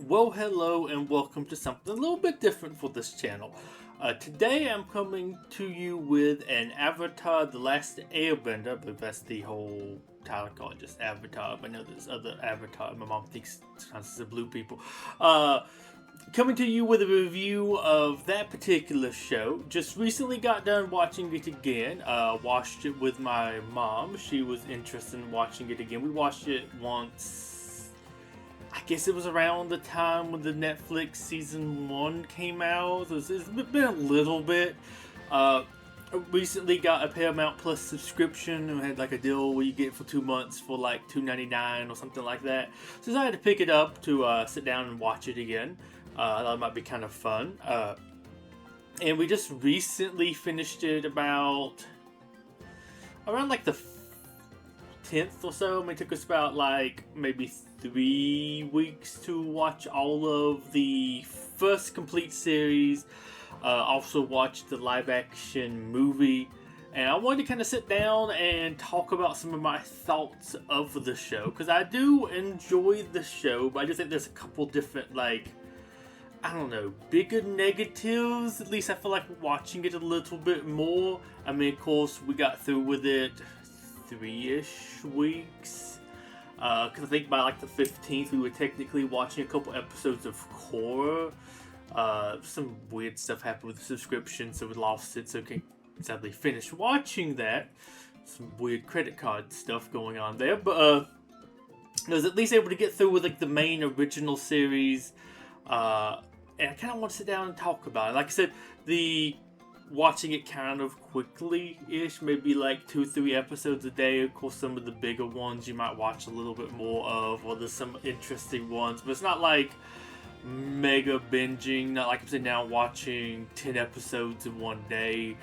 Well, hello and welcome to something a little bit different for this channel. Today I'm coming to you with an Avatar: The Last Airbender. I believe that's the whole title, call it just Avatar. I know there's other Avatar. My mom thinks sometimes it's the blue people. Coming to you with a review of that particular show. Just recently got done watching it again. Watched it with my mom. She was interested in watching it again. We watched it once. I guess it was around the time when the Netflix season 1 came out. It's been a little bit. I recently got a Paramount Plus subscription and had like a deal where you get it for 2 months for like $2.99 or something like that. So I decided to pick it up to sit down and watch it again. I thought it might be kind of fun. And we just recently finished it around like the 10th or so. I mean, it took us about like maybe 3 weeks to watch all of the first complete series. Also watched the live action movie. And I wanted to kind of sit down and talk about some of my thoughts of the show. Because I do enjoy the show, but I just think there's a couple different, like, I don't know, bigger negatives. At least I feel like watching it a little bit more. I mean, of course, we got through with it 3-ish weeks. Because I think by like the 15th, we were technically watching a couple episodes of Korra. Some weird stuff happened with the subscription, so we lost it, so we can sadly finish watching that. Some weird credit card stuff going on there, but I was at least able to get through with like the main original series. And I kind of want to sit down and talk about it. Like I said, watching it kind of quickly-ish, maybe like 2-3 episodes a day. Of course, some of the bigger ones you might watch a little bit more of, or there's some interesting ones, but it's not like mega binging. Not like I'm sitting down watching 10 episodes in one day,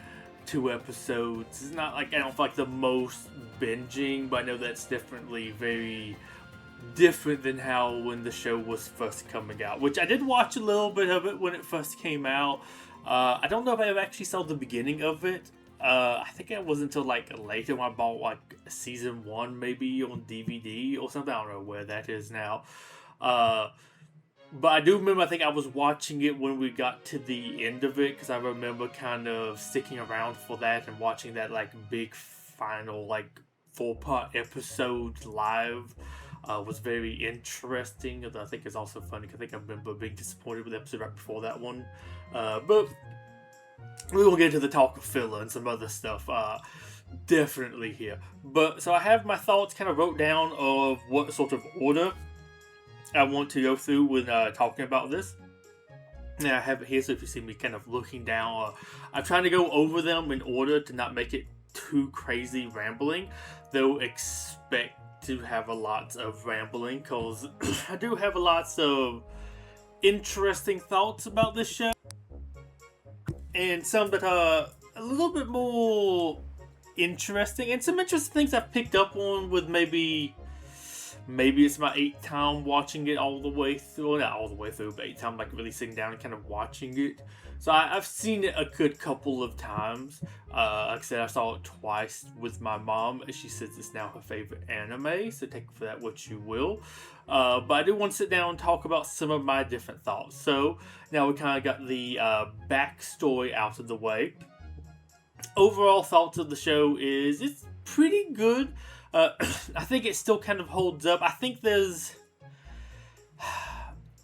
2 episodes. It's not like I don't feel like the most binging, but I know that's definitely very different than how when the show was first coming out, which I did watch a little bit of it when it first came out. I don't know if I ever actually saw the beginning of it. I think it wasn't until like later when I bought like season 1 maybe on DVD or something. I don't know where that is now. But I do remember, I think I was watching it when we got to the end of it, because I remember kind of sticking around for that and watching that like big final like 4-part episode live. Was very interesting. I think it's also funny because I think I remember being disappointed with the episode right before that one. But we will get into the talk of filler and some other stuff definitely here. But so I have my thoughts kind of wrote down of what sort of order I want to go through when talking about this. Now I have it here, so if you see me kind of looking down, I'm trying to go over them in order to not make it too crazy rambling. Though expect to have a lot of rambling, because I do have lots of interesting thoughts about this show, and some that are a little bit more interesting, and some interesting things I've picked up on with maybe it's my 8th time watching it all the way through. Not all the way through, but 8th time like really sitting down and kind of watching it. So I've seen it a good couple of times. Like I said, I saw it twice with my mom. She says it's now her favorite anime, so take for that what you will. But I do want to sit down and talk about some of my different thoughts. So now we kind of got the backstory out of the way. Overall thoughts of the show is it's pretty good. I think it still kind of holds up. I think there's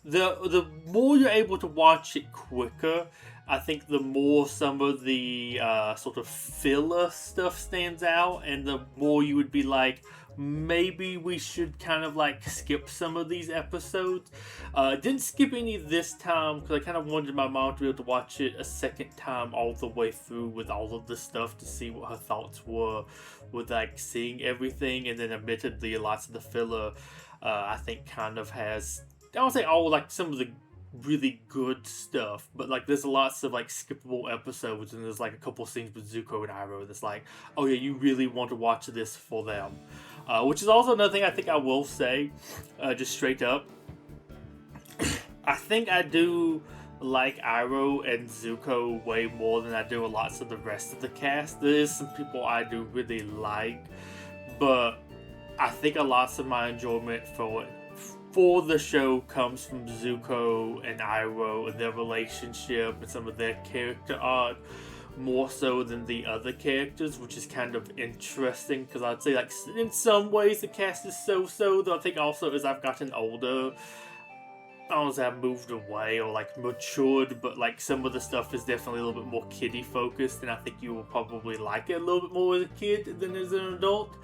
the more you're able to watch it quicker, I think the more some of the sort of filler stuff stands out, and the more you would be like, maybe we should kind of like skip some of these episodes. Didn't skip any this time because I kind of wanted my mom to be able to watch it a second time all the way through with all of the stuff to see what her thoughts were with like seeing everything. And then admittedly, lots of the filler I think kind of has, I don't say all, like some of the really good stuff, but like there's lots of like skippable episodes, and there's like a couple scenes with Zuko and Iroh that's like, oh yeah, you really want to watch this for them. Which is also another thing I think I will say, just straight up. I think I do like Iroh and Zuko way more than I do lots of the rest of the cast. There is some people I do really like, but I think a lot of my enjoyment for it for the show comes from Zuko and Iroh and their relationship and some of their character arc, more so than the other characters, which is kind of interesting because I'd say, like, in some ways the cast is so-so, though I think also as I've gotten older, I don't know if I've moved away or like matured, but like some of the stuff is definitely a little bit more kiddie focused, and I think you will probably like it a little bit more as a kid than as an adult.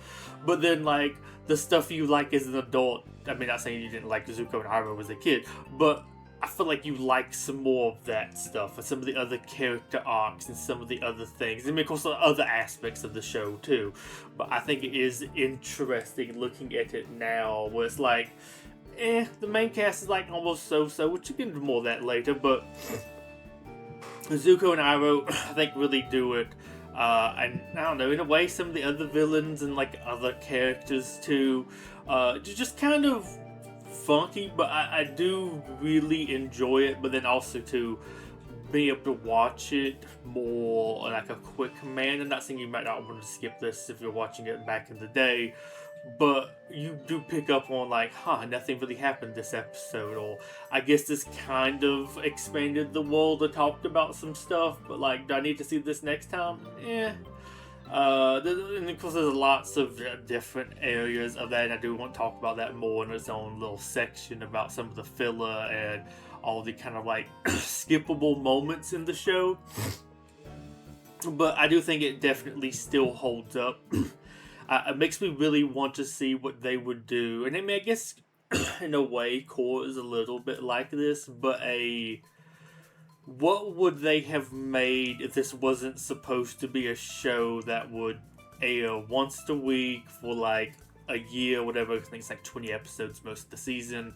But then like the stuff you like as an adult, I mean, not saying you didn't like Zuko and Iroh as a kid, but I feel like you like some more of that stuff and some of the other character arcs and some of the other things. I mean, of course, the other aspects of the show too. But I think it is interesting looking at it now, where it's like, the main cast is like almost so-so, which you can do more of that later, but Zuko and Iroh, I think, really do it. And I don't know, in a way, some of the other villains and like other characters too, just kind of funky, but I do really enjoy it. But then also to be able to watch it more like a quick command. I'm not saying you might not want to skip this if you're watching it back in the day, but you do pick up on like, nothing really happened this episode, or I guess this kind of expanded the world or talked about some stuff, but like, do I need to see this next time? And of course there's lots of different areas of that, and I do want to talk about that more in its own little section about some of the filler and all the kind of like skippable moments in the show. But I do think it definitely still holds up. It makes me really want to see what they would do. And I mean, I guess in a way, Core is a little bit like this, but what would they have made if this wasn't supposed to be a show that would air once a week for like a year, whatever? I think it's like 20 episodes most of the season,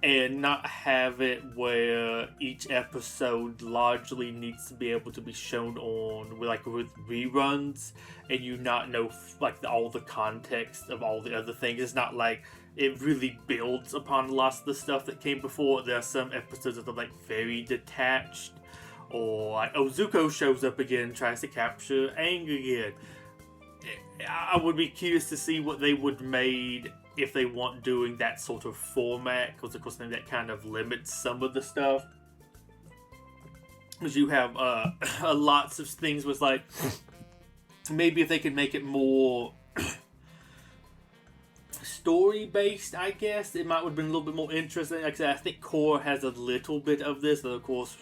and not have it where each episode largely needs to be able to be shown on with reruns, and you not know like all the context of all the other things. It's not like it really builds upon lots of the stuff that came before. There are some episodes that are like very detached, or like, Zuko shows up again, tries to capture Aang again. I would be curious to see what they would made if they weren't doing that sort of format, because of course then that kind of limits some of the stuff. Because you have lots of things with like, maybe if they could make it more story based, I guess it might have been a little bit more interesting. Like I said, I think Core has a little bit of this, but of course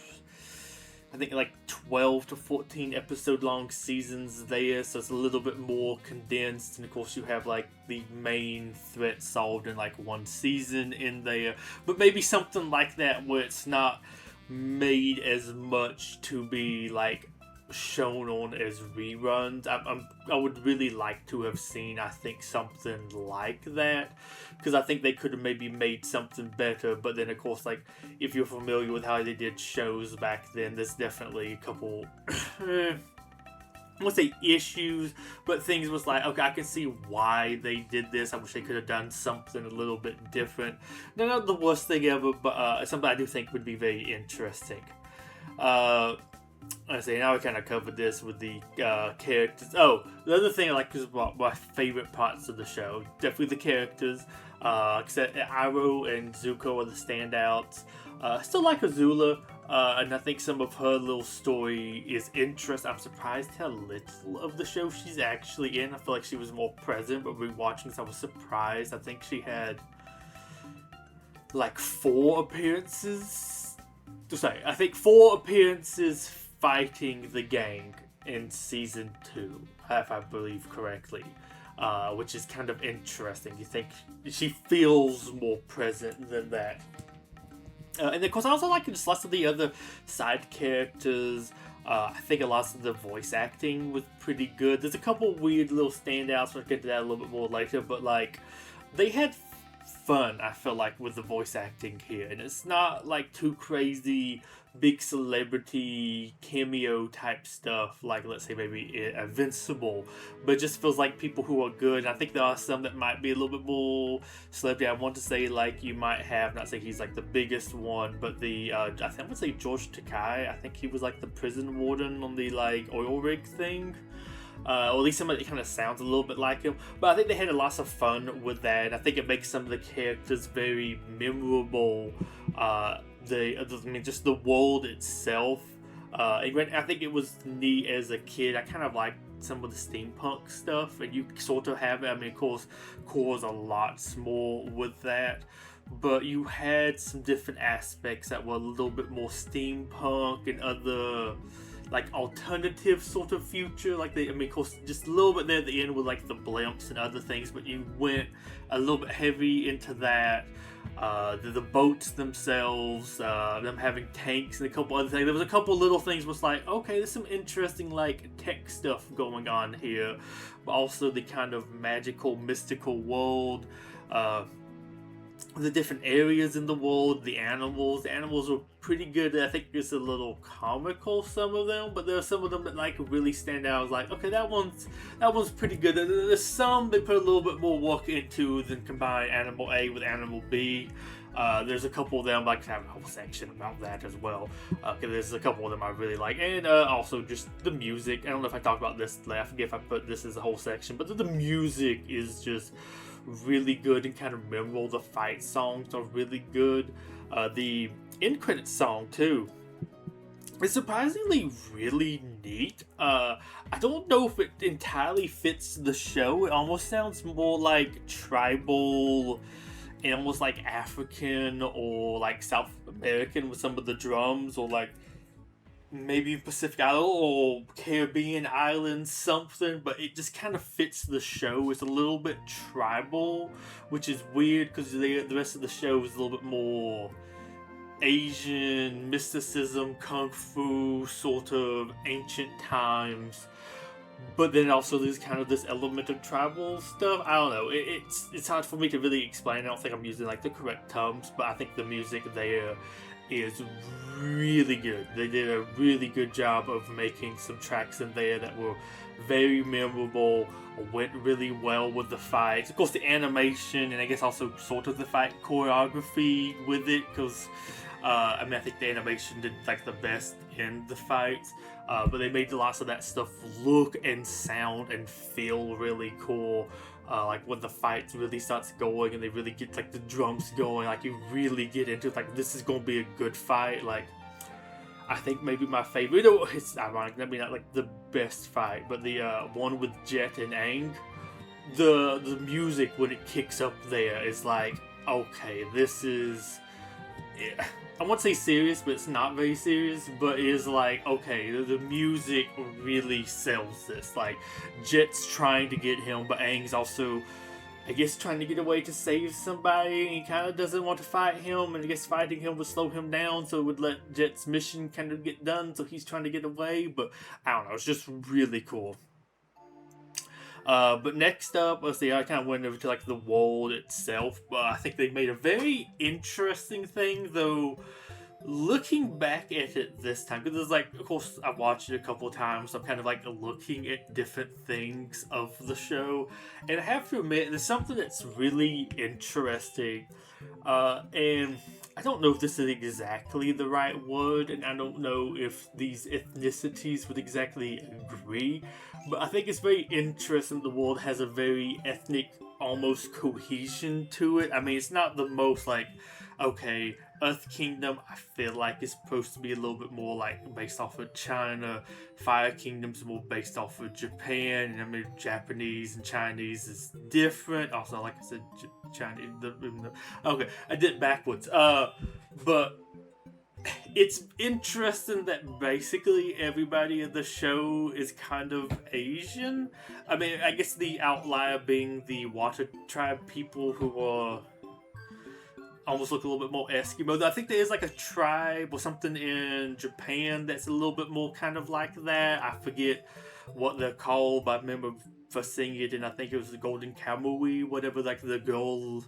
I think like 12 to 14 episode long seasons there, so it's a little bit more condensed, and of course you have like the main threat solved in like one season in there. But maybe something like that where it's not made as much to be like shown on as reruns. I would really like to have seen, I think, something like that, because I think they could have maybe made something better. But then of course, like, if you're familiar with how they did shows back then, there's definitely a couple I won't say issues, but things was like, okay, I can see why they did this. I wish they could have done something a little bit different. Not the worst thing ever, but something I do think would be very interesting. I say, now I kind of covered this with the characters. Oh, the other thing I like is about my favorite parts of the show. Definitely the characters. Except Iroh and Zuko are the standouts. Still like Azula, and I think some of her little story is interesting. I'm surprised how little of the show she's actually in. I feel like she was more present, but rewatching this, I was surprised. I think she had like 4 appearances. Sorry, I think 4 appearances fighting the gang in season 2, if I believe correctly, which is kind of interesting. You think she feels more present than that. And of course, I also like just lots of the other side characters. I think a lot of the voice acting was pretty good. There's a couple weird little standouts. We'll get to that a little bit more later, but like, they had fun, I feel like, with the voice acting here, and it's not like too crazy big celebrity cameo type stuff like, let's say, maybe Invincible, but it just feels like people who are good. And I think there are some that might be a little bit more celebrity. I want to say, like, you might have, not saying he's like the biggest one, but the I think I would say George Takei. I think he was like the prison warden on the like oil rig thing. or at least somebody that kind of sounds a little bit like him. But I think they had lots of fun with that, and I think it makes some of the characters very memorable. Just the world itself. I think it was neat as a kid. I kind of liked some of the steampunk stuff, and you sort of have it. I mean, of course, Core's a lot more with that, but you had some different aspects that were a little bit more steampunk and other like alternative sort of future. Of course, just a little bit there at the end with like the blimps and other things, but you went a little bit heavy into that. The boats themselves, them having tanks and a couple other things. There was a couple little things was like, okay, there's some interesting like tech stuff going on here, but also the kind of magical, mystical world. The different areas in the world, the animals. The animals were pretty good. I think it's a little comical, some of them, but there are some of them that like really stand out. I was like, okay, that one's pretty good. There's some they put a little bit more work into than combine Animal A with Animal B. There's a couple of them, like I have a whole section about that as well. There's a couple of them I really like, and also just the music. I don't know if I talked about this today. I forget if I put this as a whole section, but the music is just really good and kind of memorable. The fight songs are really good. The end credits song too is surprisingly really neat. I don't know if it entirely fits the show. It almost sounds more like tribal and almost like African or like South American with some of the drums, or like maybe Pacific Island or Caribbean island something, but it just kind of fits the show. It's a little bit tribal, which is weird because the rest of the show is a little bit more Asian mysticism, kung fu, sort of ancient times. But then also there's kind of this element of tribal stuff. I don't know. It's hard for me to really explain. I don't think I'm using like the correct terms, but I think the music there is really good. They did a really good job of making some tracks in there that were very memorable, went really well with the fights. Of course, the animation and I guess also sort of the fight choreography with it, because I think the animation did like the best in the fights, but they made lots of that stuff look and sound and feel really cool. Like when the fight really starts going and they really get like the drums going, like you really get into it, like this is gonna be a good fight. Like I think maybe my favorite, it's ironic, maybe not like the best fight, but the one with Jet and Aang, the music when it kicks up there is like, okay, this is, I won't say serious, but it's not very serious, but it is like, okay, the music really sells this. Like, Jet's trying to get him, but Aang's also, I guess, trying to get away to save somebody. He kind of doesn't want to fight him, and I guess fighting him would slow him down, so it would let Jet's mission kind of get done, so he's trying to get away, but I don't know, it's just really cool. But next up, let's see, I kind of went over to like the world itself. I think they made a very interesting thing, though. Looking back at it this time, because it's like, of course, I've watched it a couple times, so I'm kind of like looking at different things of the show, and I have to admit, there's something that's really interesting, and I don't know if this is exactly the right word, and I don't know if these ethnicities would exactly agree, but I think it's very interesting the world has a very ethnic, almost cohesion to it. I mean, it's not the most like, okay, Earth Kingdom, I feel like it's supposed to be a little bit more like based off of China. Fire Kingdom's more based off of Japan. And I mean, Japanese and Chinese is different. Also, like I said, Chinese. Okay, I did it backwards. But it's interesting that basically everybody in the show is kind of Asian. I mean, I guess the outlier being the Water Tribe people who are almost look a little bit more Eskimo. I think there is like a tribe or something in Japan that's a little bit more kind of like that. I forget what they're called, but I remember first seeing it, and I think it was the Golden Kamui, whatever, like the girl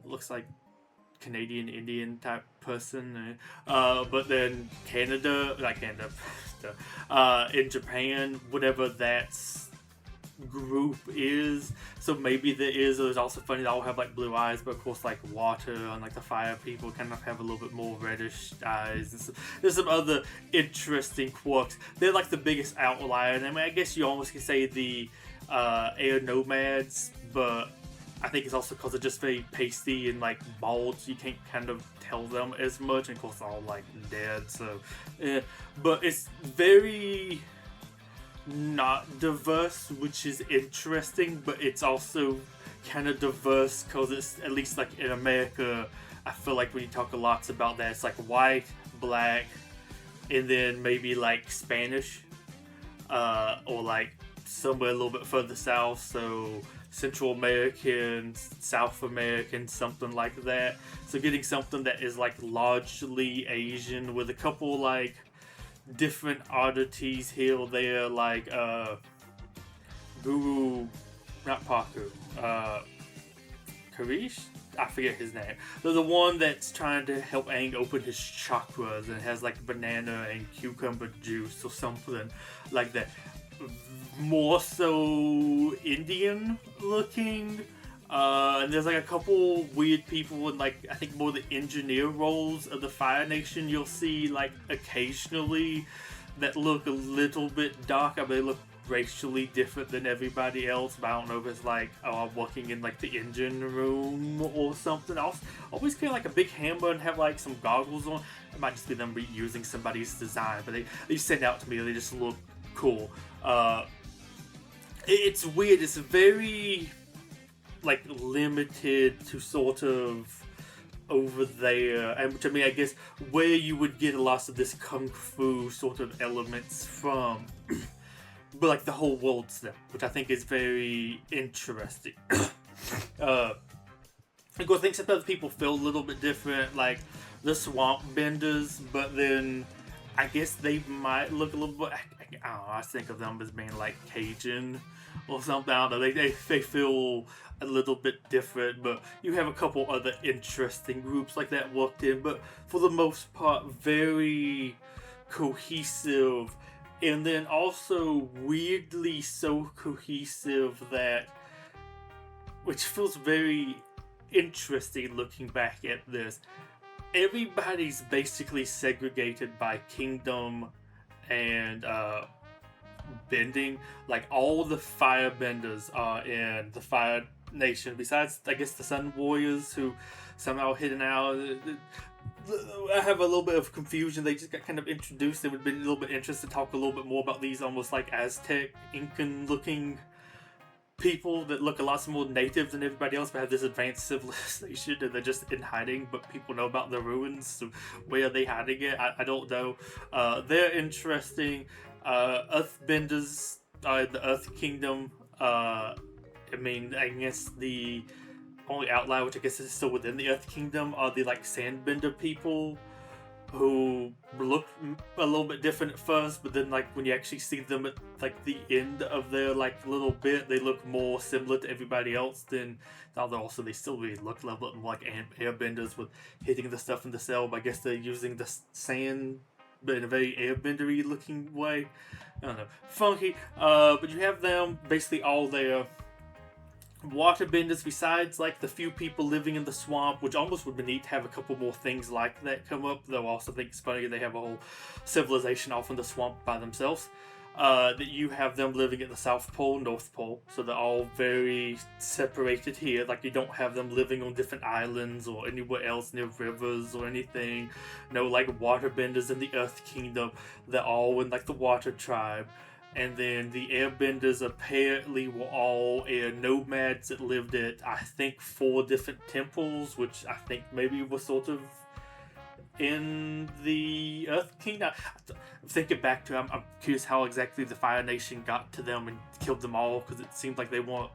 looks like Canadian Indian type person. But then Canada, in Japan, whatever that's group is. So maybe there's also funny, they all have like blue eyes, but of course like water and like the fire people kind of have a little bit more reddish eyes. And so there's some other interesting quirks. They're like the biggest outlier, and I mean, I guess you almost can say the air nomads, but I think it's also because they're just very pasty and like bald, so you can't kind of tell them as much. And of course, they're all like dead, so but it's very not diverse, which is interesting. But it's also kind of diverse because it's, at least like in America, I feel like when you talk a lot about that, it's like white, black, and then maybe like Spanish, or like somewhere a little bit further south, so Central American, South American, something like that. So getting something that is like largely Asian with a couple like different oddities here or there, like Guru, not Paku, Karish? I forget his name. The one that's trying to help Aang open his chakras and has like banana and cucumber juice or something like that. More so Indian looking. And there's like a couple weird people in like, I think more the engineer roles of the Fire Nation you'll see like occasionally that look a little bit dark. I mean, they look racially different than everybody else, but I don't know if it's like, oh, I'm working in like the engine room or something else. Always carry like a big hammer and have like some goggles on. It might just be them reusing somebody's design, but they stand out to me. They just look cool. It's weird. It's very like limited to sort of over there, and which I mean, I guess where you would get a lot of this kung fu sort of elements from, but like the whole world stuff, which I think is very interesting. Of course, I think some other people feel a little bit different, like the swamp benders, but then I guess they might look a little bit. I don't know. I think of them as being like Cajun or something. I don't know. They feel a little bit different, but you have a couple other interesting groups like that worked in. But for the most part, very cohesive, and then also weirdly so cohesive that, which feels very interesting looking back at this. Everybody's basically segregated by kingdom and bending. Like all the firebenders are in the Fire Nation, besides I guess the Sun Warriors, who somehow hidden out. I have a little bit of confusion. They just got kind of introduced. It would have been a little bit interesting to talk a little bit more about these almost like Aztec, Incan looking people that look a lot more native than everybody else, but have this advanced civilization, and they're just in hiding, but people know about the ruins, so where are they hiding it? I don't know. They're interesting. Earthbenders are the Earth Kingdom. I mean, I guess the only outlier, which I guess is still within the Earth Kingdom, are the like Sandbender people, who look a little bit different at first, but then like when you actually see them at like the end of their like little bit, they look more similar to everybody else. Then although also they still really look a little bit more like airbenders with hitting the stuff in the cell, but I guess they're using the sand but in a very airbendery looking way. I don't know, funky. But you have them basically all there. Waterbenders, besides like the few people living in the swamp, which almost would be neat to have a couple more things like that come up, though I also think it's funny they have a whole civilization off in the swamp by themselves. That you have them living at the South Pole, North Pole, so they're all very separated here. Like you don't have them living on different islands or anywhere else near rivers or anything. No like waterbenders in the Earth Kingdom. They're all in like the Water Tribe. And then the airbenders apparently were all air nomads that lived at, I think, 4 different temples, which I think maybe was sort of in the Earth Kingdom. Thinking back to it, I'm curious how exactly the Fire Nation got to them and killed them all, because it seemed like they want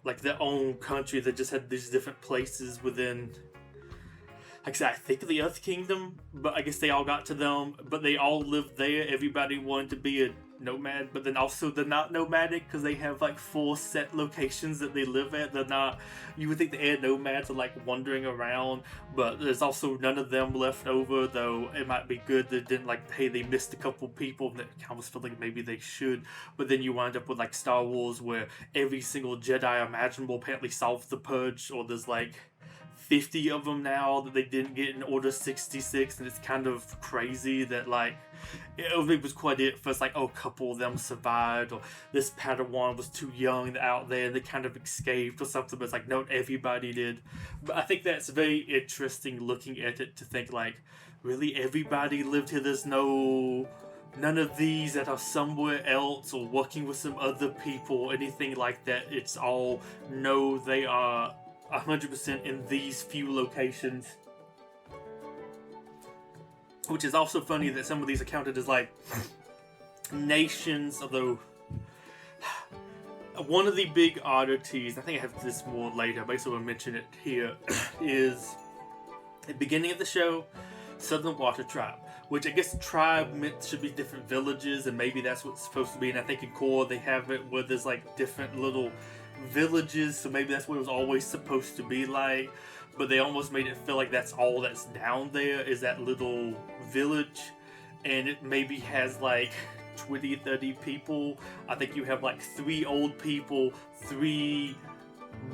like their own country that just had these different places within. Like I said, I think of the Earth Kingdom, but I guess they all got to them, but they all lived there. Everybody wanted to be a nomad, but then also they're not nomadic because they have like 4 set locations that they live at. They're not. You would think the air nomads are like wandering around, but there's also none of them left over. Though it might be good they didn't like, hey, they missed a couple people that I almost feel like maybe they should. But then you wind up with like Star Wars where every single Jedi imaginable apparently solved the purge, or there's like 50 of them now that they didn't get in Order 66, and it's kind of crazy that like it was quite it first, like, oh, a couple of them survived, or this Padawan was too young out there and they kind of escaped or something, but it's like, no, everybody did. But I think that's very interesting looking at it, to think like, really everybody lived here. There's none of these that are somewhere else or working with some other people or anything like that. It's all, no, they are 100% in these few locations. Which is also funny that some of these are counted as like nations, although one of the big oddities, I think I have this more later, but I just want to mention it here, is at the beginning of the show, Southern Water Tribe, which I guess tribe meant should be different villages, and maybe that's what it's supposed to be. And I think in Core they have it where there's like different little villages, so maybe that's what it was always supposed to be like. But they almost made it feel like that's all that's down there is that little village, and it maybe has like 20, 30 people. I think you have like 3 old people, 3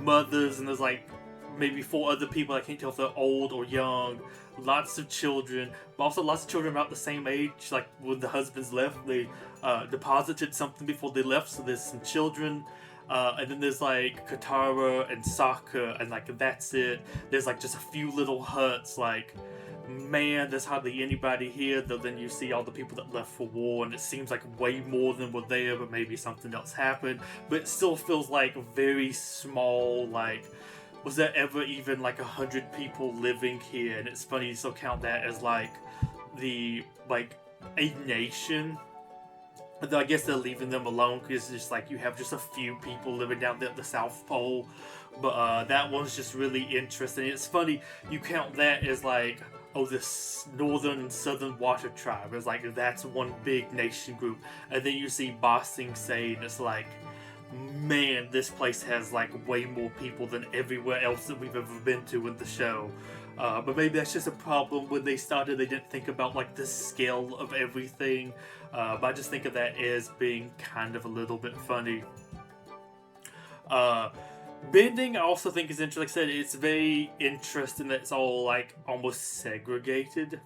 mothers, and there's like maybe 4 other people. I can't tell if they're old or young. Lots of children, but also lots of children about the same age. Like when the husbands left, they deposited something before they left, so there's some children. And then there's like Katara and Sokka, and like that's it. There's like just a few little huts. Like, man, there's hardly anybody here. Though then you see all the people that left for war, and it seems like way more than were there. But maybe something else happened. But it still feels like very small. Like, was there ever even like 100 people living here? And it's funny you still count that as like a nation. Though I guess they're leaving them alone because it's just like you have just a few people living down there at the South Pole. But that one's just really interesting. It's funny, you count that as like, oh, this Northern and Southern Water Tribe. It's like, that's one big nation group. And then you see Ba Sing Se, and it's like, man, this place has like way more people than everywhere else that we've ever been to in the show. But maybe that's just a problem. When they started, they didn't think about like the scale of everything. But I just think of that as being kind of a little bit funny. Bending, I also think is interesting. Like I said, it's very interesting that it's all like almost segregated,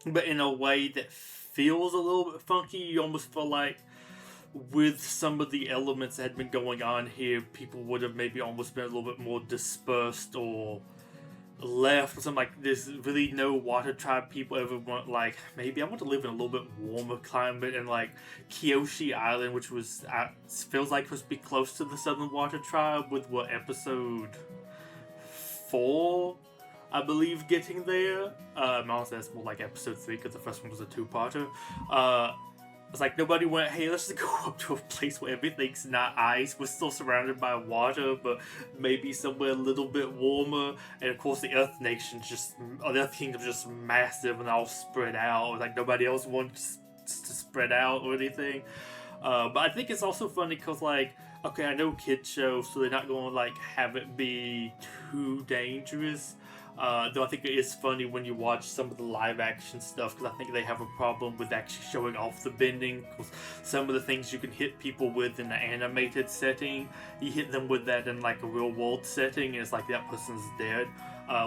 but in a way that feels a little bit funky. You almost feel like with some of the elements that had been going on here, people would have maybe almost been a little bit more dispersed or left or something. Like, there's really no Water Tribe people ever want, like, maybe I want to live in a little bit warmer climate, and like Kyoshi Island, which was feels like supposed to be close to the Southern Water Tribe, with what, episode 4 I believe getting there. Honestly that's more like episode 3 because the first one was a 2-parter. It's like nobody went, hey, let's just go up to a place where everything's not ice. We're still surrounded by water, but maybe somewhere a little bit warmer. And of course, the Earth Nation's the Earth Kingdom's just massive and all spread out. Like nobody else wants to spread out or anything. But I think it's also funny because, like, okay, I know kids show, so they're not going to like have it be too dangerous. Though I think it is funny when you watch some of the live action stuff, because I think they have a problem with actually showing off the bending. Cause some of the things you can hit people with in an animated setting, you hit them with that in like a real world setting, and it's like that person's dead.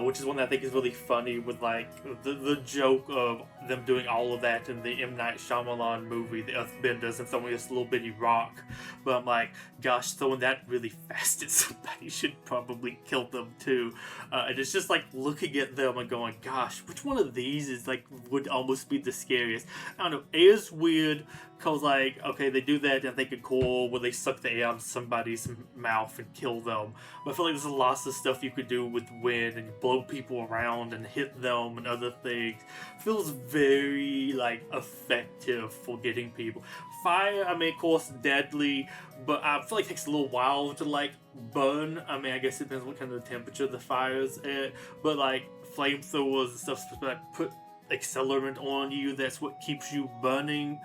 Which is one that I think is really funny, with like the joke of them doing all of that in the M. Night Shyamalan movie, The Earthbenders, and throwing this little bitty rock. But I'm like, gosh, throwing that really fast at somebody should probably kill them too. And it's just like looking at them and going, gosh, which one of these is like would almost be the scariest? I don't know. It is weird because, like, okay, they do that and they can call where they suck the air out of somebody's mouth and kill them. But I feel like there's lots of stuff you could do with wind, and you blow people around and hit them and other things. Feels very like effective for getting people. Fire, I mean, of course, deadly, but I feel like it takes a little while to like burn. I mean, I guess it depends what kind of temperature the fire's at, but like flamethrowers and stuff, like put accelerant on you. That's what keeps you burning.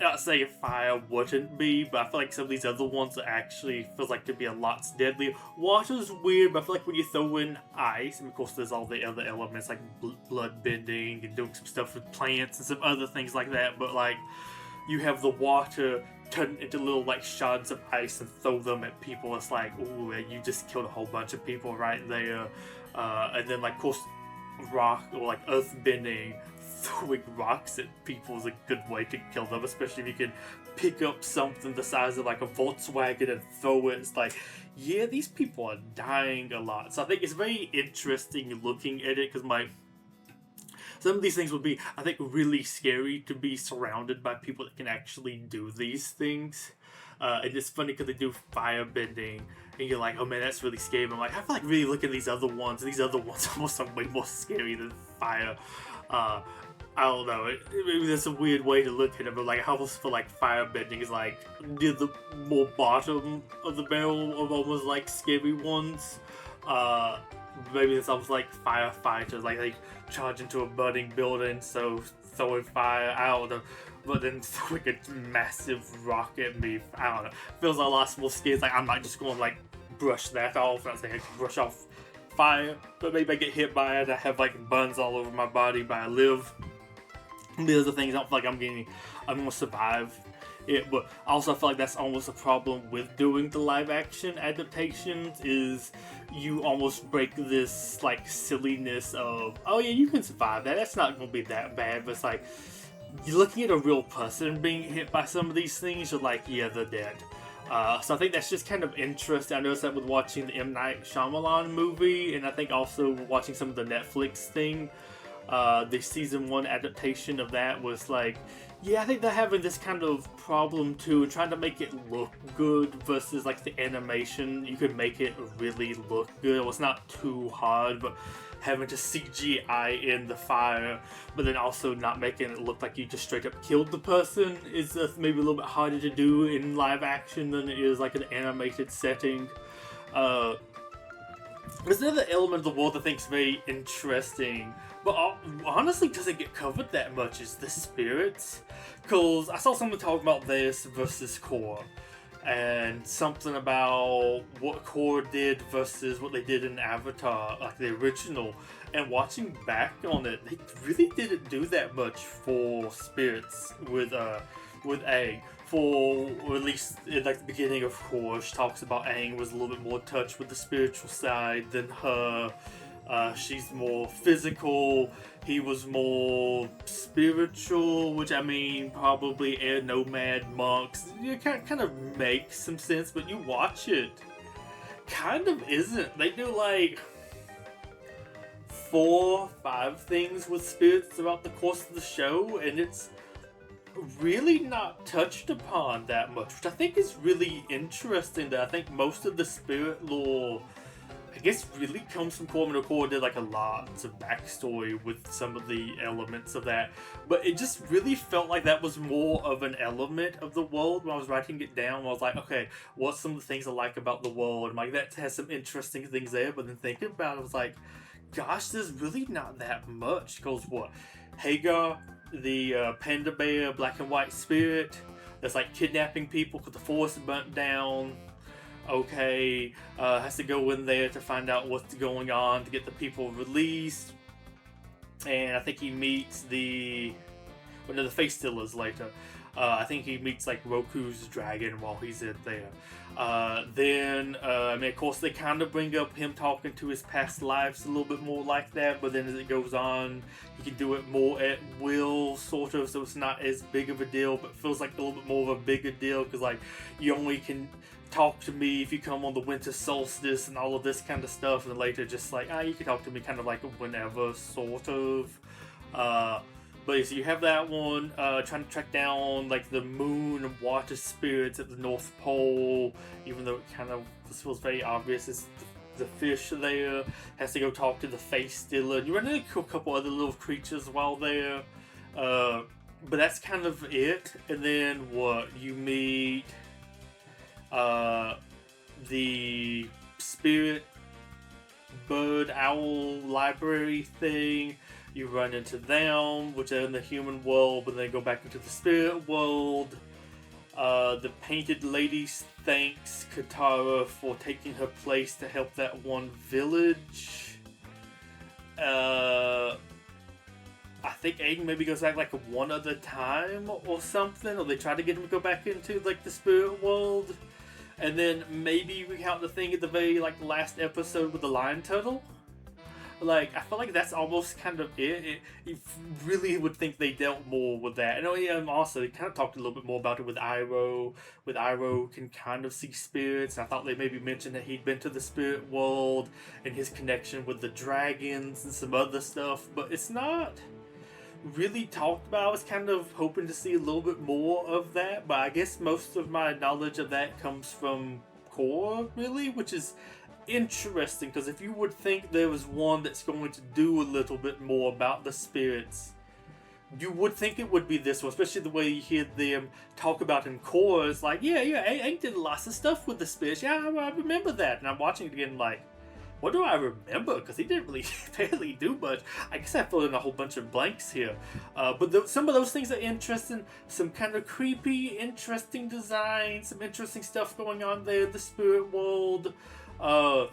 not saying fire wouldn't be, but I feel like some of these other ones actually feels like to be a lot deadlier. Water's weird, but I feel like when you throw in ice, and of course there's all the other elements like blood bending and doing some stuff with plants and some other things like that, but like you have the water turn into little like shards of ice and throw them at people. It's like, ooh, you just killed a whole bunch of people right there. And then like, of course, rock or like earth bending, throwing rocks at people is a good way to kill them, especially if you can pick up something the size of like a Volkswagen and throw it. It's like, yeah, these people are dying a lot. So I think it's very interesting looking at it, because some of these things would be, I think, really scary to be surrounded by people that can actually do these things. And it's funny because they do fire bending, and you're like, oh man, that's really scary. But I'm like, I feel like really looking at these other ones almost are way more scary than fire. I don't know. Maybe that's a weird way to look at it, but like, I almost feel like fire bending is like near the more bottom of the barrel of almost like scary ones. Maybe it's almost like firefighters, like they charge into a burning building, so throwing fire, I don't know. But then throwing a massive rock at me, I don't know. Feels a lot more scary. It's like I'm not just going to like brush that off. I'm not saying I can brush off fire, but maybe I get hit by it. I have like burns all over my body, but I live. The other things, I don't feel like I'm gonna survive it, but I also feel like that's almost a problem with doing the live action adaptations, is you almost break this like silliness of, oh yeah, you can survive that, that's not gonna be that bad. But it's like, you're looking at a real person being hit by some of these things, you're like, yeah, they're dead. So I think that's just kind of interesting. I noticed that with watching the M. Night Shyamalan movie, and I think also watching some of the Netflix thing. The season 1 adaptation of that was like, yeah, I think they're having this kind of problem too, trying to make it look good versus like the animation. You could make it really look good. Well, it's not too hard, but having to CGI in the fire, but then also not making it look like you just straight up killed the person is maybe a little bit harder to do in live action than it is like an animated setting. There's another element of the world I think is very interesting, but honestly doesn't get covered that much, is the spirits. Because I saw someone talk about this versus Core, and something about what Core did versus what they did in Avatar, like the original. And watching back on it, they really didn't do that much for spirits with Aang. Or at least in like the beginning of Core, she talks about Aang was a little bit more in touch with the spiritual side than her. She's more physical. He was more spiritual, which I mean, probably air nomad monks. It kind of makes some sense, but you watch it, kind of isn't. They do like 4, 5 things with spirits throughout the course of the show, and it's really not touched upon that much, which I think is really interesting. That I think most of the spirit lore, I guess, really comes from Core. Core did like a lot of backstory with some of the elements of that, but it just really felt like that was more of an element of the world. When I was writing it down, I was like, okay, what's some of the things I like about the world? And like, that has some interesting things there, but then thinking about it, I was like, gosh, there's really not that much. Because what, Hagar, the panda bear, black and white spirit that's like kidnapping people because the forest burnt down. Okay, has to go in there to find out what's going on to get the people released. And I think he meets the face stealers later. I think he meets like Roku's dragon while he's in there. Then, I mean, of course, they kind of bring up him talking to his past lives a little bit more like that, but then as it goes on, he can do it more at will, sort of, so it's not as big of a deal, but feels like a little bit more of a bigger deal, because, like, you only can talk to me if you come on the winter solstice and all of this kind of stuff, and later just like, you can talk to me kind of like whenever, sort of. But so you have that one, trying to track down like the moon and water spirits at the North Pole, even though it kind of, this feels very obvious, it's the fish there, has to go talk to the face stealer, and you run into a couple other little creatures while there, but that's kind of it. And then what, you meet the spirit bird owl library thing. You run into them, which are in the human world, but then go back into the spirit world. The painted lady thanks Katara for taking her place to help that one village. I think Aang maybe goes back like one other time or something, or they try to get him to go back into like the spirit world. And then maybe you count the thing at the very like last episode with the lion turtle. Like, I feel like that's almost kind of it. You really would think they dealt more with that. And also, they kind of talked a little bit more about it with Iroh. With Iroh can kind of see spirits. I thought they maybe mentioned that he'd been to the spirit world and his connection with the dragons and some other stuff. But it's not really talked about. I was kind of hoping to see a little bit more of that. But I guess most of my knowledge of that comes from Korra, really, which is interesting, because if you would think there was one that's going to do a little bit more about the spirits, you would think it would be this one, especially the way you hear them talk about in Korra. It's like, yeah, Aang did lots of stuff with the spirits. Yeah, I remember that. And I'm watching it again like, what do I remember? Because he didn't really barely do much. I guess I filled in a whole bunch of blanks here. But some of those things are interesting. Some kind of creepy, interesting designs. Some interesting stuff going on there in the spirit world. And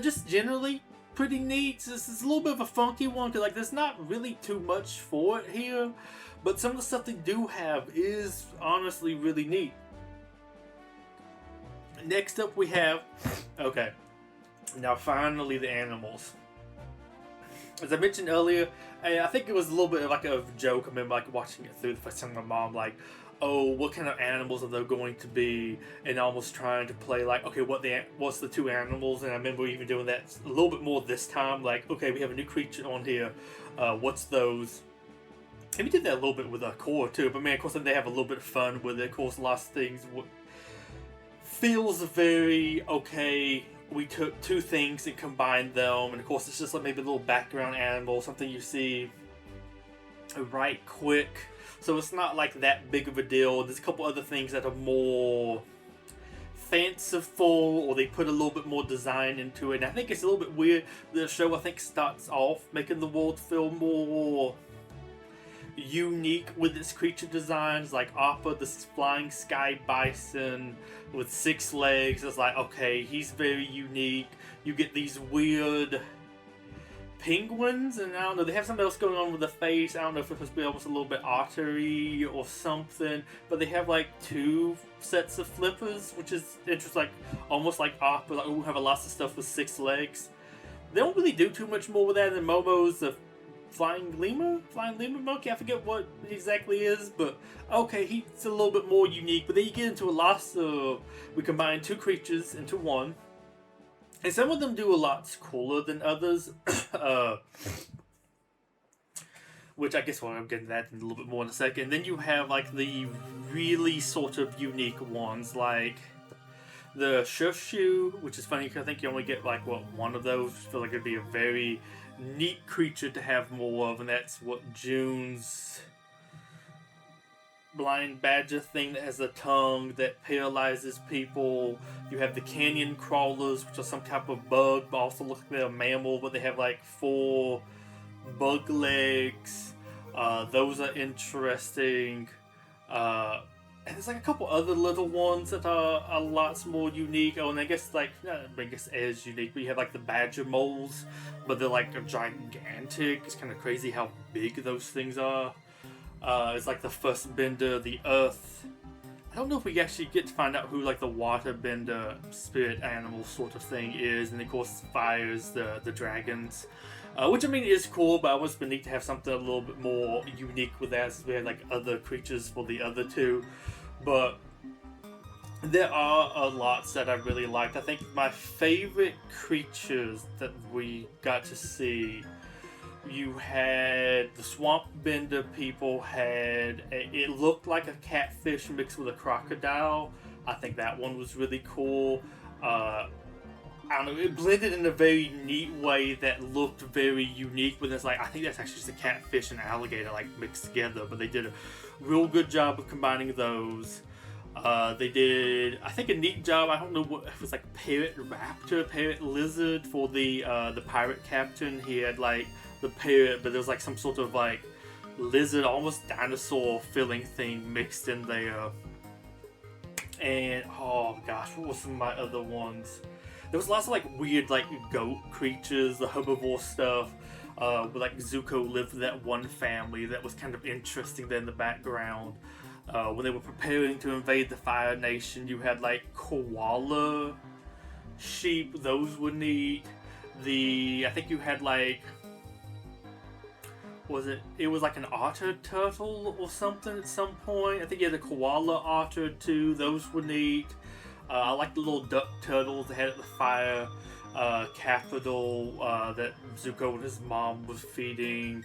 just generally pretty neat. This is a little bit of a funky one, because like there's not really too much for it here, but some of the stuff they do have is honestly really neat. Next up we have, okay, now finally the animals. As I mentioned earlier, I think it was a little bit of like a joke. I remember like watching it through the first time with my mom, like, oh, what kind of animals are there going to be? And almost trying to play like, okay, what's the two animals? And I remember even doing that a little bit more this time. Like, okay, we have a new creature on here. What's those? And we did that a little bit with Korra too. But man, of course, then they have a little bit of fun with it. Of course, lots of things feels very okay. We took two things and combined them, and of course, it's just like maybe a little background animal, something you see right quick. So it's not like that big of a deal. There's a couple other things that are more fanciful, or they put a little bit more design into it. And I think it's a little bit weird. The show, I think, starts off making the world feel more unique with its creature designs, like Appa, the flying sky bison with 6 legs. It's like, okay, he's very unique. You get these weird penguins, and I don't know, they have something else going on with the face. I don't know if it's supposed to be almost a little bit ottery or something, but they have like 2 sets of flippers, which is interesting, like almost like Appa, like we have a lot of stuff with 6 legs. They don't really do too much more with that. And Momo's the flying lemur monkey, I forget what it exactly is, but okay, he's a little bit more unique. But then you get into a lot of, we combine 2 creatures into one. And some of them do a lot cooler than others, which I guess I'm getting to that in a little bit more in a second. Then you have like the really sort of unique ones, like the Shushu, which is funny because I think you only get like one of those. I feel like it'd be a very neat creature to have more of, and that's what June's blind badger thing that has a tongue that paralyzes people. You have the canyon crawlers, which are some type of bug, but also look like they're a mammal, but they have like 4 bug legs. Those are interesting. And there's like a couple other little ones that are a lot more unique. Oh, and I guess as unique, but you have like the badger moles, but they're like gigantic. It's kind of crazy how big those things are. It's like the first bender, the earth. I don't know if we actually get to find out who like the water bender spirit animal sort of thing is, and of course fire is the dragons, which I mean is cool, but I was neat to have something a little bit more unique with that, since we had like other creatures for the other 2. But there are a lot that I really liked. I think my favorite creatures that we got to see, you had the swamp bender people it looked like a catfish mixed with a crocodile. I think that one was really cool. I don't know, it blended in a very neat way that looked very unique, but it's like, I think that's actually just a catfish and alligator like mixed together, but they did a real good job of combining those. They did, I think, a neat job. I don't know what it was, like parrot raptor, parrot lizard for the pirate captain. He had like the parrot, but there was like some sort of like lizard, almost dinosaur feeling thing mixed in there. And oh gosh, what were some of my other ones? There was lots of like weird like goat creatures, the herbivore stuff. With like Zuko lived with that one family that was kind of interesting there in the background. When they were preparing to invade the Fire Nation, you had like koala sheep; those were neat. I think you had like, it was like an otter turtle or something at some point. I think you had a koala otter too; those were neat. I like the little duck turtles they had at the fire capital that Zuko and his mom was feeding.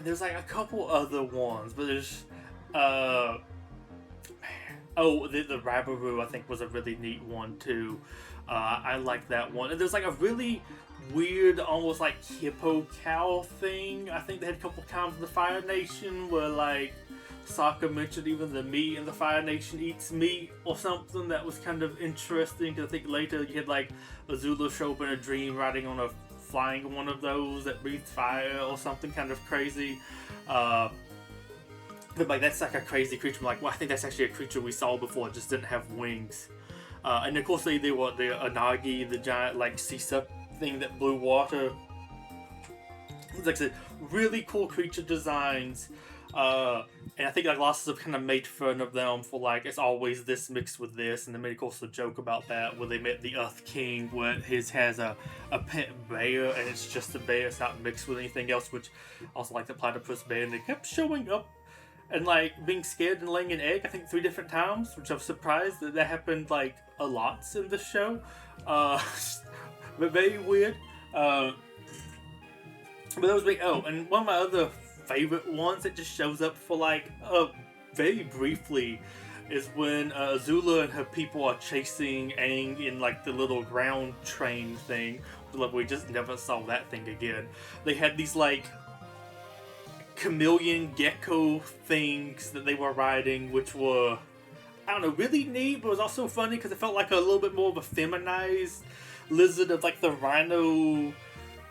There's like a couple other ones, but there's the Rabaroo I think was a really neat one too. I like that one. And there's like a really weird, almost like hippo cow thing. I think they had a couple times in the Fire Nation where like Sokka mentioned even the meat in the Fire Nation eats meat or something. That was kind of interesting, because I think later you had like Azula show up in a dream riding on a flying one of those that breathed fire or something kind of crazy. But like that's like a crazy creature. I'm like, well, I think that's actually a creature we saw before. It just didn't have wings. And of course they were the Anagi, the giant like sea serpent thing that blew water. Like I said, really cool creature designs. And I think like Lost have kind of made fun of them for like, it's always this mixed with this, and they made of course a joke about that where they met the Earth King where his has a pet bear and it's just a bear, it's not mixed with anything else, which also like the platypus bear, and they kept showing up and like being scared and laying an egg I think 3 different times, which I'm surprised that happened like a lot in the show. But very weird. But that was big. Oh, and one of my other favorite ones that just shows up for like very briefly is when Azula and her people are chasing Aang in like the little ground train thing. We just never saw that thing again. They had these like chameleon gecko things that they were riding, which were, I don't know, really neat, but it was also funny because it felt like a little bit more of a feminized lizard of like the rhino,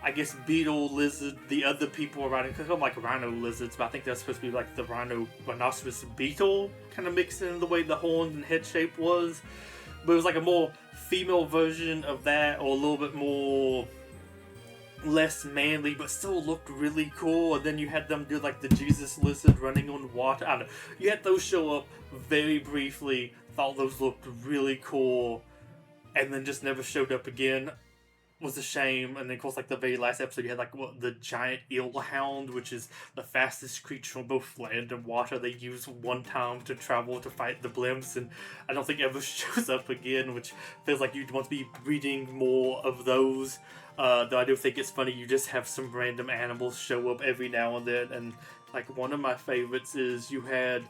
I guess, beetle lizard the other people were riding, because I'm like rhino lizards, but I think they're supposed to be like the rhinoceros beetle kind of mixed in the way the horns and head shape was. But it was like a more female version of that, or a little bit more less manly, but still looked really cool. And then you had them do like the Jesus lizard running on water. I don't know. You had those show up very briefly, thought those looked really cool, and then just never showed up again. Was a shame. And then of course like the very last episode you had like the giant eel hound, which is the fastest creature on both land and water. They use one time to travel to fight the blimps, and I don't think ever shows up again, which feels like you'd want to be breeding more of those. Though I do think it's funny you just have some random animals show up every now and then. And like one of my favorites is you had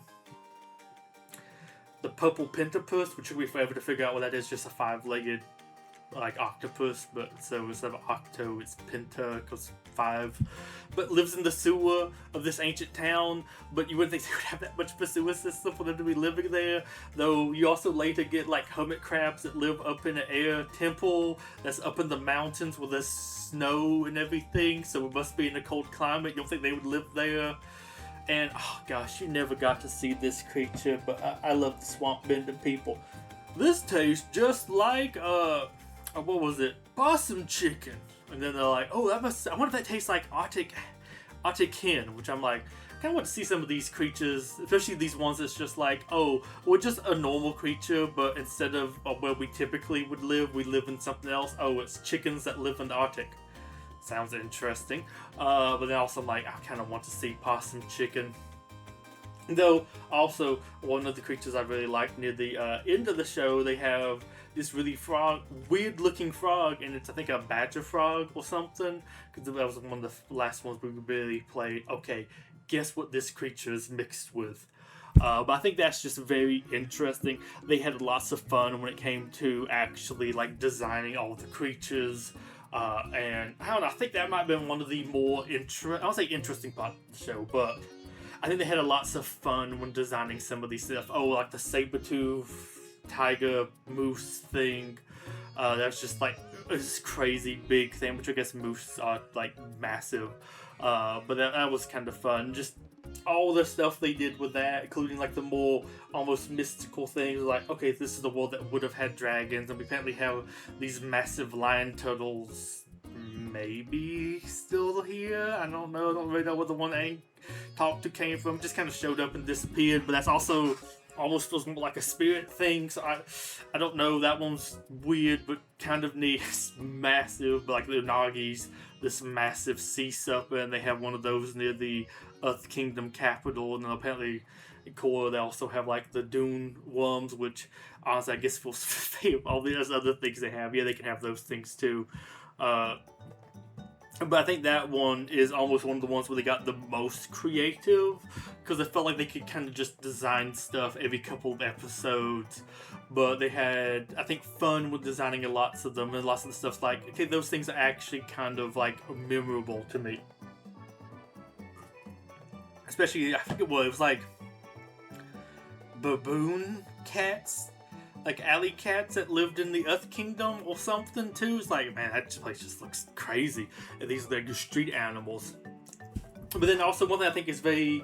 the purple pentapus, which took me forever to figure out what that is. Just a 5-legged like octopus, but so instead of octo it's penta because 5, but lives in the sewer of this ancient town. But you wouldn't think they would have that much of a sewer system for them to be living there, though. You also later get like hermit crabs that live up in an air temple that's up in the mountains where there's snow and everything, so it must be in a cold climate. You don't think they would live there. And oh gosh, you never got to see this creature, but I love the swamp bending people. This tastes just like what was it? Possum chicken. And then they're like, oh, I wonder if that tastes like Arctic hen, which I'm like, I kind of want to see some of these creatures, especially these ones that's just like, oh, we're just a normal creature, but instead of where we typically would live, we live in something else. Oh, it's chickens that live in the Arctic. Sounds interesting. But then also I'm like, I kind of want to see possum chicken. Though, also, one of the creatures I really like near the end of the show, they have this really weird looking frog, and it's I think a badger frog or something, because that was one of the last ones we really played. Okay, guess what this creature is mixed with? But I think that's just very interesting. They had lots of fun when it came to actually like designing all the creatures. And I don't know, I think that might have been one of the more I don't say interesting part of the show, but I think they had lots of fun when designing some of these stuff. Oh, like the saber-tooth tiger moose thing. That's just like this crazy big thing, which I guess moose are like massive. But that was kind of fun. Just all the stuff they did with that, including like the more almost mystical things, like, okay, this is the world that would have had dragons, and we apparently have these massive lion turtles maybe still here. I don't know. I don't really know where the one I talked to came from. Just kind of showed up and disappeared, but that's also almost feels more like a spirit thing, so I don't know. That one's weird, but kind of neat. It's massive, like the Unagi's this massive sea serpent, and they have one of those near the Earth Kingdom capital, and then apparently in Korra they also have like the dune worms, which honestly I guess feels fake. All these other things they have, yeah, they can have those things too. But I think that one is almost one of the ones where they got the most creative, because I felt like they could kind of just design stuff every couple of episodes. But they had, I think, fun with designing lots of them, and lots of the stuff's like, okay, those things are actually kind of like memorable to me. Especially, I think it was like baboon cats, like alley cats that lived in the Earth Kingdom or something too. It's like, man, that place just looks crazy. And these are like street animals. But then also one thing I think is very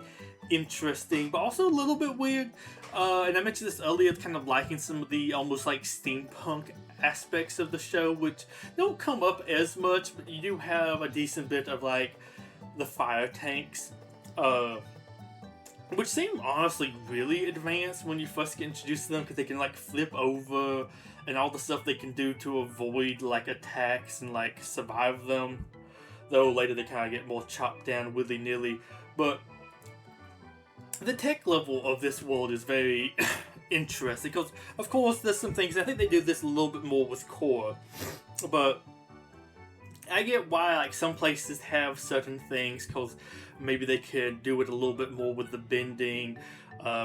interesting, but also a little bit weird, and I mentioned this earlier, kind of liking some of the almost like steampunk aspects of the show, which don't come up as much, but you do have a decent bit of like the fire tanks, which seem honestly really advanced when you first get introduced to them, because they can like flip over and all the stuff they can do to avoid like attacks and like survive them. Though later they kind of get more chopped down willy-nilly. But the tech level of this world is very interesting, because of course there's some things, I think they do this a little bit more with Korra, but I get why like some places have certain things, because maybe they could do it a little bit more with the bending.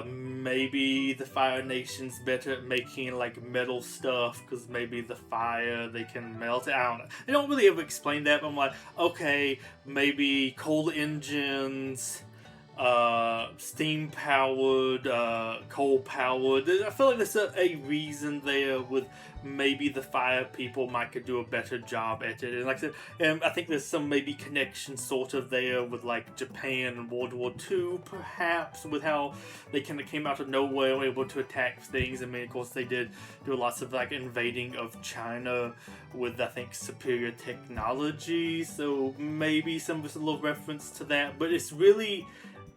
Maybe the Fire Nation's better at making like metal stuff, because maybe the fire they can melt it. I don't know. They don't really ever explain that, but I'm like, okay, maybe coal engines, steam powered, coal powered. I feel like there's a reason there with maybe the fire people might could do a better job at it. And like I said, I think there's some maybe connection sort of there with like Japan and World War II, perhaps, with how they kind of came out of nowhere, were able to attack things. I mean, of course, they did do lots of like invading of China with, I think, superior technology. So maybe some of a little reference to that, but it's really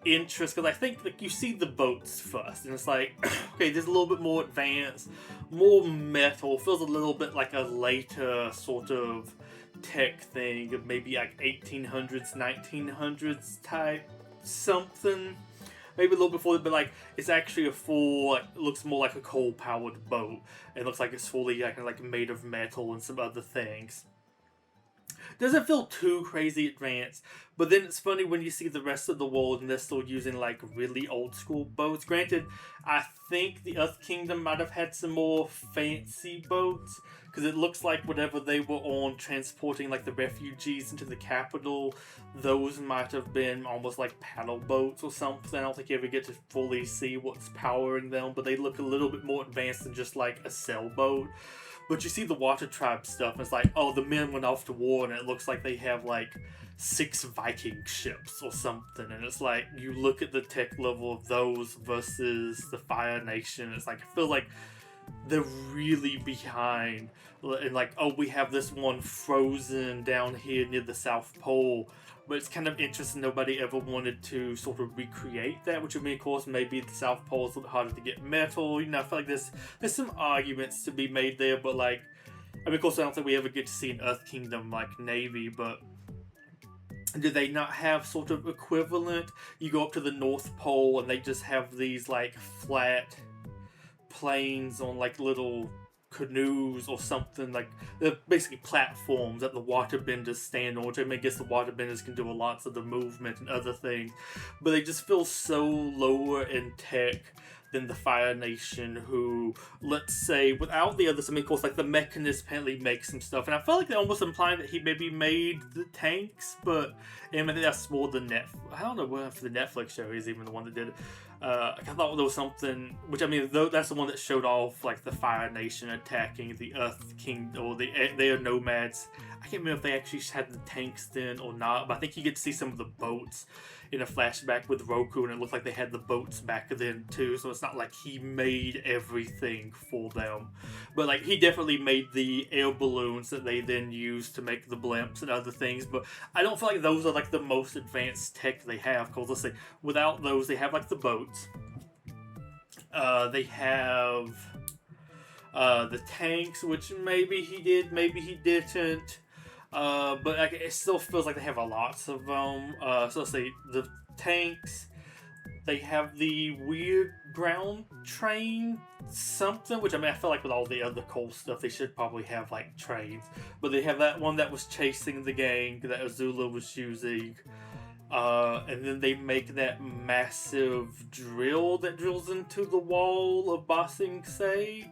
interest, because I think like you see the boats first and it's like, okay, there's a little bit more advanced, more metal, feels a little bit like a later sort of tech thing of maybe like 1800s 1900s type something, maybe a little before, but like it's actually a full, like, it looks more like a coal powered boat. It looks like it's fully like made of metal and some other things. Doesn't feel too crazy advanced, but then it's funny when you see the rest of the world and they're still using like really old school boats. Granted, I think the Earth Kingdom might have had some more fancy boats, because it looks like whatever they were on transporting like the refugees into the capital, those might have been almost like paddle boats or something. I don't think you ever get to fully see what's powering them, but they look a little bit more advanced than just like a sailboat. But you see the Water Tribe stuff, and it's like, oh, the men went off to war, and it looks like they have like 6 Viking ships or something. And it's like, you look at the tech level of those versus the Fire Nation, it's like, I feel like they're really behind. And like, oh, we have this one frozen down here near the South Pole. But it's kind of interesting nobody ever wanted to sort of recreate that, which would mean, of course, maybe the South Pole is a little harder to get metal. You know, I feel like there's some arguments to be made there, but like, I mean, of course, I don't think we ever get to see an Earth Kingdom like Navy, but do they not have sort of equivalent? You go up to the North Pole and they just have these like flat planes on like little canoes or something, like they're basically platforms that the waterbenders stand on, which I mean, I guess the waterbenders can do lots of the movement and other things, but they just feel so lower in tech than the Fire Nation, who, let's say, without the others, I mean, of course, like, the Mechanist apparently makes some stuff, and I felt like they almost implied that he maybe made the tanks, but I mean, that's more than I don't know whether the Netflix show is even the one that did it. I thought there was something, which I mean, that's the one that showed off like the Fire Nation attacking the Earth King, or they are nomads. I can't remember if they actually had the tanks then or not, but I think you get to see some of the boats in a flashback with Roku, and it looked like they had the boats back then too. So it's not like he made everything for them, but like he definitely made the air balloons that they then used to make the blimps and other things. But I don't feel like those are like the most advanced tech they have, because let's say without those, they have like the boats. They have the tanks, which maybe he did, maybe he didn't. But like, it still feels like they have a lots of them. So let's say the tanks. They have the weird ground train something, which I mean, I feel like with all the other cool stuff, they should probably have like trains. But they have that one that was chasing the gang that Azula was using. And then they make that massive drill that drills into the wall of Ba Sing Se.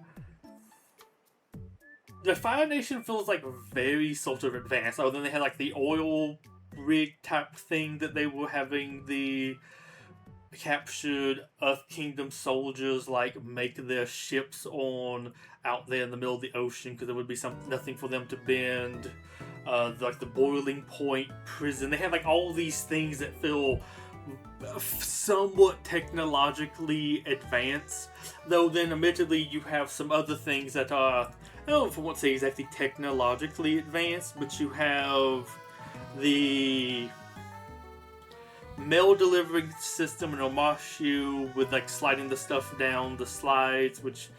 The Fire Nation feels like very sort of advanced. Oh, then they had like the oil rig type thing that they were having the captured Earth Kingdom soldiers like make their ships on out there in the middle of the ocean, because there would be nothing for them to bend. Like the boiling point prison, they have like all these things that feel somewhat technologically advanced, though then admittedly you have some other things that are, I don't know if I want to say exactly technologically advanced, but you have the mail delivery system in Omashu with like sliding the stuff down the slides, which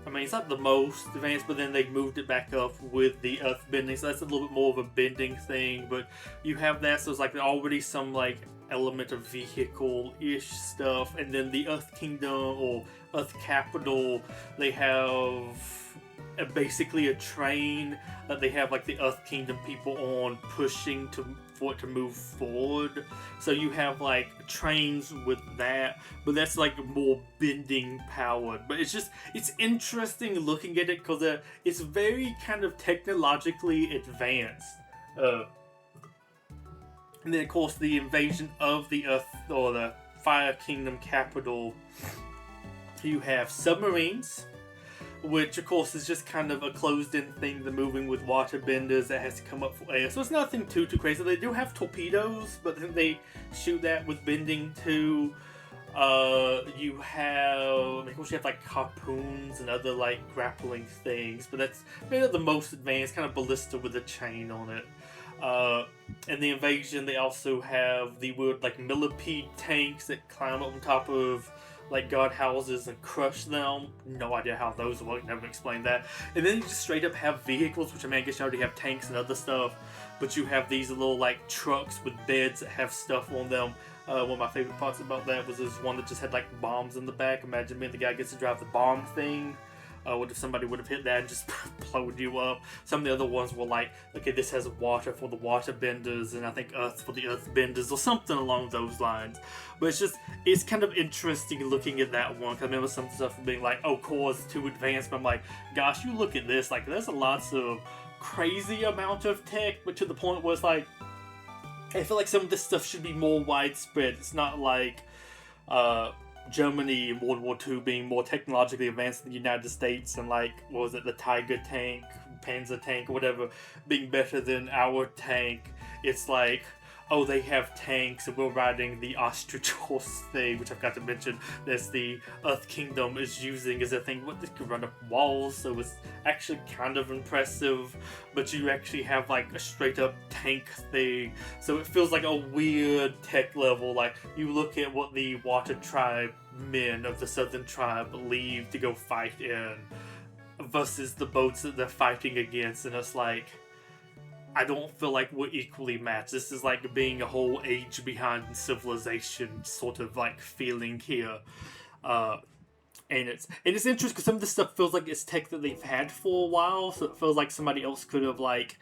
I mean, it's not the most advanced, but then they moved it back up with the earth bending, so that's a little bit more of a bending thing. But you have that, so it's like already some like element of vehicle-ish stuff. And then the Earth Kingdom or Earth Capital, they have basically a train that they have like the Earth Kingdom people on pushing for it to move forward. So you have like trains with that, but that's like more bending powered. But it's interesting looking at it, because it's very kind of technologically advanced. And then of course the invasion of the Earth, or the Fire Kingdom capital, you have submarines, which of course is just kind of a closed-in thing, the moving with water benders that has to come up for air. So it's nothing too crazy. They do have torpedoes, but then they shoot that with bending too. You have, of course, you have like harpoons and other like grappling things, but that's maybe not the most advanced, kind of ballista with a chain on it. In the invasion, they also have the weird like millipede tanks that climb up on top of like guard houses and crush them. No idea how those work, never explained that. And then you just straight up have vehicles, which I mean, I guess you already have tanks and other stuff, but you have these little like trucks with beds that have stuff on them. One of my favorite parts about that was this one that just had like bombs in the back. Imagine being the guy gets to drive the bomb thing. What if somebody would have hit that and just blowed you up? Some of the other ones were like, okay, this has water for the water benders, and I think earth for the earth benders, or something along those lines. But it's kind of interesting looking at that one, because I remember some stuff being like, oh, core is too advanced, but I'm like, gosh, you look at this, like, there's lots of crazy amount of tech, but to the point where it's like, I feel like some of this stuff should be more widespread. It's not like, Germany in World War II being more technologically advanced than the United States, and like, what was it, the Tiger tank, Panzer tank, or whatever, being better than our tank. It's like, oh, they have tanks and we're riding the ostrich horse thing, which I've got to mention. There's the Earth Kingdom is using as a thing. What, this could run up walls, so it's actually kind of impressive. But you actually have like a straight up tank thing, so it feels like a weird tech level. Like, you look at what the Water Tribe men of the Southern Tribe leave to go fight in versus the boats that they're fighting against, and it's like, I don't feel like we're equally matched. This is like being a whole age behind civilization sort of like feeling here. And it's interesting because some of this stuff feels like it's tech that they've had for a while, so it feels like somebody else could have like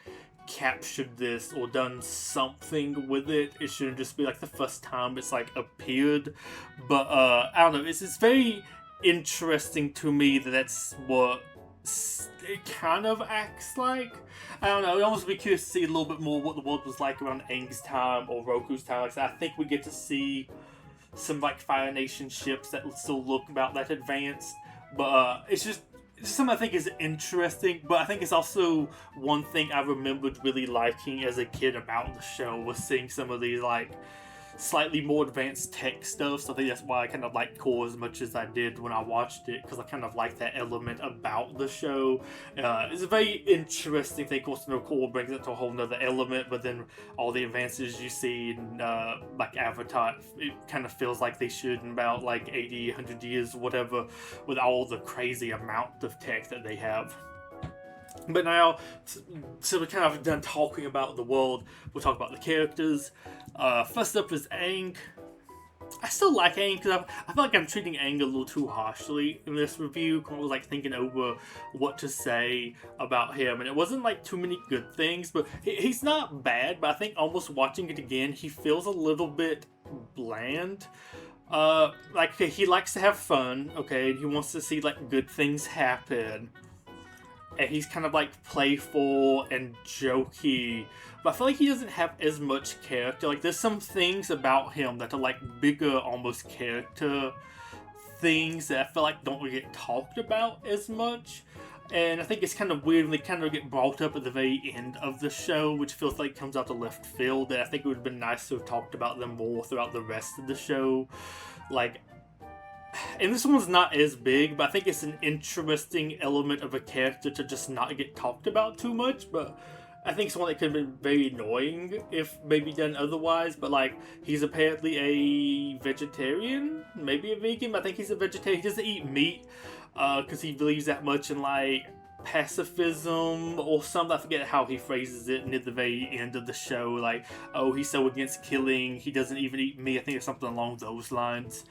captured this or done something with it. It shouldn't just be like the first time it's like appeared. But I don't know, it's very interesting to me that that's what it kind of acts like. I don't know. I'd almost be curious to see a little bit more what the world was like around Aang's time or Roku's time. Like, I think we get to see some like Fire Nation ships that still look about that advanced, but it's just something I think is interesting. But I think it's also one thing I remembered really liking as a kid about the show was seeing some of these like slightly more advanced tech stuff, so I think that's why I kind of like Core as much as I did when I watched it, because I kind of like that element about the show. It's a very interesting thing. Of course, Core brings it to a whole nother element, but then all the advances you see in like Avatar, it kind of feels like they should in about like 80, 100 years, whatever, with all the crazy amount of tech that they have. But now, so we're kind of done talking about the world, we'll talk about the characters. First up is Aang. I still like Aang because I feel like I'm treating Aang a little too harshly in this review. I was like thinking over what to say about him, and it wasn't like too many good things, but he's not bad. But I think almost watching it again, he feels a little bit bland. Like, okay, he likes to have fun, okay, and he wants to see like good things happen. And he's kind of like playful and jokey, but I feel like he doesn't have as much character. Like, there's some things about him that are like bigger, almost character things that I feel like don't really get talked about as much. And I think it's kind of weird when they kind of get brought up at the very end of the show, which feels like comes out to left field. And I think it would have been nice to have talked about them more throughout the rest of the show. Like, and this one's not as big, but I think it's an interesting element of a character to just not get talked about too much. But I think it's one that could have been very annoying if maybe done otherwise. But like, he's apparently a vegetarian, maybe a vegan, but I think he's a vegetarian. He doesn't eat meat because he believes that much in like pacifism or something. I forget how he phrases it near the very end of the show. Like, oh, he's so against killing, he doesn't even eat meat. I think it's something along those lines.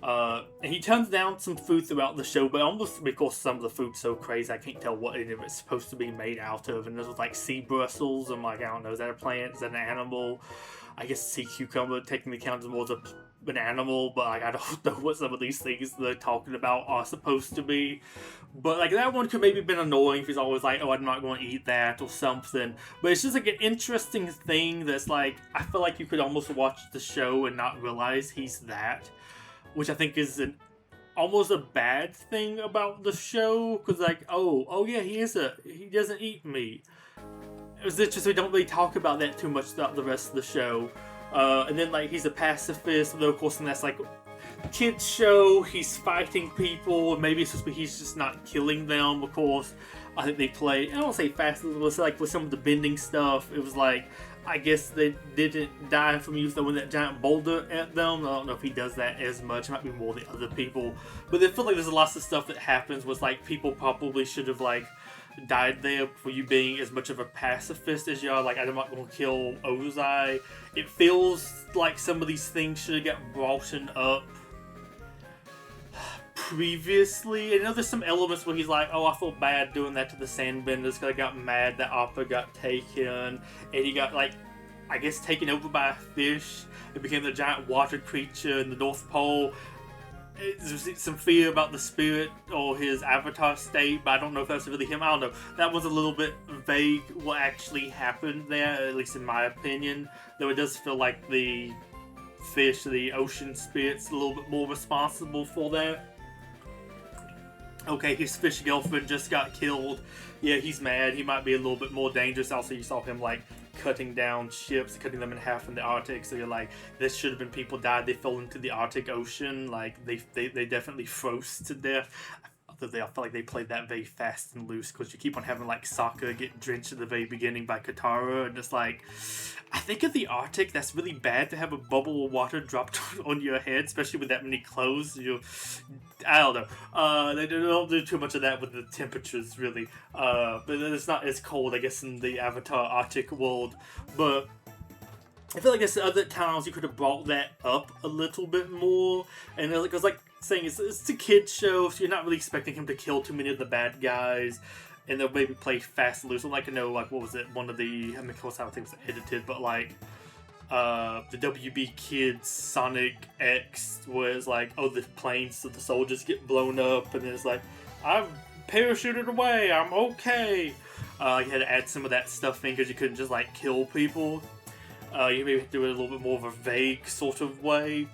And he turns down some food throughout the show, but almost because some of the food's so crazy, I can't tell what any of it's supposed to be made out of. And this was like sea Brussels. I'm like, I don't know, is that a plant? Is that an animal? I guess sea cucumber technically counts more as an animal, but like, I don't know what some of these things they're talking about are supposed to be. But like, that one could maybe have been annoying if he's always like, oh, I'm not going to eat that or something. But it's just like an interesting thing that's like, I feel like you could almost watch the show and not realize he's that, which I think is almost a bad thing about the show, because like, oh yeah, he doesn't eat meat. It's just we don't really talk about that too much throughout the rest of the show. And then like, he's a pacifist, though of course, and that's like kids show, he's fighting people, maybe it's just he's just not killing them. Of course, I think they play, I don't say fast, it was like with some of the bending stuff, it was like, I guess they didn't die from you throwing that giant boulder at them. I don't know if he does that as much. It might be more the other people. But I feel like there's lots of stuff that happens was like, people probably should have like died there for you being as much of a pacifist as you are. Like, I'm not going to kill Ozai. It feels like some of these things should have got brought up previously. I know there's some elements where he's like, oh, I feel bad doing that to the Sandbenders because I got mad that Appa got taken, and he got like, I guess, taken over by a fish. It became the giant water creature in the North Pole. There's some fear about the spirit or his avatar state, but I don't know if that's really him. I don't know. That was a little bit vague what actually happened there, at least in my opinion. Though it does feel like the fish, the ocean spirit's a little bit more responsible for that. Okay, his fish girlfriend just got killed. Yeah, he's mad. He might be a little bit more dangerous. Also, you saw him like cutting down ships, cutting them in half in the Arctic. So you're like, this should have been people died. They fell into the Arctic Ocean. Like, they definitely froze to death. I feel like they played that very fast and loose, because you keep on having like Sokka get drenched at the very beginning by Katara, and it's like, I think in the Arctic that's really bad to have a bubble of water dropped on your head, especially with that many clothes. I don't know. They don't do too much of that with the temperatures, really. But it's not as cold, I guess, in the Avatar Arctic world. But I feel like there's other times you could have brought that up a little bit more. And because, like, saying it's a kid's show, so you're not really expecting him to kill too many of the bad guys. And they'll maybe play fast and loose. Like, I know, like, what was it? One of the, I mean, of course, I don't think it was edited, but like, the WB Kids Sonic X, where it's like, oh, the planes, so the soldiers get blown up, and then it's like, I've parachuted away, I'm okay. You had to add some of that stuff in because you couldn't just like kill people. You maybe have to do it a little bit more of a vague sort of way.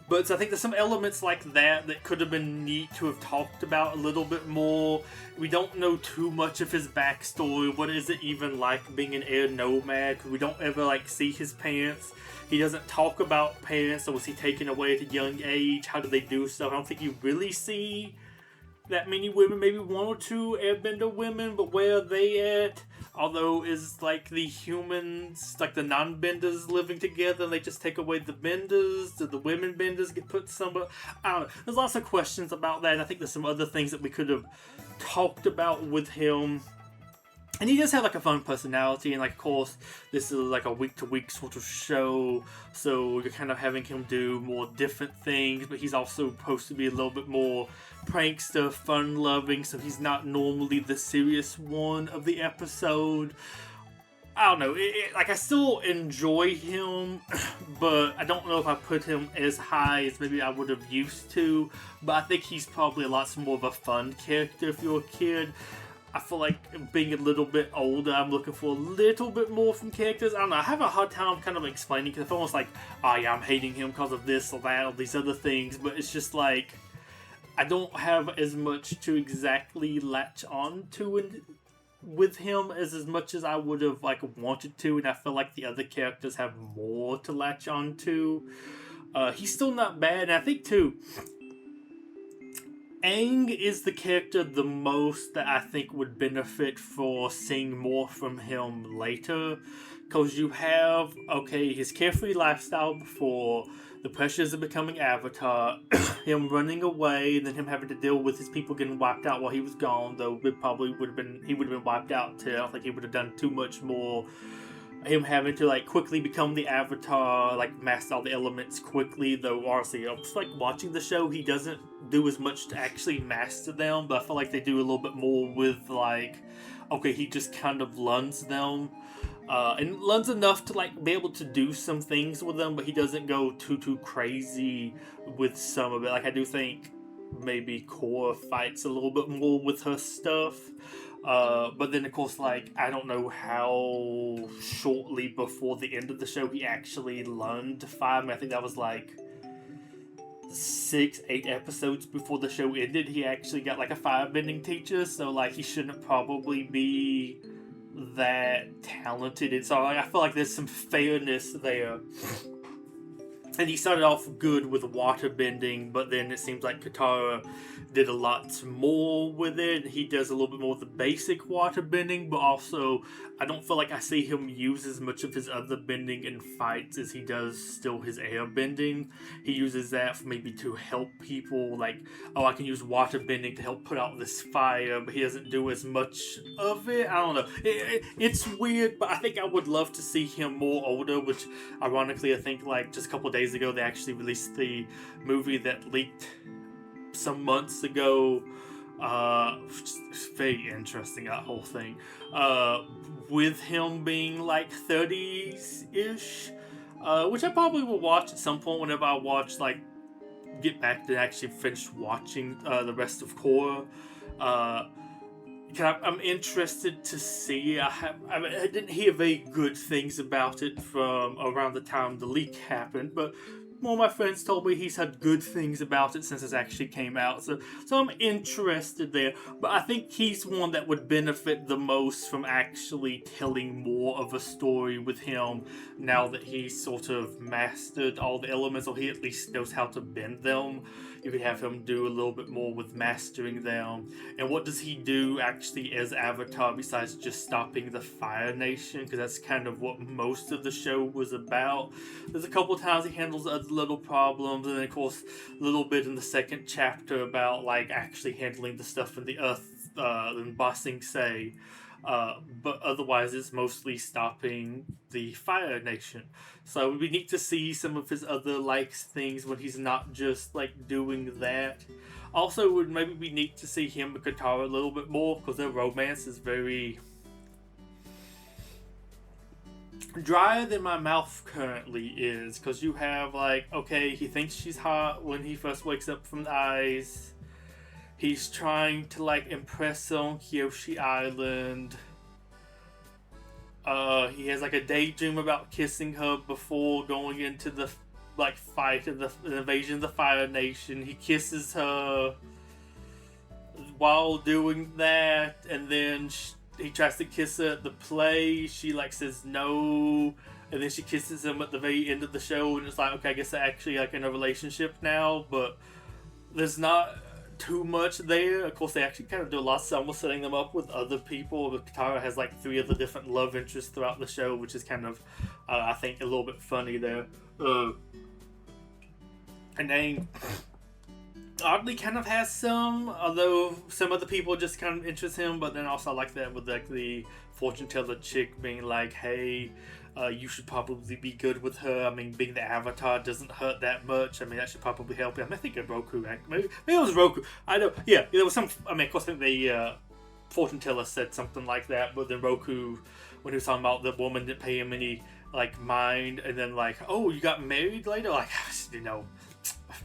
But so I think there's some elements like that that could have been neat to have talked about a little bit more. We don't know too much of his backstory. What is it even like being an air nomad? Because we don't ever like see his parents. He doesn't talk about parents. So was he taken away at a young age? How do they do stuff? I don't think you really see that many women. Maybe one or two airbender women, but where are they at? Although, is like the humans, like the non-benders living together and they just take away the benders? Do the women benders get put somewhere? I don't know. There's lots of questions about that, and I think there's some other things that we could have talked about with him. And he does have like a fun personality, and like of course this is like a week-to-week sort of show, so you're kind of having him do more different things, but he's also supposed to be a little bit more prankster, fun-loving, so he's not normally the serious one of the episode. I don't know, like I still enjoy him, but I don't know if I put him as high as maybe I would have used to, but I think he's probably a lot more of a fun character if you're a kid. I feel like being a little bit older, I'm looking for a little bit more from characters. I don't know, I have a hard time kind of explaining, because it's almost like, oh yeah, I'm hating him because of this or that or these other things, but it's just like, I don't have as much to exactly latch on to with him as much as I would have like wanted to, and I feel like the other characters have more to latch on to. He's still not bad, and I think too, Aang is the character the most that I think would benefit for seeing more from him later. Because you have, okay, his carefree lifestyle before, the pressures of becoming Avatar, him running away, and then him having to deal with his people getting wiped out while he was gone, though it probably would have been, he would have been wiped out too. I don't think he would have done too much more. Him having to like quickly become the Avatar, like master all the elements quickly, though honestly, just like watching the show, he doesn't do as much to actually master them, but I feel like they do a little bit more with like, okay, he just kind of learns them, and learns enough to like be able to do some things with them, but he doesn't go too crazy with some of it. Like I do think maybe Korra fights a little bit more with her stuff. But then of course, like, I don't know how shortly before the end of the show he actually learned to fight. I mean, I think that was like 6-8 episodes before the show ended. He actually got like a firebending teacher, so like he shouldn't probably be that talented. And so like, I feel like there's some fairness there. And he started off good with water bending, but then it seems like Katara did a lot more with it. He does a little bit more of the basic water bending, but also I don't feel like I see him use as much of his other bending in fights as he does still his air bending. He uses that for maybe to help people, like, oh, I can use water bending to help put out this fire, but he doesn't do as much of it. I don't know. It's weird, but I think I would love to see him more older, which ironically I think like just a couple days ago they actually released the movie that leaked some months ago, it's very interesting, that whole thing, with him being like 30s-ish, which I probably will watch at some point whenever I watch, like, get back to actually finish watching the rest of Korra. I'm interested to see. I didn't hear very good things about it from around the time the leak happened, but more of my friends told me he's had good things about it since it actually came out. So I'm interested there. But I think he's one that would benefit the most from actually telling more of a story with him now that he's sort of mastered all the elements, or he at least knows how to bend them. You could have him do a little bit more with mastering them. And what does he do actually as Avatar besides just stopping the Fire Nation? Because that's kind of what most of the show was about. There's a couple times he handles other little problems, and then of course a little bit in the second chapter about like actually handling the stuff in the earth and bossing Say. But otherwise it's mostly stopping the Fire Nation. So it would be neat to see some of his other like things when he's not just like doing that. Also, it would maybe be neat to see him and Katara a little bit more, because their romance is very drier than my mouth currently is, because you have like, okay, he thinks she's hot when he first wakes up from the ice. He's trying to like impress her on Kyoshi Island. He has like a daydream about kissing her before going into the like fight of the invasion of the Fire Nation. He kisses her while doing that, and then he tries to kiss her at the play. She like says no, and then she kisses him at the very end of the show, and it's like, okay, I guess they're actually like in a relationship now, but there's not too much there. Of course, they actually kind of do a lot of almost setting them up with other people. But Katara has like 3 other different love interests throughout the show, which is kind of, I think, a little bit funny there. And then oddly kind of has some, although some other people just kind of interest him. But then also I like that with like the fortune teller chick being like, hey, you should probably be good with her. I mean, being the Avatar doesn't hurt that much. I mean, that should probably help you. I think of Roku. Maybe it was Roku. I don't. Yeah, there was some. I mean, of course, I think the fortune teller said something like that. But then Roku, when he was talking about the woman didn't pay him any like mind, and then like, oh, you got married later. Like, you know,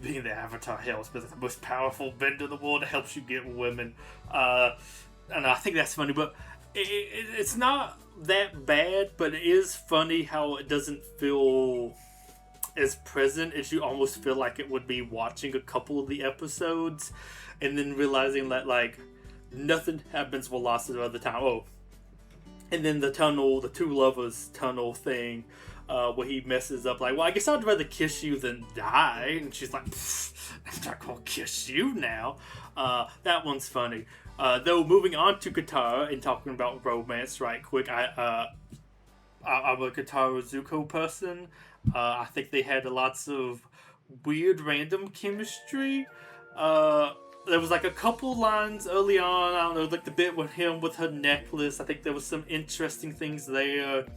being the Avatar helps, but the most powerful bender in the world helps you get women. And I think that's funny, but it's not that bad, but it is funny how it doesn't feel as present as you almost feel like it would be watching a couple of the episodes, and then realizing that like nothing happens for lots of the other time. Oh, and then the tunnel, the 2 lovers tunnel thing, where he messes up like, well, I guess I'd rather kiss you than die, and she's like, I'm not gonna kiss you now. That one's funny. Though, moving on to Katara and talking about romance right quick, I'm a Katara Zuko person. I think they had lots of weird random chemistry. There was like a couple lines early on, I don't know, like the bit with him with her necklace. I think there was some interesting things there.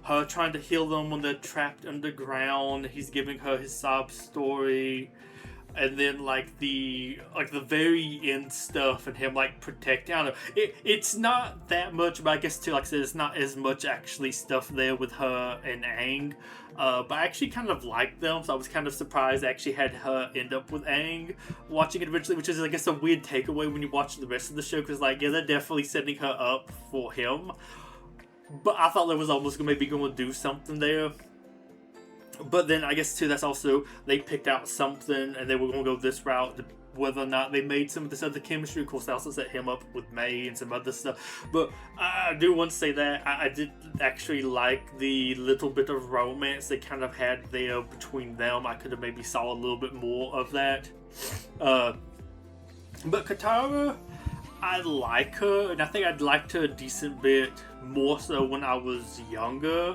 Her trying to heal them when they're trapped underground. He's giving her his sob story. And then like the very end stuff and him like protecting. I don't know. It's not that much, but I guess too, like I said, it's not as much actually stuff there with her and Aang. But I actually kind of liked them, so I was kind of surprised I actually had her end up with Aang watching it eventually, which is I guess a weird takeaway when you watch the rest of the show, because like, yeah, they're definitely setting her up for him. But I thought there was almost maybe going to do something there. But then I guess too, that's also, they picked out something and they were going to go this route, whether or not they made some of this other chemistry. Of course, they also set him up with May and some other stuff. But I do want to say that I did actually like the little bit of romance they kind of had there between them. I could have maybe saw a little bit more of that. But Katara, I like her, and I think I'd liked her a decent bit more so when I was younger.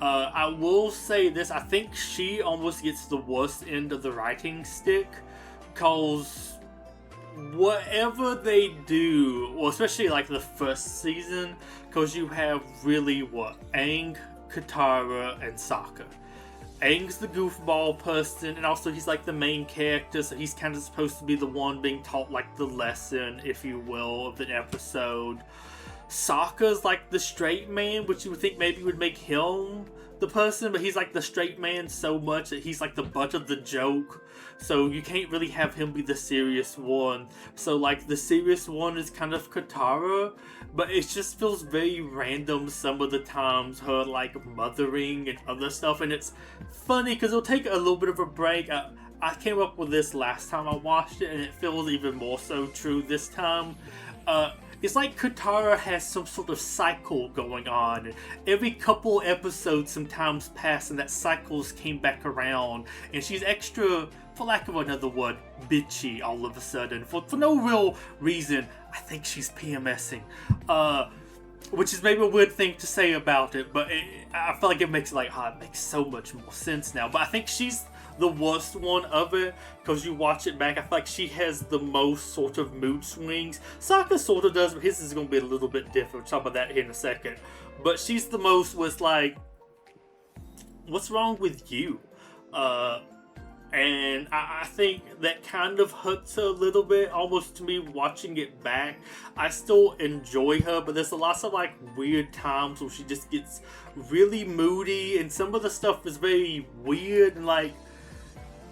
I will say this, I think she almost gets the worst end of the writing stick, because whatever they do, well, especially like the first season, because you have really Aang, Katara, and Sokka. Aang's the goofball person, and also he's like the main character, so he's kind of supposed to be the one being taught like the lesson, if you will, of the episode. Sokka's like the straight man, which you would think maybe would make him the person, but he's like the straight man so much that he's like the butt of the joke, so you can't really have him be the serious one. So like the serious one is kind of Katara, but it just feels very random some of the times, her like mothering and other stuff, and it's funny because it'll take a little bit of a break. I came up with this last time I watched it, and it feels even more so true this time. It's like Katara has some sort of cycle going on. Every couple episodes sometimes pass and that cycles came back around. And she's extra, for lack of another word, bitchy all of a sudden. For no real reason. I think she's PMSing. Which is maybe a weird thing to say about it, but I feel like it makes it makes so much more sense now. But I think she's the worst one of it, because you watch it back, I feel like she has the most sort of mood swings. Sokka sort of does, but his is going to be a little bit different. We'll talk about that here in a second. But she's the most was like, what's wrong with you? And I think that kind of hurts her a little bit, almost to me watching it back. I still enjoy her, but there's lots of like weird times where she just gets really moody, and some of the stuff is very weird. And like,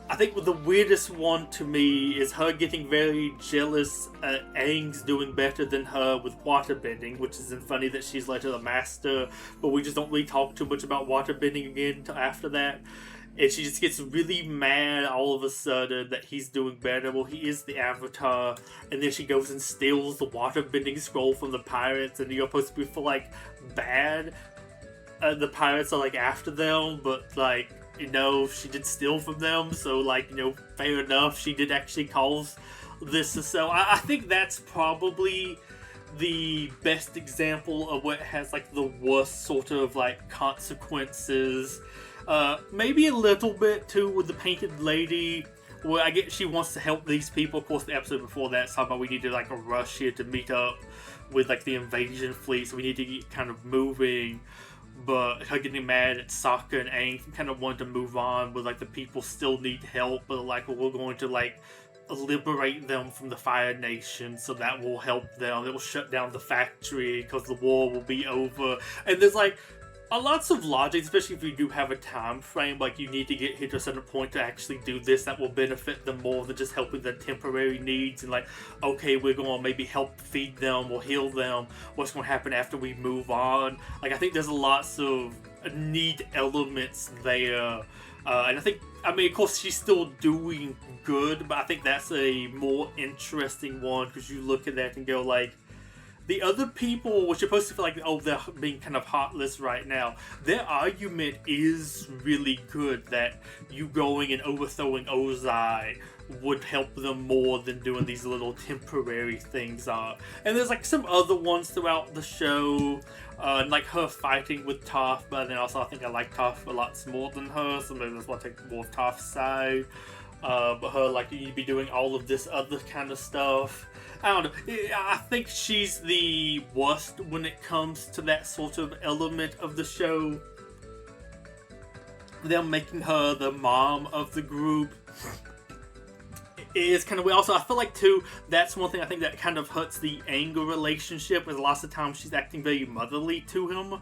I think the weirdest one to me is her getting very jealous at Aang's doing better than her with waterbending, which isn't funny that she's later the master, but we just don't really talk too much about waterbending again until after that. And she just gets really mad all of a sudden that he's doing better. Well, he is the Avatar. And then she goes and steals the waterbending scroll from the pirates. And you're supposed to be feel like bad. The pirates are like after them. But like, you know, she did steal from them. So like, you know, fair enough. She did actually cause this. So I think that's probably the best example of what has like the worst sort of like consequences. Maybe a little bit too with the Painted Lady, where I get she wants to help these people. Of course, the episode before that, somehow we need to like rush here to meet up with like the invasion fleet, so we need to get kind of moving. But her getting mad at Sokka and Aang kind of wanted to move on, but like the people still need help. But like, well, we're going to like liberate them from the Fire Nation, so that will help them. It will shut down the factory because the war will be over. And there's like lots of logic, especially if you do have a time frame, like you need to get here to a certain point to actually do this that will benefit them more than just helping their temporary needs. And like, okay, we're going to maybe help feed them or heal them. What's going to happen after we move on? Like, I think there's lots of neat elements there. And I think, I mean, of course, she's still doing good, but I think that's a more interesting one because you look at that and go like, the other people were supposed to feel like, oh, they're being kind of heartless right now. Their argument is really good that you going and overthrowing Ozai would help them more than doing these little temporary things are. And there's like some other ones throughout the show, like her fighting with Toph, but then also I think I like Toph a lot more than her, so maybe that's why I take more of Toph's side. But her, like, you'd be doing all of this other kind of stuff. I don't know. I think she's the worst when it comes to that sort of element of the show. Them making her the mom of the group is kind of weird. Also, I feel like, too, that's one thing I think that kind of hurts the Aang relationship, is lots of times she's acting very motherly to him,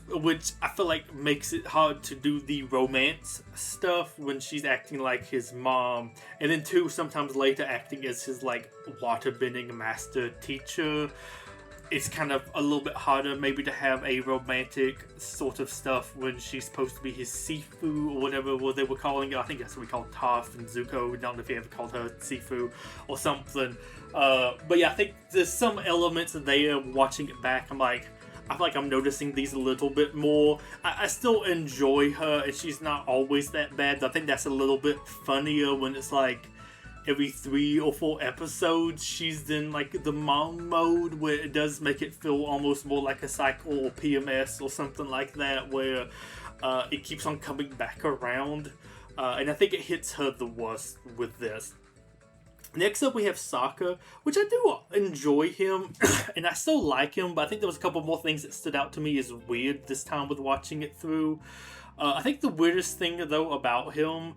which I feel like makes it hard to do the romance stuff when she's acting like his mom. And then too, sometimes later acting as his like waterbending master teacher. It's kind of a little bit harder maybe to have a romantic sort of stuff when she's supposed to be his Sifu or whatever they were calling it. I think that's what we called Toph and Zuko. I don't know if you ever called her Sifu or something. But yeah, I think there's some elements there watching it back. I feel like I'm noticing these a little bit more. I still enjoy her, and she's not always that bad. I think that's a little bit funnier when it's like every 3 or 4 episodes she's in like the mom mode, where it does make it feel almost more like a cycle or PMS or something like that, where it keeps on coming back around. And I think it hits her the worst with this. Next up, we have Sokka, which I do enjoy him, and I still like him, but I think there was a couple more things that stood out to me as weird this time with watching it through. I think the weirdest thing, though, about him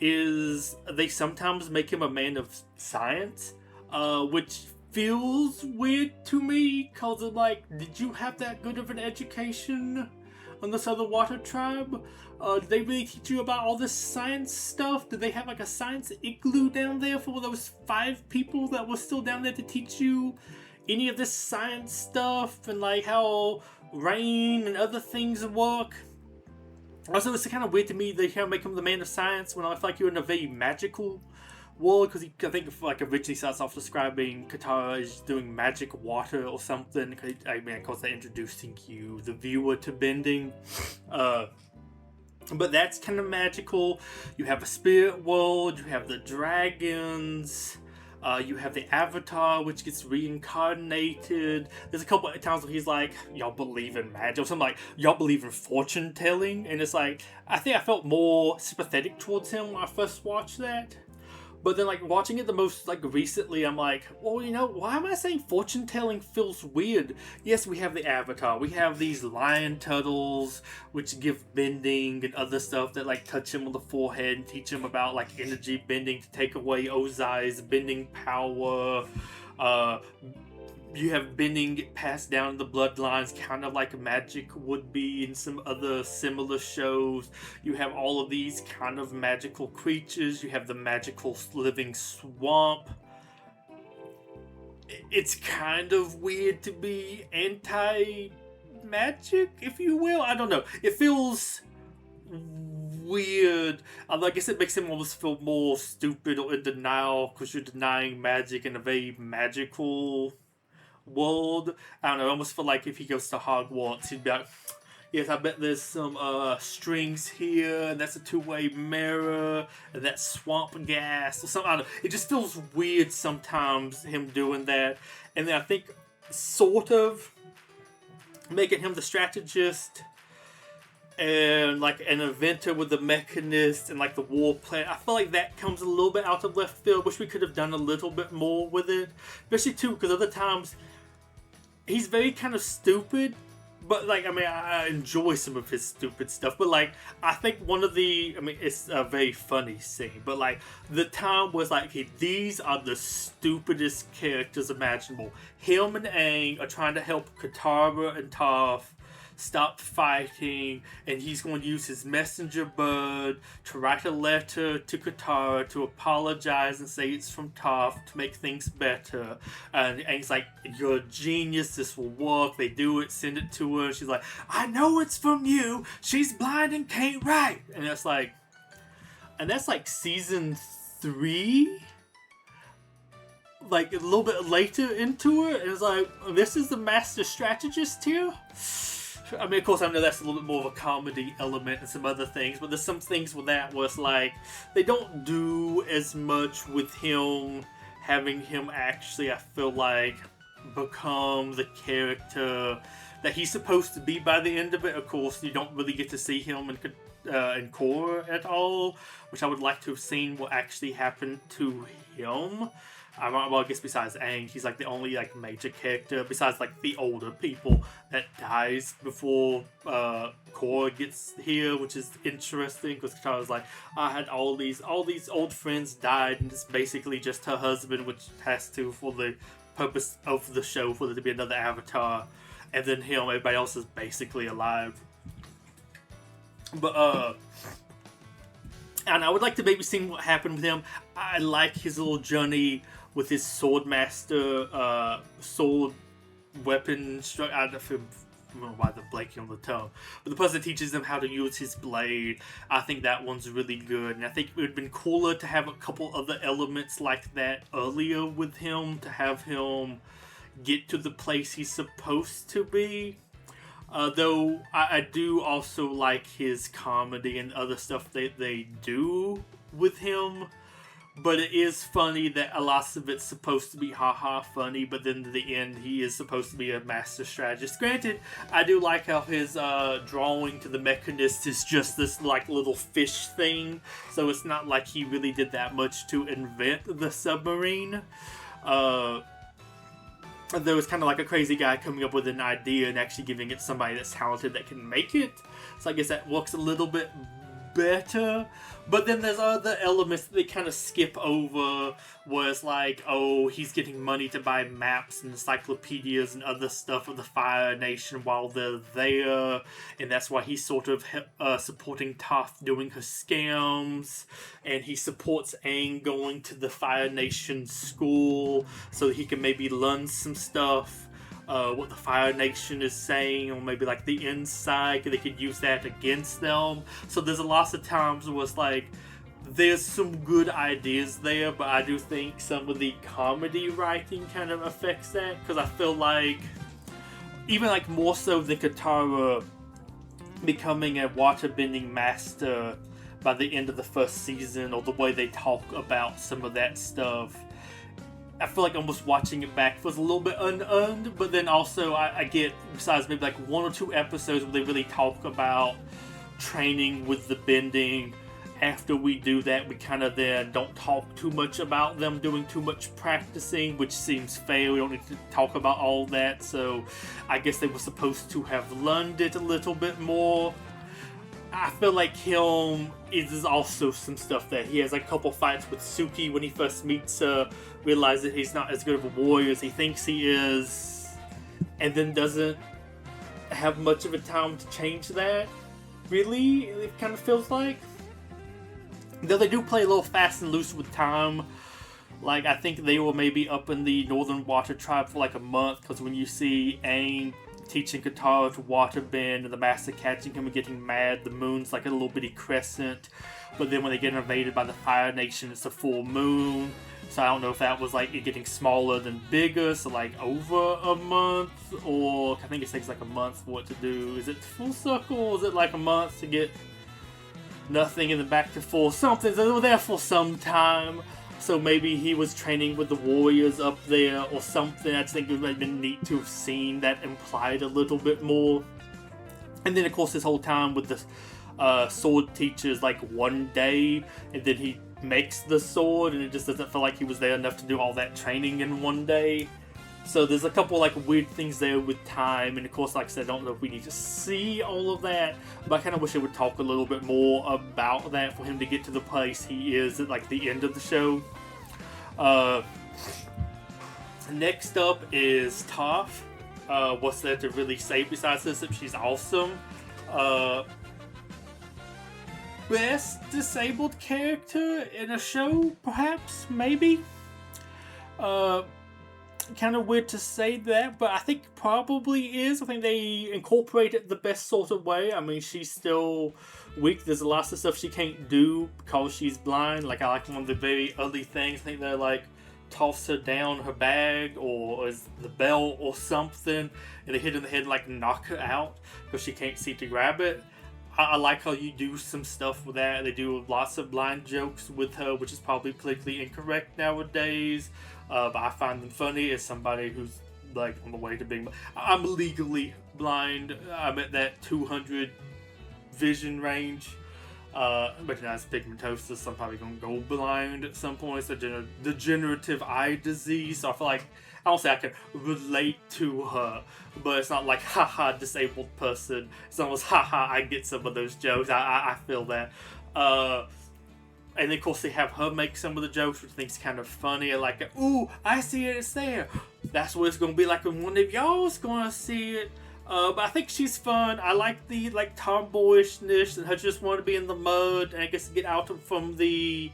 is they sometimes make him a man of science, which feels weird to me, because I'm like, did you have that good of an education on this other water tribe? Did they really teach you about all this science stuff? Did they have like a science igloo down there for those 5 people that were still down there to teach you any of this science stuff and like how rain and other things work? Also, it's kind of weird to me they kind of make him the man of science when I feel like you're in a very magical world, because he, I think, like originally starts off describing Katara as doing magic water or something. I mean, of course, they're introducing you, the viewer, to bending. But that's kind of magical. You have a spirit world, you have the dragons, you have the Avatar, which gets reincarnated. There's a couple of times where he's like, y'all believe in magic, or something like, y'all believe in fortune telling, and it's like, I think I felt more sympathetic towards him when I first watched that. But then, like, watching it the most, like, recently, I'm like, well, you know, why am I saying fortune telling feels weird? Yes, we have the Avatar. We have these lion turtles, which give bending and other stuff that, like, touch him on the forehead and teach him about, like, energy bending to take away Ozai's bending power. You have bending passed down the bloodlines, kind of like magic would be in some other similar shows. You have all of these kind of magical creatures. You have the magical living swamp. It's kind of weird to be anti-magic, if you will. I don't know. It feels weird. I guess it makes him almost feel more stupid or in denial because you're denying magic in a very magical world. I don't know, I almost feel like if he goes to Hogwarts, he'd be like, yes, I bet there's some strings here, and that's a two-way mirror, and that's swamp gas, or something. I don't know. It just feels weird sometimes, him doing that. And then I think sort of making him the strategist and like an inventor with the mechanist and like the war plan. I feel like that comes a little bit out of left field. Wish we could have done a little bit more with it. Especially too, because other times he's very kind of stupid, but like, I mean, I enjoy some of his stupid stuff, but like, I think it's a very funny scene, but like, the time was like, okay, these are the stupidest characters imaginable. Him and Aang are trying to help Katara and Toph stop fighting, and he's going to use his messenger bird to write a letter to Katara to apologize and say it's from Toph to make things better. And he's like, you're a genius, this will work. They do it, send it to her, and she's like, I know it's from you, she's blind and can't write. And that's like season 3, like a little bit later into it, and it's like, this is the master strategist here. I mean, of course, I know that's a little bit more of a comedy element and some other things, but there's some things with that where it's like, they don't do as much with him, having him actually, I feel like, become the character that he's supposed to be by the end of it. Of course, you don't really get to see him in Korra at all, which I would like to have seen what actually happened to him. Well, I guess besides Aang, he's like the only like major character besides like the older people that dies before Korra gets here, which is interesting because Katara's like, I had all these old friends died, and it's basically just her husband, which has to, for the purpose of the show, for there to be another Avatar, and then him, everybody else is basically alive. But and I would like to maybe see what happened with him. I like his little journey with his sword weapon. I don't know why they're blanking on the tongue, but the person that teaches him how to use his blade, I think that one's really good. And I think it would have been cooler to have a couple other elements like that earlier with him, to have him get to the place he's supposed to be. Though I do also like his comedy and other stuff that they do with him. But it is funny that a lot of it's supposed to be haha funny, but then to the end he is supposed to be a master strategist. Granted, I do like how his drawing to the mechanist is just this like little fish thing, so it's not like he really did that much to invent the submarine. There was kind of like a crazy guy coming up with an idea and actually giving it somebody that's talented that can make it. So I guess that works a little bit better. But then there's other elements that they kind of skip over, where it's like, oh, he's getting money to buy maps and encyclopedias and other stuff of the Fire Nation while they're there, and that's why he's sort of supporting Toph doing her scams, and he supports Aang going to the Fire Nation school so that he can maybe learn some stuff. What the Fire Nation is saying, or maybe like the inside, they could use that against them. So there's a lot of times where it's like, there's some good ideas there, but I do think some of the comedy writing kind of affects that, because I feel like, even like more so than Katara becoming a waterbending master by the end of the first season, or the way they talk about some of that stuff, I feel like almost watching it back feels a little bit unearned, but then also I get, besides maybe like 1 or 2 episodes where they really talk about training with the bending after we do that, we kind of then don't talk too much about them doing too much practicing, which seems fair. We don't need to talk about all that, so I guess they were supposed to have learned it a little bit more. I feel like him is also some stuff that he has like a couple fights with Suki when he first meets her, realizes he's not as good of a warrior as he thinks he is, and then doesn't have much of a time to change that. Really, it kind of feels like. Though they do play a little fast and loose with time. Like, I think they were maybe up in the Northern Water Tribe for like a month, because when you see Aang teaching Katara to waterbend and the Master catching him and getting mad, the moon's like a little bitty crescent. But then when they get invaded by the Fire Nation, it's a full moon. So I don't know if that was like it getting smaller than bigger, so like over a month, or I think it takes like a month for it to do. Is it full circle, or is it like a month to get nothing and then back to full something? So they were there for some time. So maybe he was training with the warriors up there or something. I just think it would have been neat to have seen that implied a little bit more. And then of course this whole time with the sword teachers, like one day, and then he makes the sword, and it just doesn't feel like he was there enough to do all that training in one day. So there's a couple like weird things there with time, and of course, like I said, I don't know if we need to see all of that, but I kind of wish they would talk a little bit more about that for him to get to the place he is at like the end of the show. Next up is Toph. What's there to really say besides this? That she's awesome. Best disabled character in a show, perhaps, maybe. Kind of weird to say that, but I think probably is. I think they incorporate it the best sort of way. I mean, she's still weak. There's lots of stuff she can't do because she's blind. Like, I like one of the very early things. I think they're like toss her down her bag or is the belt or something, and they hit her in the head and like knock her out because she can't see to grab it. I like how you do some stuff with that. They do lots of blind jokes with her, which is probably politically incorrect nowadays. But I find them funny as somebody who's like on the way to being. I'm legally blind. I'm at that 200 vision range. But that's pigmentosis, so I'm probably gonna go blind at some point. It's a degenerative eye disease. So I feel like I don't say I can relate to her, but it's not like haha disabled person. It's almost haha I get some of those jokes. I feel that. And then, of course, they have her make some of the jokes, which I think is kind of funny. Like, ooh, I see it, it's there. That's what it's going to be like when one of y'all's going to see it. But I think she's fun. I like the, like, tomboyishness and her just want to be in the mud. And I guess get out from the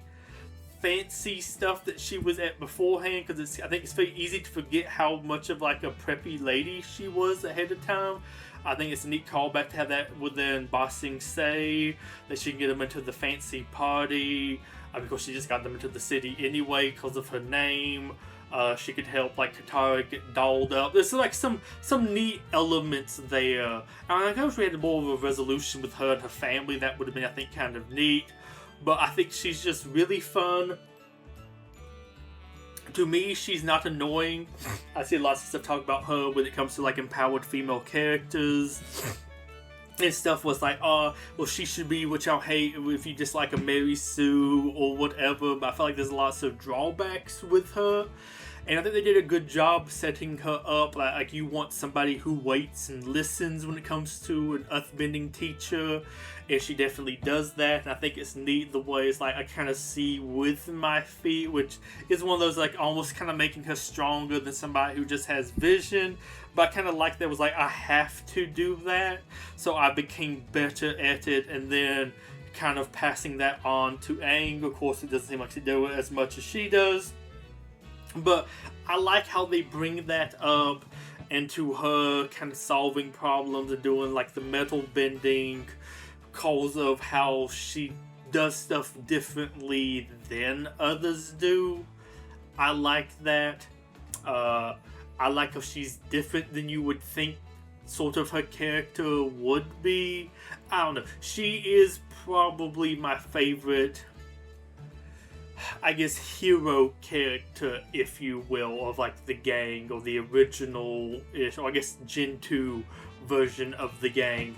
fancy stuff that she was at beforehand. Because I think it's very easy to forget how much of, like, a preppy lady she was ahead of time. I think it's a neat callback to have that within Ba Sing Se, that she can get them into the fancy party. Because she just got them into the city anyway because of her name. She could help like Katara get dolled up. There's like some neat elements there. And I wish we had more of a resolution with her and her family. That would have been, I think, kind of neat. But I think she's just really fun. To me, she's not annoying. I see lots of stuff talk about her when it comes to like empowered female characters. And stuff was like, oh, well, she should be what y'all hate if you just like a Mary Sue or whatever. But I feel like there's lots of drawbacks with her. And I think they did a good job setting her up. Like you want somebody who waits and listens when it comes to an earthbending teacher. And she definitely does that. And I think it's neat the way it's like I kind of see with my feet, which is one of those like almost kind of making her stronger than somebody who just has vision. But I kind of like that was like I have to do that. So I became better at it. And then kind of passing that on to Aang. Of course, it doesn't seem like she do it as much as she does. But I like how they bring that up into her kind of solving problems and doing like the metal bending because of how she does stuff differently than others do. I like that. I like how she's different than you would think sort of her character would be. I don't know. She is probably my favorite, I guess, hero character, if you will, of like the gang or the original-ish, or I guess Gen 2 version of the gang.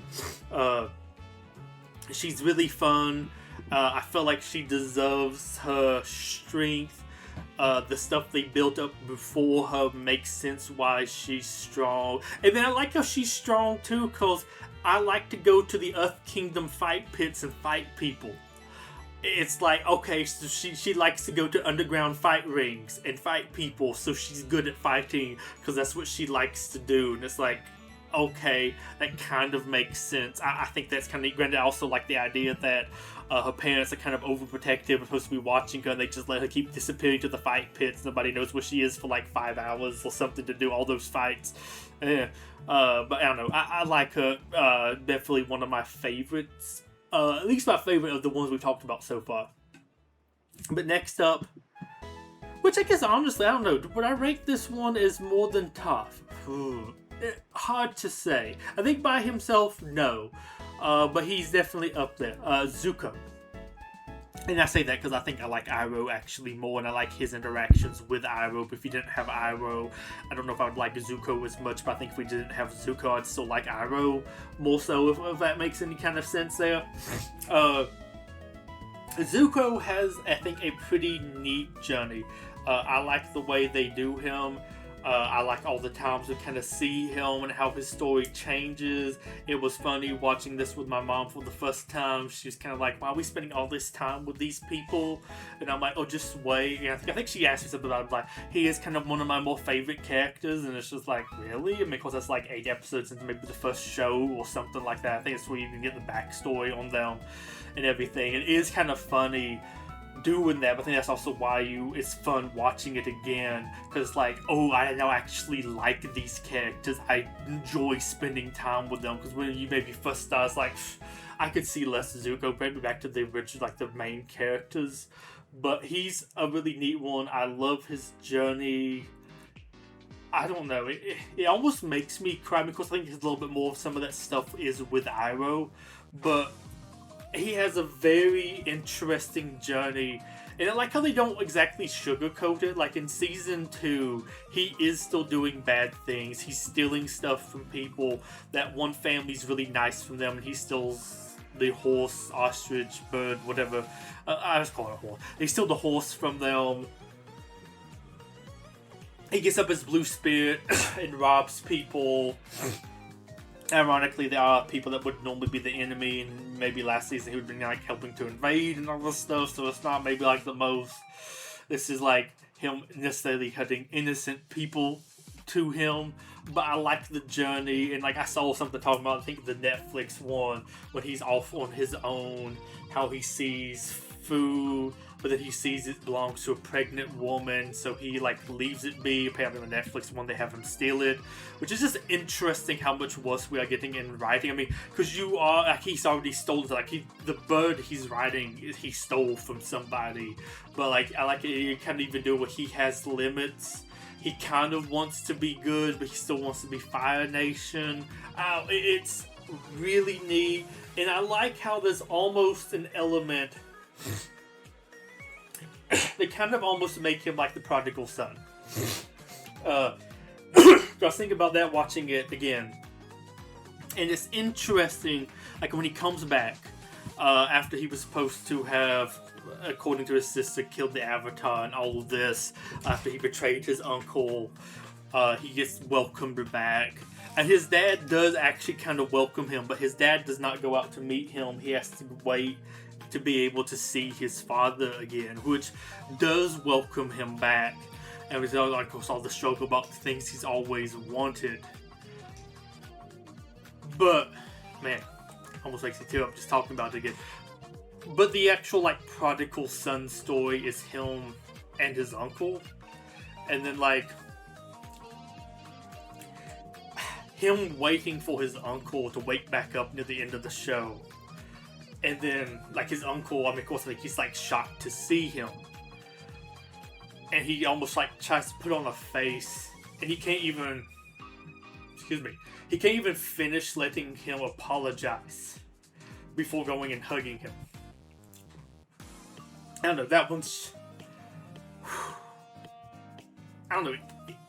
She's really fun. I feel like she deserves her strength. The stuff they built up before her makes sense why she's strong. And then I like how she's strong too, because I like to go to the Earth Kingdom fight pits and fight people. It's like, okay, so she likes to go to underground fight rings and fight people, so she's good at fighting because that's what she likes to do. And it's like, okay, that kind of makes sense. I think that's kind of granted. I also like the idea that her parents are kind of overprotective and supposed to be watching her, and they just let her keep disappearing to the fight pits. Nobody knows where she is for like 5 hours or something to do all those fights. But I don't know. I like her. Definitely one of my favorites. At least my favorite of the ones we've talked about so far. But next up, which I guess honestly, I don't know, would I rate this one as more than tough? Hard to say. I think by himself, no. But he's definitely up there. Zuko. And I say that because I think I like Iroh actually more, and I like his interactions with Iroh. But if you didn't have Iroh, I don't know if I would like Zuko as much, but I think if we didn't have Zuko, I'd still like Iroh more so, if that makes any kind of sense there. Zuko has, I think, a pretty neat journey. I like the way they do him. I like all the times we kind of see him and how his story changes. It was funny watching this with my mom for the first time. She was kind of like, why are we spending all this time with these people? And I'm like, oh, just wait. And I think she asked me something about it, like, he is kind of one of my more favorite characters. And it's just like, really? I mean, because that's like 8 episodes into maybe the first show or something like that. I think it's where you can get the backstory on them and everything. It is kind of funny doing that, but I think that's also why it's fun watching it again, because like, oh, I now actually like these characters. I enjoy spending time with them, because when you maybe first start, it's like, I could see less Zuko, maybe back to the original, like the main characters, but he's a really neat one. I love his journey. I don't know, it almost makes me cry, because I think it's a little bit more of some of that stuff is with Iroh, but he has a very interesting journey, and I like how they don't exactly sugarcoat it. Like in season 2, he is still doing bad things. He's stealing stuff from people. That one family's really nice from them, and he steals the horse, ostrich, bird, whatever. I just call it a horse. He steals the horse from them. He gets up his blue spirit and robs people. Ironically, there are people that would normally be the enemy, and maybe last season he would be like helping to invade and all this stuff, so it's not maybe like the most. This is like him necessarily cutting innocent people to him, but I like the journey. And like, I saw something talking about, I think the Netflix one, when he's off on his own, how he sees food, but then he sees it belongs to a pregnant woman, so he like leaves it be. Apparently on the Netflix one, they have him steal it, which is just interesting how much worse we are getting in writing. I mean, because you are like, he's already stolen, like the bird he's riding, he stole from somebody, but like, I like it. You can't even do it where he has limits. He kind of wants to be good, but he still wants to be Fire Nation. It's really neat, and I like how there's almost an element. They kind of almost make him like the prodigal son. I was thinking about that watching it again, and it's interesting. Like when he comes back after he was supposed to have, according to his sister, killed the Avatar and all of this. After he betrayed his uncle, he gets welcomed back. And his dad does actually kind of welcome him, but his dad does not go out to meet him. He has to wait to be able to see his father again, which does welcome him back. And we saw, like, all the struggle about the things he's always wanted. But, man, almost makes me tear up just talking about it again. But the actual, like, prodigal son story is him and his uncle. And then, like, him waiting for his uncle to wake back up near the end of the show. And then, like, his uncle, I mean, of course, like, he's, like, shocked to see him. And he almost, like, tries to put on a face. And he can't even... He can't even finish letting him apologize before going and hugging him. I don't know, that one's... I don't know,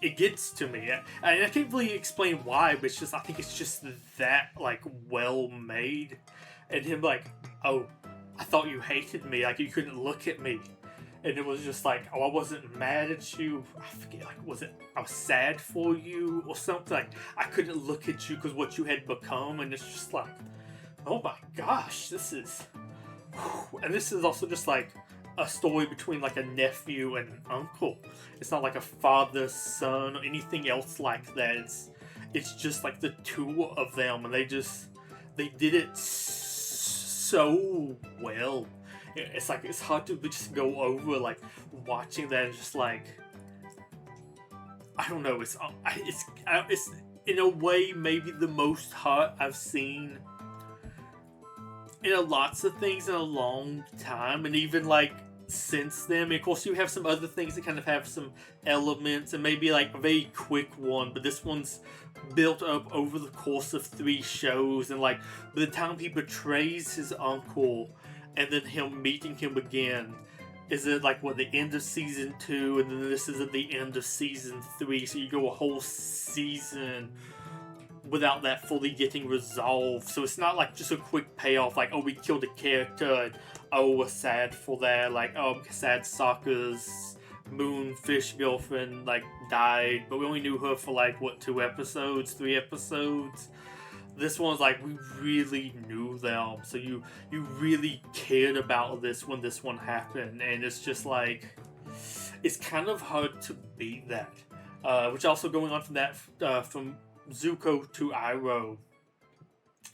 it gets to me. I can't really explain why, but it's just, I think it's just that, like, well made. And him like, oh, I thought you hated me, like you couldn't look at me. And it was just like, oh, I wasn't mad at you. I forget, like, was it I was sad for you or something? Like, I couldn't look at you because what you had become. And it's just like, oh my gosh, this is. And this is also just like a story between like a nephew and an uncle. It's not like a father, son, or anything else like that. It's just like the two of them, and they did it so well. It's like it's hard to just go over like watching that and just like I don't know. It's in a way maybe the most heart I've seen in lots of things in a long time, and even like since then. I mean, of course, you have some other things that kind of have some elements, and maybe like a very quick one, but this one's built up over the course of 3 shows, and like by the time he betrays his uncle, and then him meeting him again, is it like what the end of season 2, and then this is at the end of season 3, so you go a whole season without that fully getting resolved. So it's not like just a quick payoff, like, oh, we killed a character, and oh, we're sad for that, like, oh, I'm sad Sokka's moonfish girlfriend, like, died, but we only knew her for, like, what, 2 episodes, 3 episodes? This one's like, we really knew them, so you really cared about this when this one happened, and it's just like, it's kind of hard to beat that. Which also going on from that, from Zuko to Iroh.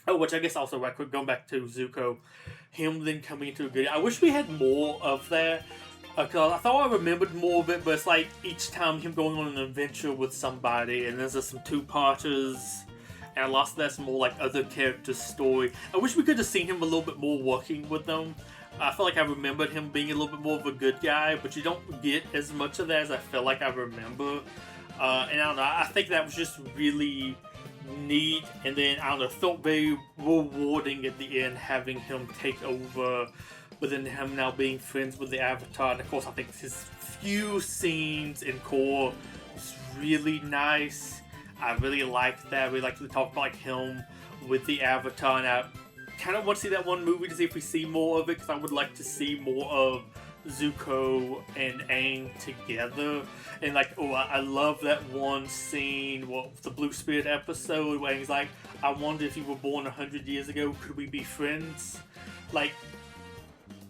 Oh, which I guess also right quick, going back to Zuko, him then coming into a good. I wish we had more of that. Because I thought I remembered more of it, but it's like each time him going on an adventure with somebody, and there's some 2-parters, and I lost that some more like other characters' story. I wish we could have seen him a little bit more working with them. I feel like I remembered him being a little bit more of a good guy, but you don't get as much of that as I feel like I remember. And I don't know, I think that was just really neat, and then I don't know, felt very rewarding at the end having him take over, but then him now being friends with the Avatar. And of course, I think his few scenes in Korra was really nice. I really liked that. We like to talk about like him with the Avatar, and I kind of want to see that one movie to see if we see more of it, because I would like to see more of Zuko and Aang together. And like, oh, I love that one scene, the Blue Spirit episode, where he's like, I wonder if you were born 100 years ago, could we be friends? Like,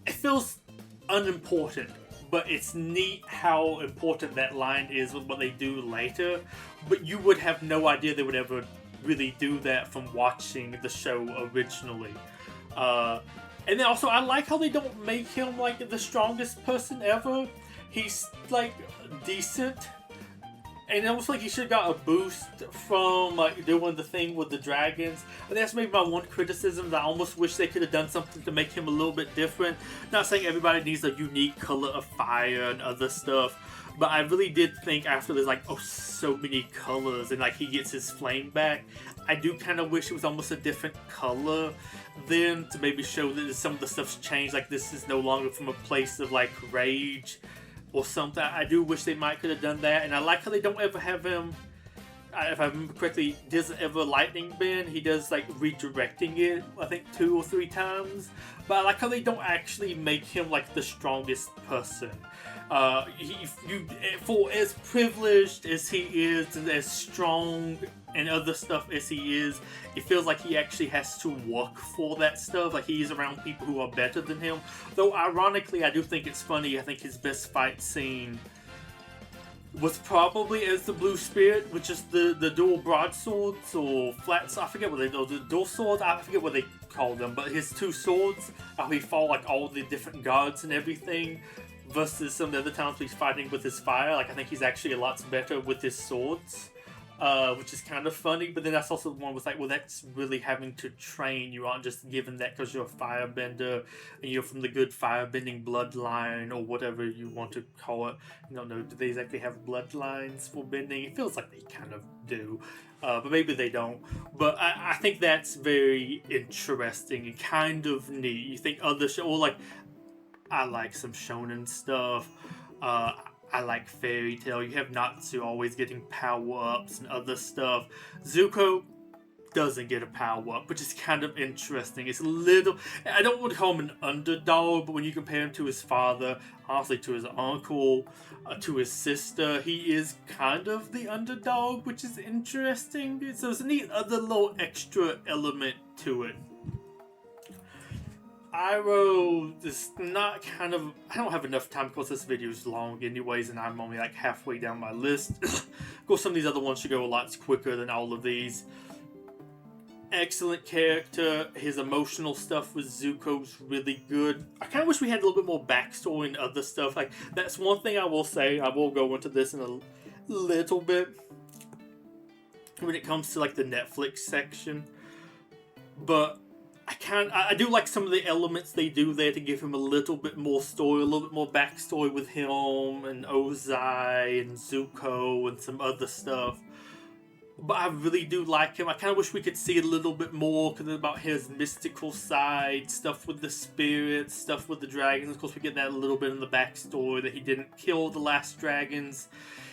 it feels unimportant, but it's neat how important that line is with what they do later. But you would have no idea they would ever really do that from watching the show originally. And then also, I like how they don't make him like the strongest person ever. He's like decent, and almost like he should have got a boost from like doing the thing with the dragons. And that's maybe my one criticism. That I almost wish they could have done something to make him a little bit different. Not saying everybody needs a unique color of fire and other stuff, but I really did think after there's like, oh, so many colors, and like he gets his flame back, I do kind of wish it was almost a different color then, to maybe show that some of the stuff's changed, like this is no longer from a place of like rage or something. I do wish they might could have done that. And I like how they don't ever have him, if I remember correctly, doesn't ever lightning bend. He does like redirecting it, I think 2 or 3 times. But I like how they don't actually make him like the strongest person. For as privileged as he is, and as strong and other stuff as he is, it feels like he actually has to work for that stuff. Like he's around people who are better than him. Though ironically, I do think it's funny. I think his best fight scene was probably as the Blue Spirit, which is the dual broadswords or flats. I forget what they do. The dual swords. I forget what they call them. But his 2 swords, how he fought like all the different gods and everything, versus some of the other times he's fighting with his fire. Like I think he's actually a lot better with his swords. Which is kind of funny, but then that's also the one was like, well, that's really having to train. You aren't just given that because you're a firebender and you're from the good firebending bloodline or whatever you want to call it. I don't know, do they exactly have bloodlines for bending? It feels like they kind of do, but maybe they don't. But I think that's very interesting and kind of neat. You think other or like, I like some shonen stuff. I like Fairy Tail. You have Natsu always getting power-ups and other stuff. Zuko, doesn't get a power up, which is kind of interesting. It's a little, I don't want to call him an underdog, but when you compare him to his father, honestly to his uncle, to his sister, he is kind of the underdog, which is interesting. So it's a neat other little extra element to it. Iroh is not kind of... I don't have enough time because this video is long anyways, and I'm only like halfway down my list. Of course, some of these other ones should go a lot quicker than all of these. Excellent character. His emotional stuff with Zuko's really good. I kind of wish we had a little bit more backstory and other stuff. Like, that's one thing I will say. I will go into this in a little bit when it comes to like the Netflix section. But I do like some of the elements they do there to give him a little bit more story, a little bit more backstory with him and Ozai and Zuko and some other stuff. But I really do like him. I kind of wish we could see a little bit more about his mystical side, stuff with the spirits, stuff with the dragons. Of course, we get that a little bit in the backstory, that he didn't kill the last dragons.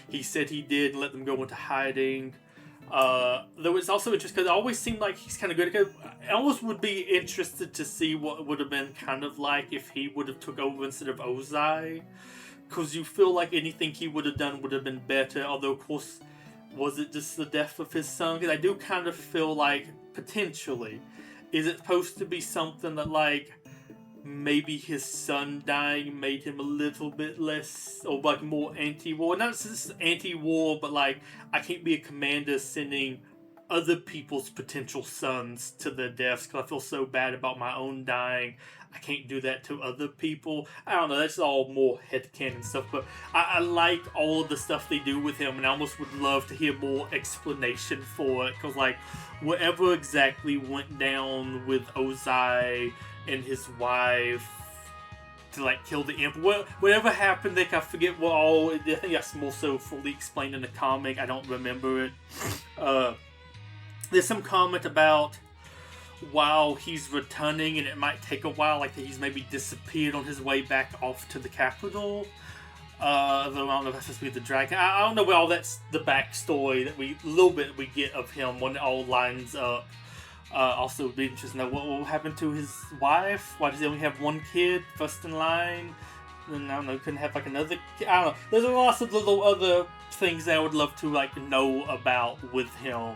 He said he did and let them go into hiding. Though it's also interesting because it always seemed like he's kind of good. I almost would be interested to see what it would have been kind of like if he would have took over instead of Ozai. Because you feel like anything he would have done would have been better. Although, of course, was it just the death of his son? Because I do kind of feel like, potentially, is it supposed to be something that, like, maybe his son dying made him a little bit less, or like more anti-war? Not just anti-war, but like, I can't be a commander sending other people's potential sons to their deaths because I feel so bad about my own dying. I can't do that to other people. I don't know, that's all more headcanon stuff, but I like all of the stuff they do with him, and I almost would love to hear more explanation for it, because like, whatever exactly went down with Ozai and his wife to like kill the Emperor, whatever happened, like I forget what all, I think that's more so fully explained in the comic, I don't remember it. There's some comment about while he's returning, and it might take a while, like he's maybe disappeared on his way back off to the capital. Though I don't know if that's supposed to be the dragon. I don't know, well, that's the backstory that a little bit we get of him when it all lines up. Also, it would be interesting to know what will happen to his wife. Why does he only have one kid, first in line? And I don't know, couldn't have like another kid. I don't know. There's lots of little other things that I would love to like know about with him.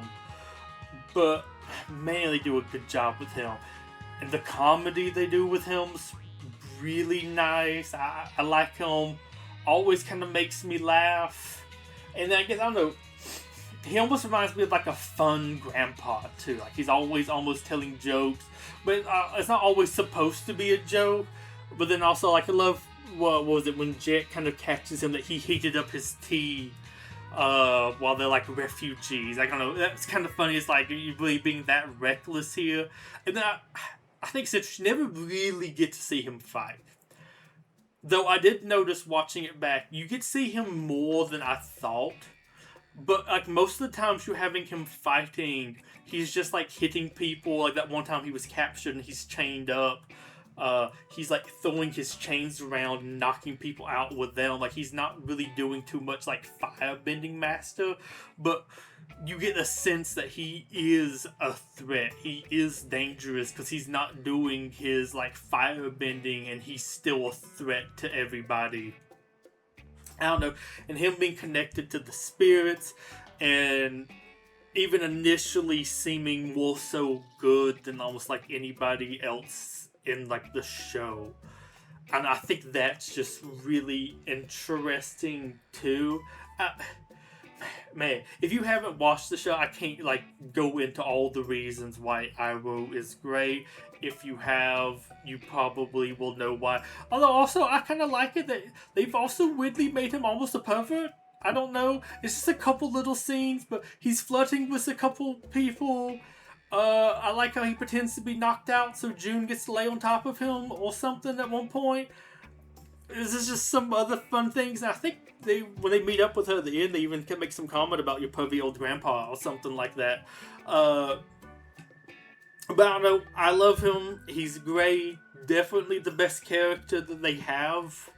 But man, they do a good job with him. And the comedy they do with him's really nice. I like him. Always kind of makes me laugh. And then I guess, I don't know, he almost reminds me of like a fun grandpa too. Like he's always almost telling jokes. But it's not always supposed to be a joke. But then also, like, I love, what was it, when Jet kind of catches him that he heated up his tea while they're like refugees. I don't know, that's kind of funny. It's like, you really being that reckless here. And then I think since you never really get to see him fight. Though I did notice watching it back, you get to see him more than I thought. But like most of the times you're having him fighting, he's just like hitting people. Like that one time he was captured and he's chained up. He's like throwing his chains around and knocking people out with them. Like he's not really doing too much like firebending master, but you get a sense that he is a threat. He is dangerous because he's not doing his like firebending, and he's still a threat to everybody. I don't know, and him being connected to the spirits, and even initially seeming more so good than almost like anybody else in like the show. And I think that's just really interesting too. Man, if you haven't watched the show, I can't like go into all the reasons why Iroh is great. If you have, you probably will know why. Although also, I kind of like it that they've also weirdly made him almost a pervert. I don't know. It's just a couple little scenes, but he's flirting with a couple people. I like how he pretends to be knocked out so June gets to lay on top of him or something at one point. This is just some other fun things. I think when they meet up with her at the end, they even can make some comment about your pervy old grandpa or something like that. But I don't know. I love him. He's great. Definitely the best character that they have.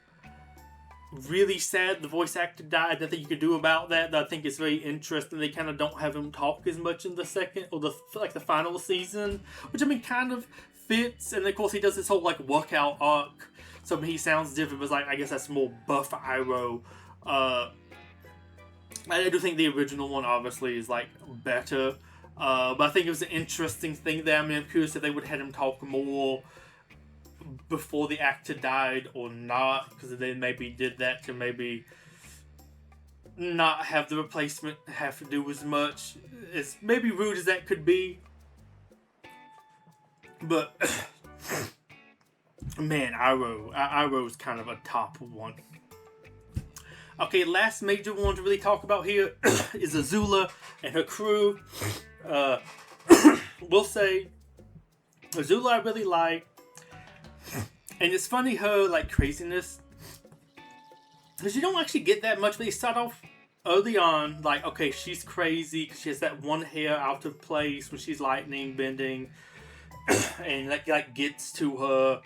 really sad the voice actor died. Nothing you could do about that. I think it's very interesting. They kind of don't have him talk as much in the second or the final season, which I mean kind of fits. And of course he does this whole like workout arc, so he sounds different. But like I guess that's more buff Iroh. I do think the original one obviously is like better. But I think it was an interesting thing there. I mean, I'm curious if they would have had him talk more before the actor died or not, because they maybe did that to maybe not have the replacement have to do as much. As maybe rude as that could be, but man, Iroh is kind of a top one. Okay, last major one to really talk about here is Azula and her crew. We'll say Azula I really like. And it's funny her like craziness, because you don't actually get that much. They start off early on like, okay, she's crazy because she has that one hair out of place when she's lightning bending, and that like gets to her,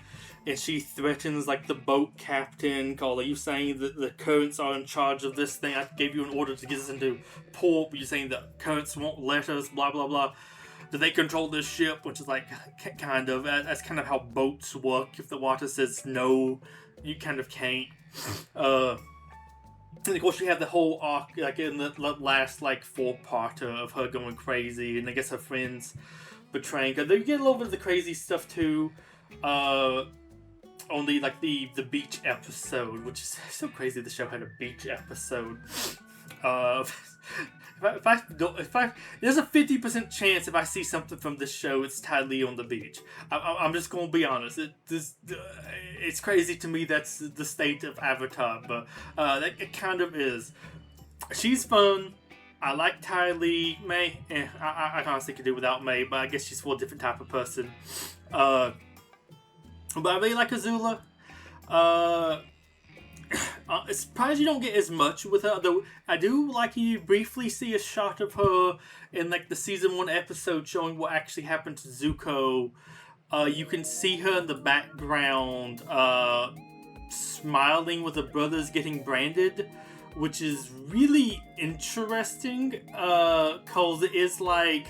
and she threatens like the boat captain. Are you saying that the currents are in charge of this thing? I gave you an order to get us into port, but you're saying that currents won't let us. Blah blah blah. Do they control this ship? Which is like, kind of, that's kind of how boats work. If the water says no, you kind of can't. And of course you have the whole arc, like in the last like 4-parter of her going crazy, and I guess her friends betraying her. They get a little bit of the crazy stuff too, on the beach episode, which is so crazy the show had a beach episode. There's a 50% chance if I see something from this show, it's Ty Lee on the beach. I'm just gonna be honest. It's crazy to me that's the state of Avatar, but it kind of is. She's fun. I like Ty Lee. May, I honestly could do without May, but I guess she's for a different type of person. But I really like Azula. It's surprised you don't get as much with her, though I do like you briefly see a shot of her in like the season 1 episode showing what actually happened to Zuko. You can see her in the background smiling with her brothers getting branded, which is really interesting, cause it is like,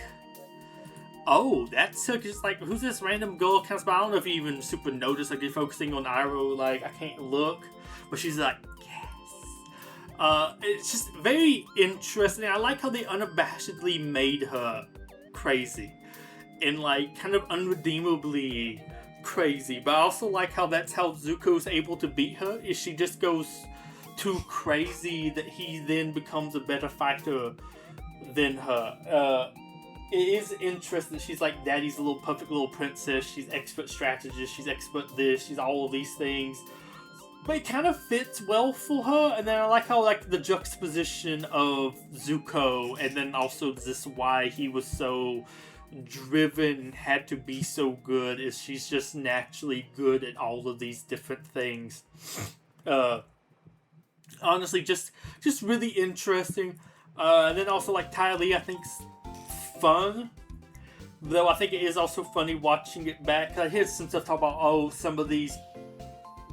oh, that's just like, who's this random girl? I don't know if you even super notice, like you're focusing on Iroh, like I can't look. But she's like, yes. It's just very interesting. I like how they unabashedly made her crazy. And like kind of unredeemably crazy. But I also like how that's how Zuko's able to beat her. Is she just goes too crazy that he then becomes a better fighter than her. It is interesting. She's like daddy's little perfect little princess. She's expert strategist. She's expert this. She's all of these things. But it kind of fits well for her, and then I like how like the juxtaposition of Zuko, and then also this why he was so driven and had to be so good is she's just naturally good at all of these different things. Honestly, just really interesting. And then also like Ty Lee, I think's fun. Though I think it is also funny watching it back. I hear some stuff talk about some of these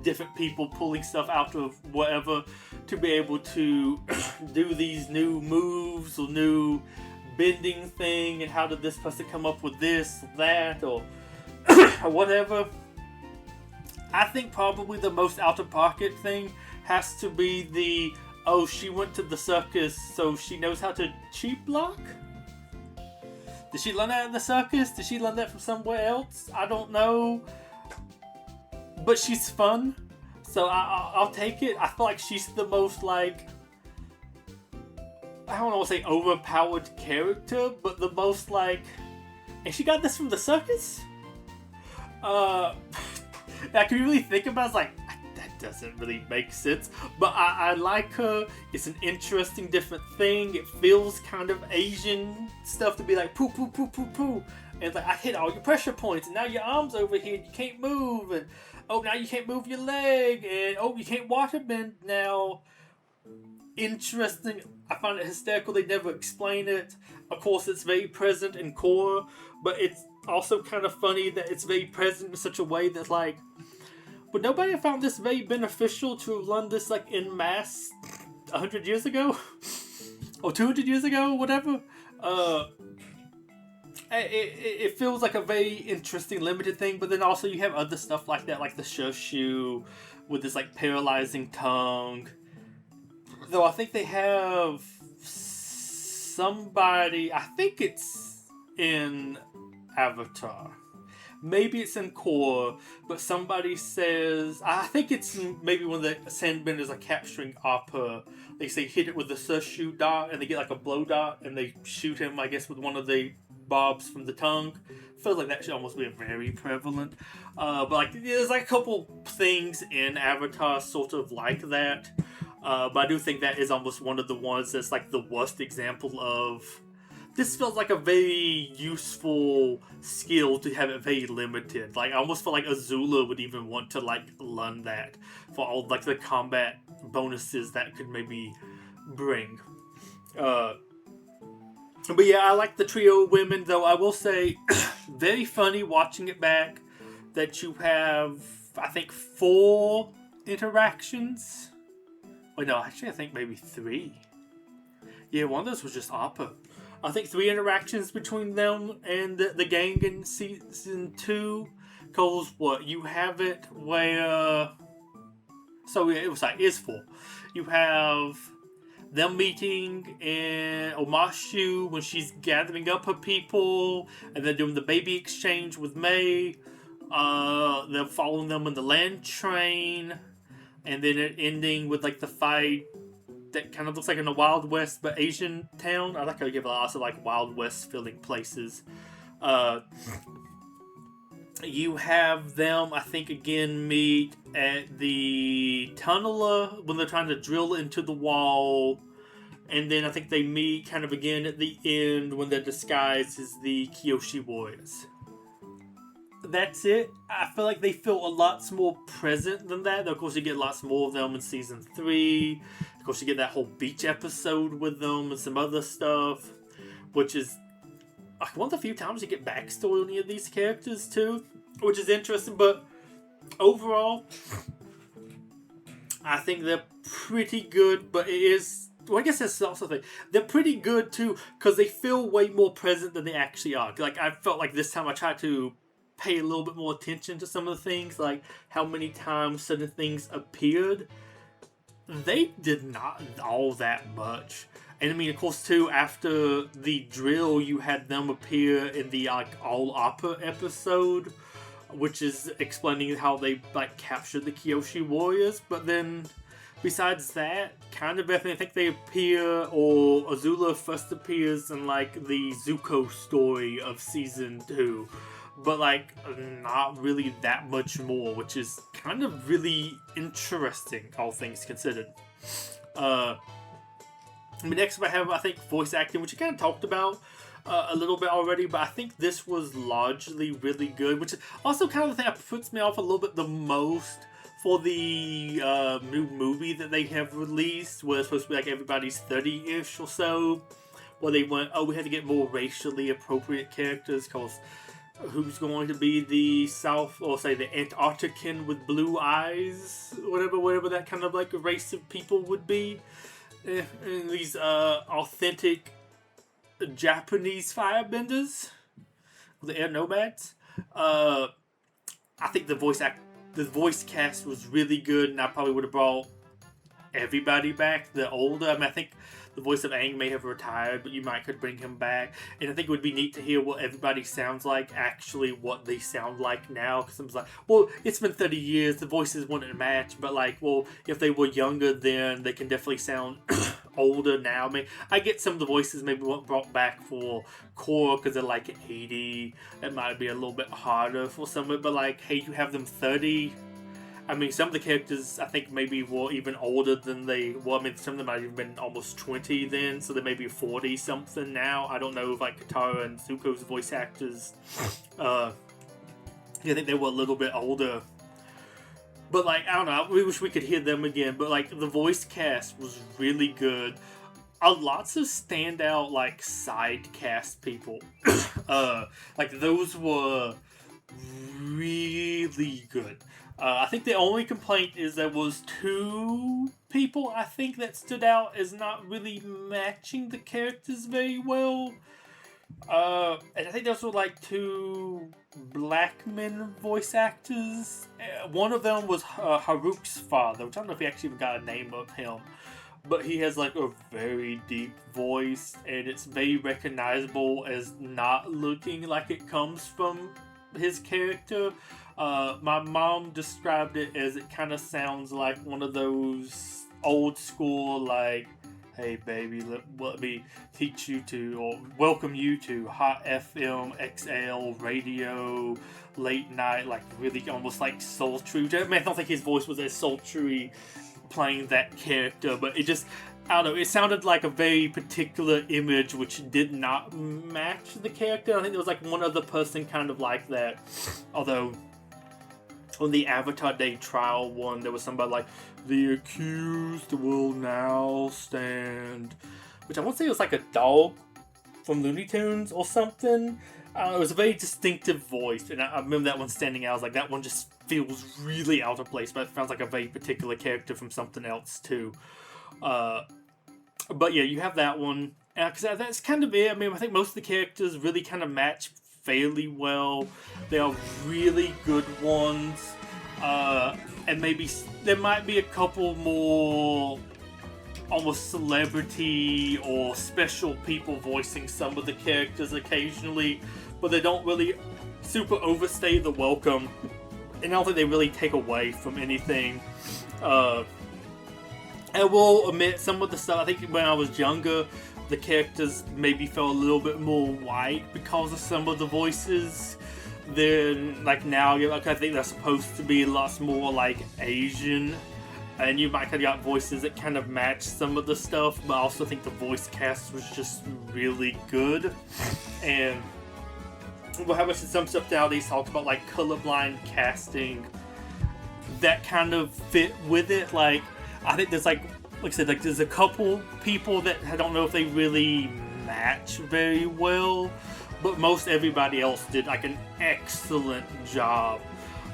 different people pulling stuff out of whatever to be able to do these new moves or new bending thing, and how did this person come up with this, that, or whatever. I think probably the most out-of-pocket thing has to be she went to the circus, so she knows how to cheap block? Did she learn that in the circus? Did she learn that from somewhere else? I don't know. But she's fun, so I'll take it. I feel like she's the most like, I don't want to say overpowered character, but the most like, and she got this from the circus? I can really think about it, it's like, that doesn't really make sense, but I like her. It's an interesting different thing. It feels kind of Asian stuff to be like poo poo poo poo poo, and it's like I hit all your pressure points, and now your arm's over here and you can't move, and oh, now you can't move your leg, and oh, you can't water bend now. Interesting. I find it hysterical they never explain it. Of course, it's very present in Korra, but it's also kind of funny that it's very present in such a way that, like, But nobody found this very beneficial to run this like en masse 100 years ago or 200 years ago, whatever. It feels like a very interesting limited thing, but then also you have other stuff like that, like the Shoshu with this like paralyzing tongue. Though I think they have somebody, I think it's in Avatar. Maybe it's in Korra, but somebody says, I think it's maybe when the Sandbenders are capturing Appa, they say hit it with the Shoshu dot, and they get like a blow dot, and they shoot him, I guess, with one of the bobs from the tongue. Feels like that should almost be very prevalent. But like, there's like a couple things in Avatar sort of like that. But I do think that is almost one of the ones that's like the worst example of. This feels like a very useful skill to have it very limited. Like, I almost feel like Azula would even want to, like, learn that for all, like, the combat bonuses that could maybe bring. But yeah, I like the trio of women, though I will say, very funny watching it back that you have, I think, 4 interactions. Wait, no, actually, I think maybe 3. Yeah, one of those was just Appa. I think 3 interactions between them and the gang in season 2. Cause what you have it where, so yeah, it's 4. You have them meeting in Omashu when she's gathering up her people, and then doing the baby exchange with May. Them following them in the land train, and then it ending with like the fight. That kind of looks like in a Wild West but Asian town. I like how you give lots of like Wild West feeling places. You have them, I think, again meet at the tunneler when they're trying to drill into the wall. And then I think they meet kind of again at the end when they're disguised as the Kyoshi Warriors. That's it. I feel like they feel a lot more present than that. Though, of course, you get lots more of them in season 3. Of course, you get that whole beach episode with them and some other stuff, which is like one of the few times you get backstory on any of these characters too, which is interesting. But overall, I think they're pretty good. But it is, well, I guess that's also the thing. They're pretty good too because they feel way more present than they actually are. Like I felt like this time I tried to pay a little bit more attention to some of the things, like how many times certain things appeared. They did not all that much. And I mean, of course, too, after the drill, you had them appear in the like all Appa episode, which is explaining how they like captured the Kyoshi Warriors. But then, besides that, kind of I think they appear, or Azula first appears in like the Zuko story of season 2. But like not really that much more, which is kind of really interesting, all things considered. Next I have, I think, voice acting, which I kind of talked about a little bit already, but I think this was largely really good, which is also kind of the thing that puts me off a little bit the most for the new movie that they have released, where it's supposed to be like everybody's 30-ish or so, where they went, we had to get more racially appropriate characters, because who's going to be the South, or say the Antarctican with blue eyes, whatever that kind of like a race of people would be. And these authentic Japanese firebenders, the air nomads. I think the voice cast was really good, and I probably would have brought everybody back. The older, I think the voice of Aang may have retired, but you could bring him back. And I think it would be neat to hear what everybody sounds like, actually what they sound like now. Because I was like, well, it's been 30 years, the voices wouldn't match, but like, well, if they were younger then, they can definitely sound older now. I mean, I get some of the voices maybe weren't brought back for Korra because they're like 80. That might be a little bit harder for some of it, but like, hey, you have them 30. I mean, some of the characters, I think, maybe were even older than they were. I mean, some of them might have been almost 20 then, so they may be 40-something now. I don't know if, like, Katara and Zuko's voice actors, I think they were a little bit older. But, like, I don't know, we wish we could hear them again. But, like, the voice cast was really good. Lots of standout, like, side cast people. Like, those were really good. I think the only complaint is there was two people I think that stood out as not really matching the characters very well. And I think those were like two black men voice actors. One of them was Haruk's father, which I don't know if he actually even got a name of him. But he has like a very deep voice, and it's very recognizable as not looking like it comes from his character. My mom described it as it kind of sounds like one of those old school, like, hey baby, let me teach you to, or welcome you to Hot FM, XL, radio, late night, like really almost like sultry. I mean, I don't think his voice was as sultry playing that character, but it just, I don't know, it sounded like a very particular image which did not match the character. I think there was like one other person kind of like that, although on the Avatar Day trial one, there was somebody like, the accused will now stand, which I want to say was like a dog from Looney Tunes or something. It was a very distinctive voice, and I remember that one standing out. I was like, that one just feels really out of place, but it sounds like a very particular character from something else too. But yeah, you have that one, because that's kind of it. I mean, I think most of the characters really kind of match fairly well. They are really good ones, and maybe there might be a couple more almost celebrity or special people voicing some of the characters occasionally, but they don't really super overstay the welcome, and I don't think they really take away from anything. I will admit, some of the stuff, I think when I was younger, the characters maybe felt a little bit more white because of some of the voices. Then, like now, I think they're supposed to be lots more like Asian, and you might have got voices that kind of match some of the stuff, but I also think the voice cast was just really good. And well, how much some stuff nowadays talks about like colorblind casting that kind of fit with it. Like, I think there's like I said, like there's a couple people that I don't know if they really match very well, but most everybody else did like an excellent job.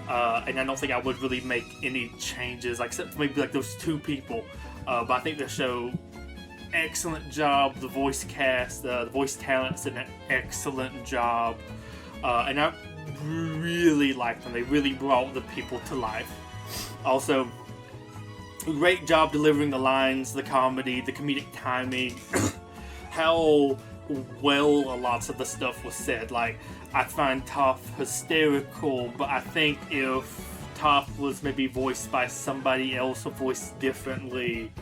And I don't think I would really make any changes, like except for maybe like those two people. But I think the show, excellent job. The voice cast, the voice talent's an excellent job. And I really liked them. They really brought the people to life. Also, great job delivering the lines, the comedy, the comedic timing. How well a lot of the stuff was said. Like, I find Toph hysterical, but I think if Toph was maybe voiced by somebody else or voiced differently,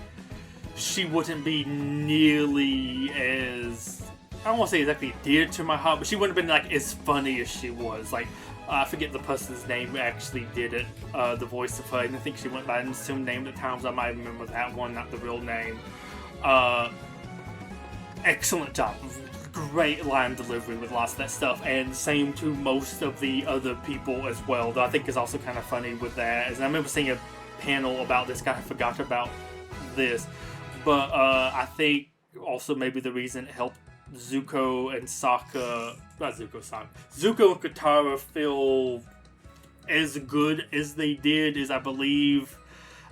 she wouldn't be nearly as, I don't want to say exactly dear to my heart, but she wouldn't have been like as funny as she was. Like, I forget the person's name who actually did it, the voice of her, and I think she went by an assumed name at times. I might remember that one, not the real name. Excellent job. Great line delivery with lots of that stuff, and same to most of the other people as well, though I think is also kind of funny with that. And I remember seeing a panel about this, kind of forgot about this, but I think also maybe the reason it helped Zuko and Zuko and Katara feel as good as they did is I believe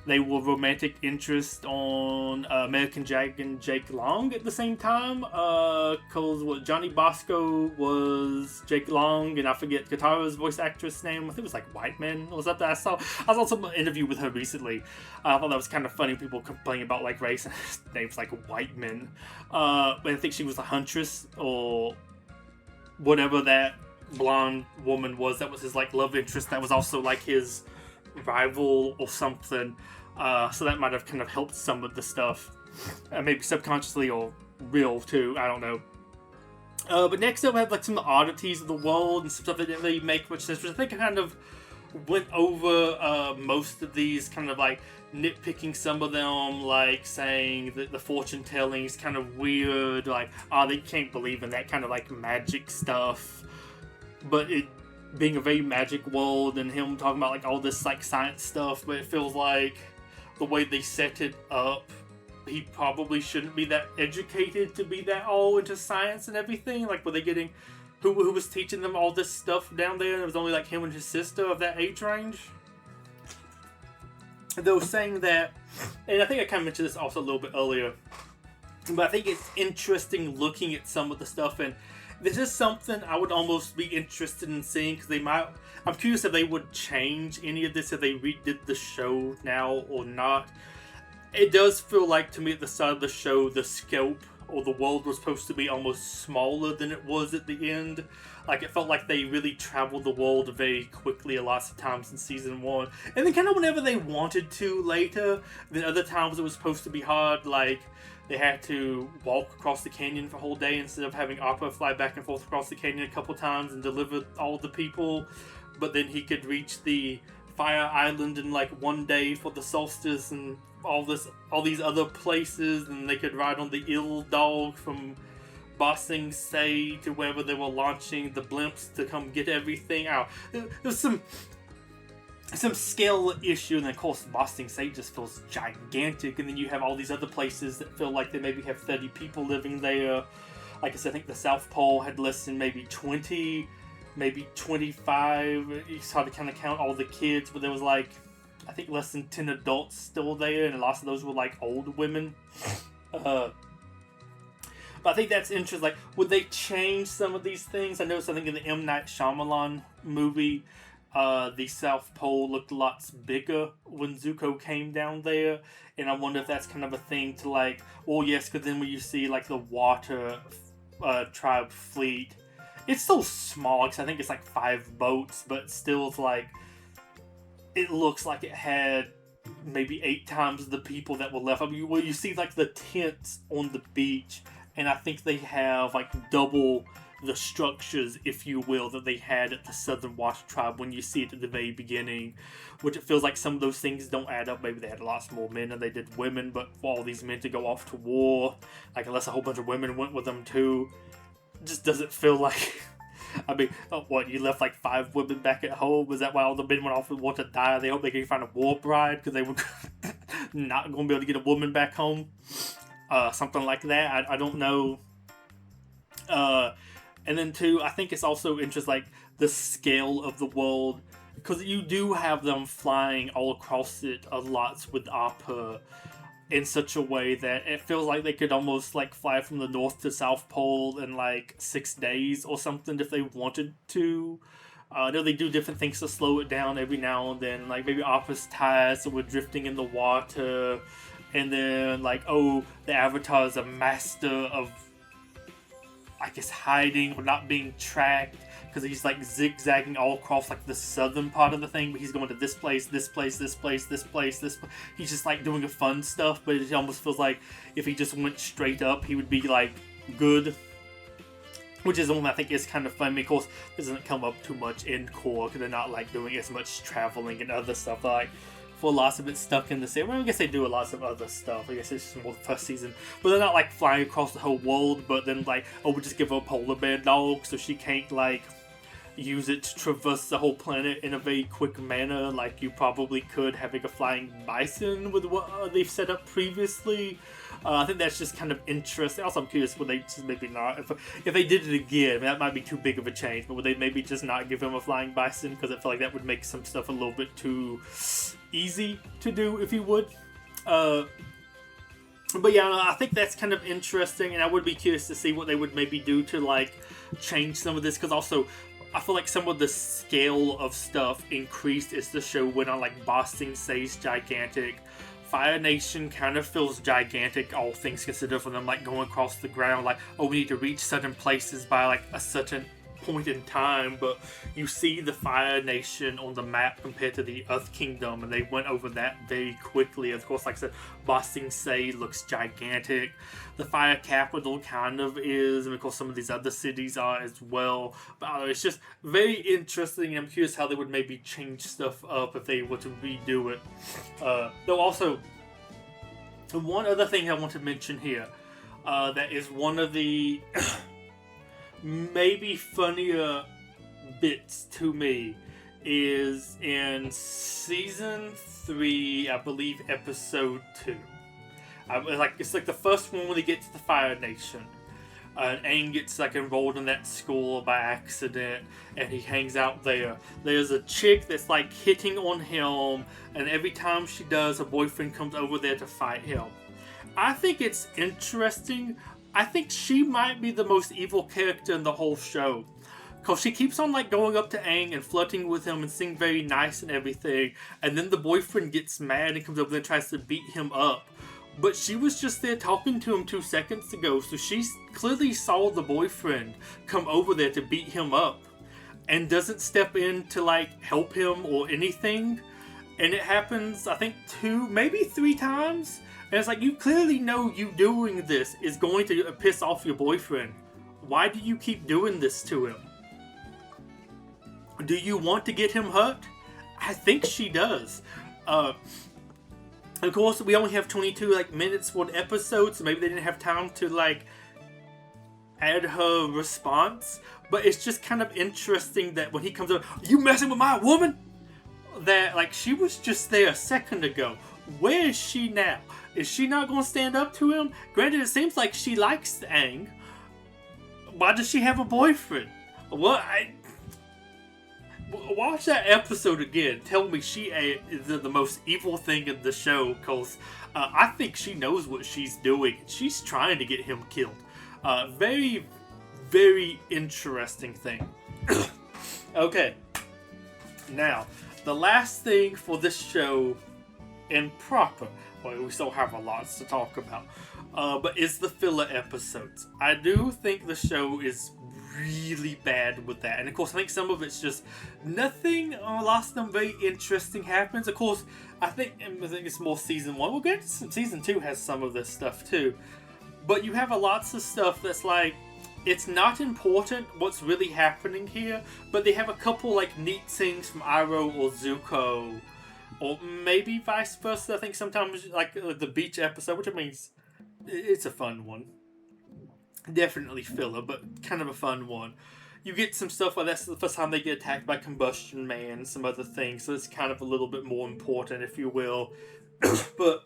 they were romantic interest on American Dragon Jake Long at the same time. Because Johnny Bosco was Jake Long, and I forget Katara's voice actress name. I think it was like Whiteman or something. I saw some interview with her recently. I thought that was kind of funny. People complaining about like race and names like Whiteman. But I think she was a huntress or whatever that blonde woman was. That was his like love interest. That was also like his rival or something, so that might have kind of helped some of the stuff, maybe subconsciously or real too, I don't know. But next up we have like some oddities of the world and some stuff that didn't really make much sense, which I think I kind of went over most of these, kind of like nitpicking some of them, like saying that the fortune telling is kind of weird, like, they can't believe in that kind of like magic stuff, but it being a very magic world and him talking about like all this like science stuff, but it feels like the way they set it up, he probably shouldn't be that educated to be that all into science and everything. Like, were they getting who was teaching them all this stuff down there, and it was only like him and his sister of that age range? they were saying that, and I think I kind of mentioned this also a little bit earlier, but I think it's interesting looking at some of the stuff, and this is something I would almost be interested in seeing, because they might. I'm curious if they would change any of this if they redid the show now or not. It does feel like to me at the start of the show, the scope or the world was supposed to be almost smaller than it was at the end. Like, it felt like they really traveled the world very quickly a lot of times in season 1. And then kind of whenever they wanted to later, then other times it was supposed to be hard, like they had to walk across the canyon for a whole day instead of having Appa fly back and forth across the canyon a couple times and deliver all the people. But then he could reach the Fire Island in like one day for the solstice and all these other places, and they could ride on the Ill Dog from Ba Sing Se to wherever they were launching the blimps to come get everything out. There's some scale issue, and of course Ba Sing Se just feels gigantic, and then you have all these other places that feel like they maybe have 30 people living there. Like I said, I think the South Pole had less than maybe 20, maybe 25. It's hard to kind of count all the kids, but there was like, I think less than 10 adults still there, and lots of those were like old women. But I think that's interesting. Like, would they change some of these things? I noticed, I think in the M. Night Shyamalan movie, the South Pole looked lots bigger when Zuko came down there, and I wonder if that's kind of a thing to like, well, yes, because then when you see like the water tribe fleet, it's still small, because I think it's like 5 boats, but still it's like, it looks like it had maybe 8 times the people that were left. I mean, well, you see like the tents on the beach, and I think they have like double the structures, if you will, that they had at the Southern Water Tribe when you see it at the very beginning, which it feels like some of those things don't add up. Maybe they had lots more men than they did women, but for all these men to go off to war, like unless a whole bunch of women went with them too, it just doesn't feel like... I mean, what, you left like 5 women back at home? Is that why all the men went off and wanted to die? They hope they can find a war bride because they were not going to be able to get a woman back home? Something like that. I don't know. And then too, I think it's also interesting, like, the scale of the world. Because you do have them flying all across it a lot with Appa in such a way that it feels like they could almost like fly from the North to South Pole in like 6 days or something if they wanted to. I know they do different things to slow it down every now and then, like maybe Appa's tired, so we're drifting in the water, and then like, oh, the Avatar is a master of, I guess, hiding or not being tracked, because he's like zigzagging all across like the southern part of the thing, but he's going to this place, this place, this place, this place, this place. He's just like doing a fun stuff, but it almost feels like if he just went straight up, he would be like good. Which is one I think is kind of fun. Of course, this doesn't come up too much in core, because they're not like doing as much traveling and other stuff. Like, for lots of it stuck in the same. Well, I guess they do a lot of other stuff. I guess it's just more the first season. But they're not like flying across the whole world, but then like, oh, we'll just give her a polar bear dog so she can't like use it to traverse the whole planet in a very quick manner, like you probably could having a flying bison with what they've set up previously. I think that's just kind of interesting. Also, I'm curious, would they just maybe not, if they did it again, I mean, that might be too big of a change, but would they maybe just not give him a flying bison? Because I feel like that would make some stuff a little bit too easy to do, if you would. But yeah, I think that's kind of interesting, and I would be curious to see what they would maybe do to like change some of this, because also I feel like some of the scale of stuff increased as the show went on. Like, Ba Sing Se's gigantic. Fire Nation kind of feels gigantic, all things considered, for them, like, going across the ground. Like, oh, we need to reach certain places by, like, a certain point in time. But you see the Fire Nation on the map compared to the Earth Kingdom, and they went over that very quickly. Of course, like I said, Ba Sing Se looks gigantic. The Fire Capital kind of is, and of course some of these other cities are as well. But it's just very interesting, and I'm curious how they would maybe change stuff up if they were to redo it. Though also, one other thing I want to mention here, that is one of the maybe funnier bits to me, is in season 3, I believe episode 2. It's like the first one when they get to the Fire Nation. Aang gets like enrolled in that school by accident, and he hangs out there. There's a chick that's like hitting on him, and every time she does, her boyfriend comes over there to fight him. I think it's interesting. I think she might be the most evil character in the whole show. Because she keeps on like going up to Aang and flirting with him and seeming very nice and everything. And then the boyfriend gets mad and comes over there and tries to beat him up. But she was just there talking to him 2 seconds ago. So she clearly saw the boyfriend come over there to beat him up. And doesn't step in to like help him or anything. And it happens, I think 2, maybe 3 times. And it's like, you clearly know you doing this is going to piss off your boyfriend. Why do you keep doing this to him? Do you want to get him hurt? I think she does. Of course, we only have 22 like minutes for an episode, so maybe they didn't have time to like add her response. But it's just kind of interesting that when he comes over, you messing with my woman? That like she was just there a second ago. Where is she now? Is she not going to stand up to him? Granted, it seems like she likes Aang. Why does she have a boyfriend? Well, watch that episode again. Tell me she is the most evil thing in the show, because I think she knows what she's doing. She's trying to get him killed. Very, very interesting thing. Okay. Now, the last thing for this show in proper, well, we still have a lot to talk about, but is the filler episodes. I do think the show is really bad with that, and of course I think some of it's just nothing very interesting happens. Of course I think it's more season 1. We'll get to season 2 has some of this stuff too, but you have lots of stuff that's like, it's not important what's really happening here, but they have a couple like neat things from Iroh or Zuko, or maybe vice versa. I think sometimes like the beach episode, which means it's a fun one. Definitely filler, but kind of a fun one. You get some stuff like that's the first time they get attacked by Combustion Man, some other things, so it's kind of a little bit more important, if you will. But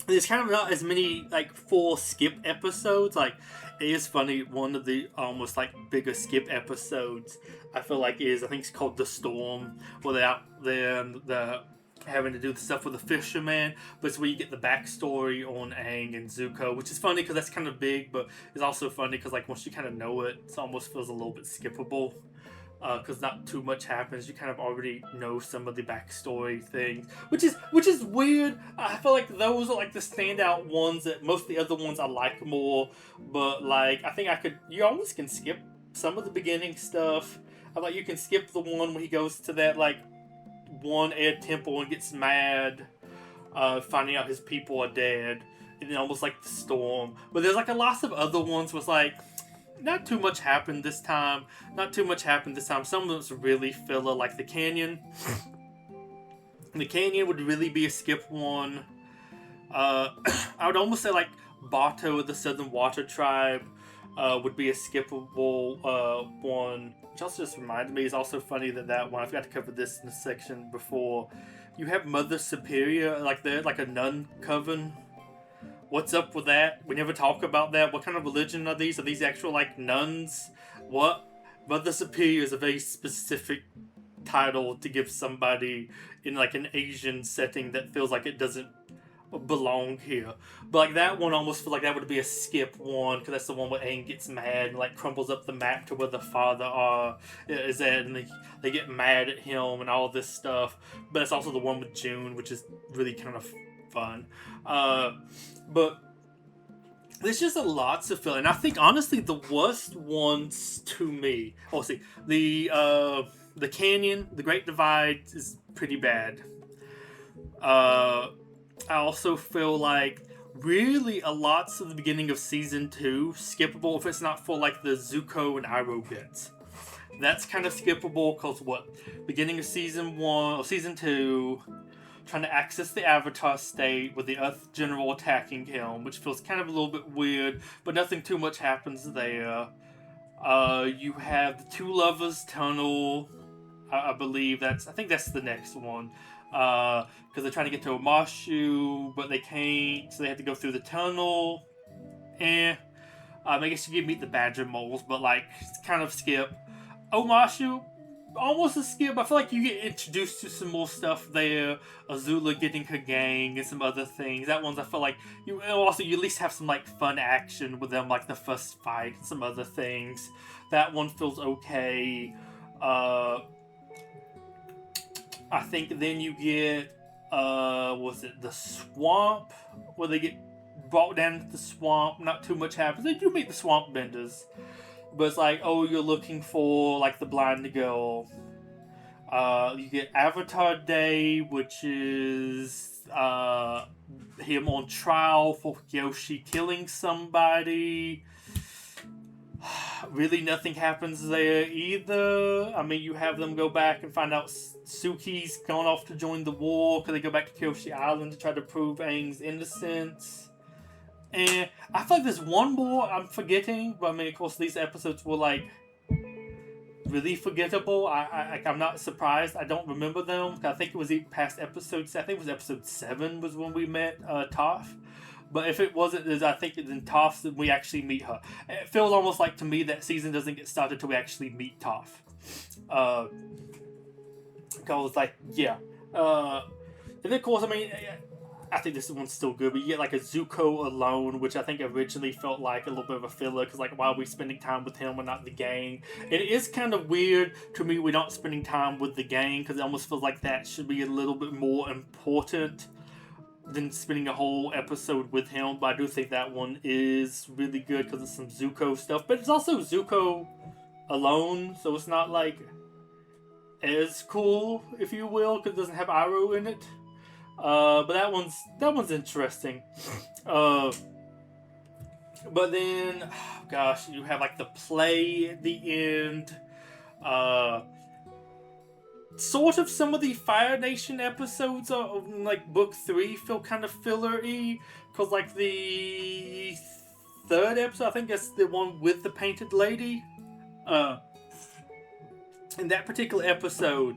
there's kind of not as many like full skip episodes. Like, it is funny, one of the almost like bigger skip episodes I feel like I think it's called The Storm, where they're out there and they're having to do the stuff with the fisherman, but it's where you get the backstory on Aang and Zuko, which is funny because that's kind of big, but it's also funny because like once you kind of know it, it almost feels a little bit skippable, because not too much happens. You kind of already know some of the backstory things, which is weird. I feel like those are like the standout ones that most of the other ones I like more, but like I think you almost can skip some of the beginning stuff. I like you can skip the one when he goes to that like one air temple and gets mad, finding out his people are dead, and then almost like the storm. But there's like a lot of other ones was like, not too much happened this time. Some of it's really filler, like the canyon. The canyon would really be a skip one. I would almost say like Bato of the Southern Water Tribe would be a skippable one. Which also just reminded me, is also funny that one, I forgot to cover this in the section before. You have Mother Superior, like they're like a nun coven. What's up with that? We never talk about that. What kind of religion are these? Are these actual like nuns? What? Mother Superior is a very specific title to give somebody in like an Asian setting that feels like it doesn't belong here. But like that one almost feels like that would be a skip one, because that's the one where Aang gets mad and like crumbles up the map to where the father is at, and they get mad at him and all this stuff. But it's also the one with June, which is really kind of fun. But there's just a lot to fill, and I think honestly the worst ones to me. Oh, see, the canyon, the Great Divide is pretty bad. I also feel like really a lot of the beginning of season 2 skippable if it's not for like the Zuko and Iroh bits. That's kind of skippable because beginning of season 1 or season 2, trying to access the Avatar state with the Earth General attacking him, which feels kind of a little bit weird, but nothing too much happens there. You have the Two Lovers Tunnel. I think that's the next one. Because they're trying to get to Omashu, but they can't, so they have to go through the tunnel. I guess you could meet the badger moles, but like kind of skip. Omashu, almost a skip. I feel like you get introduced to some more stuff there. Azula getting her gang and some other things. That one's I feel like you also you at least have some like fun action with them, like the first fight and some other things. That one feels okay. I think then you get was it the swamp where they get brought down to the swamp. Not too much happens. They do meet the swamp benders, but it's like, oh, you're looking for like the blind girl. You get Avatar Day, which is him on trial for Yoshi killing somebody. Really, nothing happens there either. I mean, you have them go back and find out Suki's gone off to join the war because they go back to Kyoshi Island to try to prove Aang's innocence. And I feel like there's one more I'm forgetting, but I mean, of course, these episodes were like really forgettable. I'm not surprised. I don't remember them. I think it was even past episodes. I think it was episode 7 was when we met Toph. But if it wasn't, I think in Toph we actually meet her. It feels almost like to me that season doesn't get started till we actually meet Toph. Because like yeah, and then of course I mean I think this one's still good, but you get like a Zuko alone, which I think originally felt like a little bit of a filler, because like, why are we spending time with him and not the gang? It is kind of weird to me we're not spending time with the gang, because it almost feels like that should be a little bit more important than spending a whole episode with him. But I do think that one is really good because it's some Zuko stuff, but it's also Zuko alone, so it's not like as cool, if you will, because it doesn't have Iroh in it. But that one's interesting. But then, oh gosh, you have like the play at the end. Sort of some of the Fire Nation episodes of like book 3 feel kind of filler-y, because like the 3rd episode, I think that's the one with the painted lady. In that particular episode,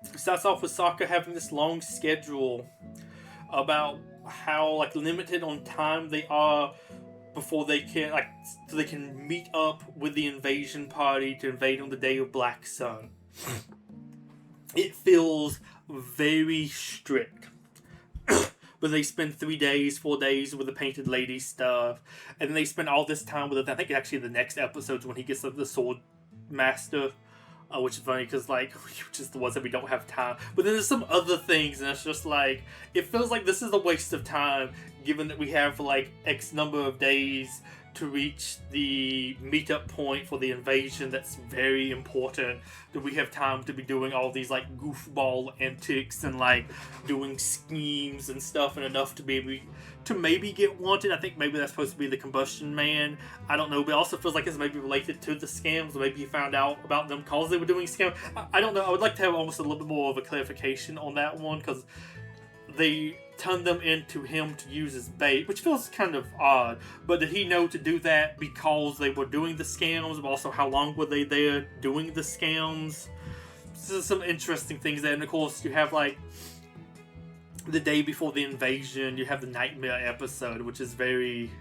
it starts off with Sokka having this long schedule about how like limited on time they are before they can like so they can meet up with the invasion party to invade on the day of Black Sun. It feels very strict. But they spend 3 days, 4 days with the painted lady stuff, and then they spend all this time with it. I think actually the next episode's when he gets the sword master. Which is funny because, like, just the ones that we don't have time. But then there's some other things, and it's just like, it feels like this is a waste of time, given that we have, like, X number of days to reach the meetup point for the invasion that's very important. That we have time to be doing all these, like, goofball antics and, like, doing schemes and stuff, and enough to be able to maybe get wanted. I think maybe that's supposed to be the Combustion Man. I don't know, but it also feels like it's maybe related to the scams. Maybe he found out about them because they were doing scams. I don't know. I would like to have almost a little bit more of a clarification on that one, because they turned them into him to use as bait, which feels kind of odd. But did he know to do that because they were doing the scams? But also, how long were they there doing the scams? So some interesting things there. And of course, you have like the day before the invasion, you have the nightmare episode, which is very,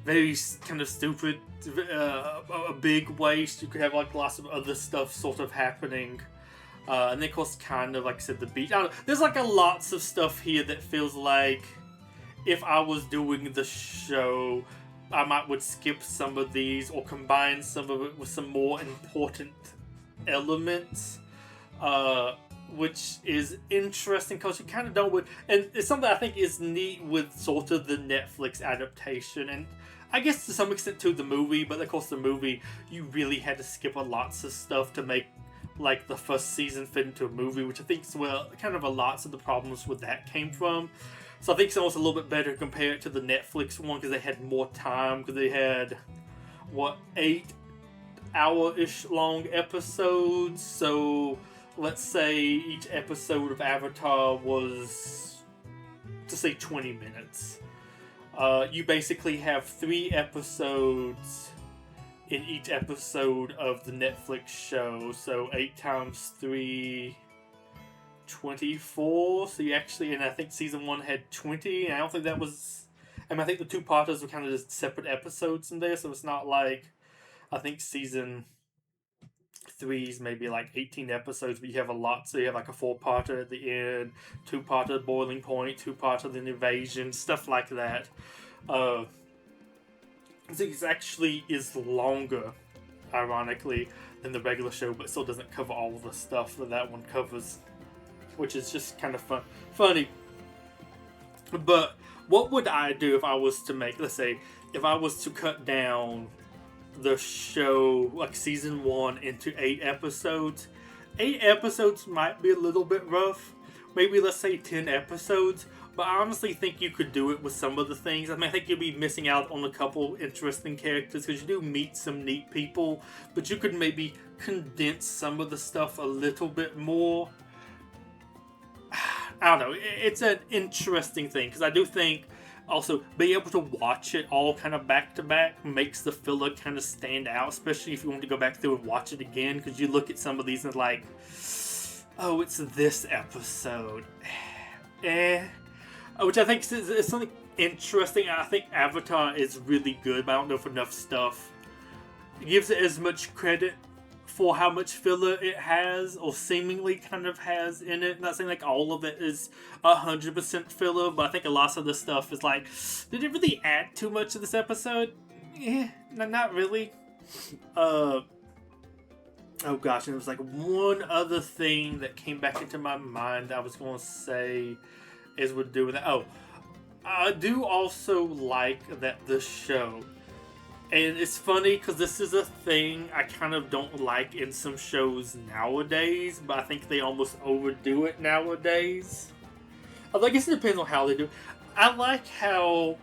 very kind of stupid. A big waste. You could have like lots of other stuff sort of happening. And then of course, kind of like I said, the beach. I don't know, there's like lots of stuff here that feels like if I was doing the show, I would skip some of these or combine some of it with some more important elements. Which is interesting because you kind of don't. And it's something I think is neat with sort of the Netflix adaptation, and I guess to some extent to the movie. But of course, the movie, you really had to skip lots of stuff to make like the first season fit into a movie, which I think is where kind of lots of the problems with that came from. So I think it's almost a little bit better compared to the Netflix one because they had more time, because they had 8-hour-ish long episodes. So let's say each episode of Avatar was, to say, 20 minutes. You basically have 3 episodes in each episode of the Netflix show. So 8 times 3, 24. So you actually, and I think season 1 had 20. And I don't think that was I mean, I think the two-parters were kind of just separate episodes in there, so it's not like, I think season 3's maybe like 18 episodes, but you have a lot, so you have like a 4-parter at the end, 2-parter Boiling Point, 2-parter The Invasion, stuff like that. It actually is longer, ironically, than the regular show, but still doesn't cover all of the stuff that one covers, which is just kind of funny. But what would I do if I was to make, let's say, if I was to cut down the show, like season 1, into 8 episodes? 8 episodes might be a little bit rough. Maybe let's say 10 episodes. But I honestly think you could do it with some of the things. I mean, I think you'd be missing out on a couple interesting characters because you do meet some neat people. But you could maybe condense some of the stuff a little bit more. I don't know. It's an interesting thing because I do think also being able to watch it all kind of back to back makes the filler kind of stand out, especially if you want to go back through and watch it again, because you look at some of these and like, oh, it's this episode. Which I think is something interesting. I think Avatar is really good, but I don't know if enough stuff gives it as much credit for how much filler it has, or seemingly kind of has in it. Not saying like all of it is 100% filler, but I think a lot of the stuff is like, did it really add too much to this episode? Not really. Oh gosh, and it was like one other thing that came back into my mind that I was going to say is would do with that. Oh, I do also like that the show, and it's funny because this is a thing I kind of don't like in some shows nowadays, but I think they almost overdo it nowadays. I guess it depends on how they do it. I like how,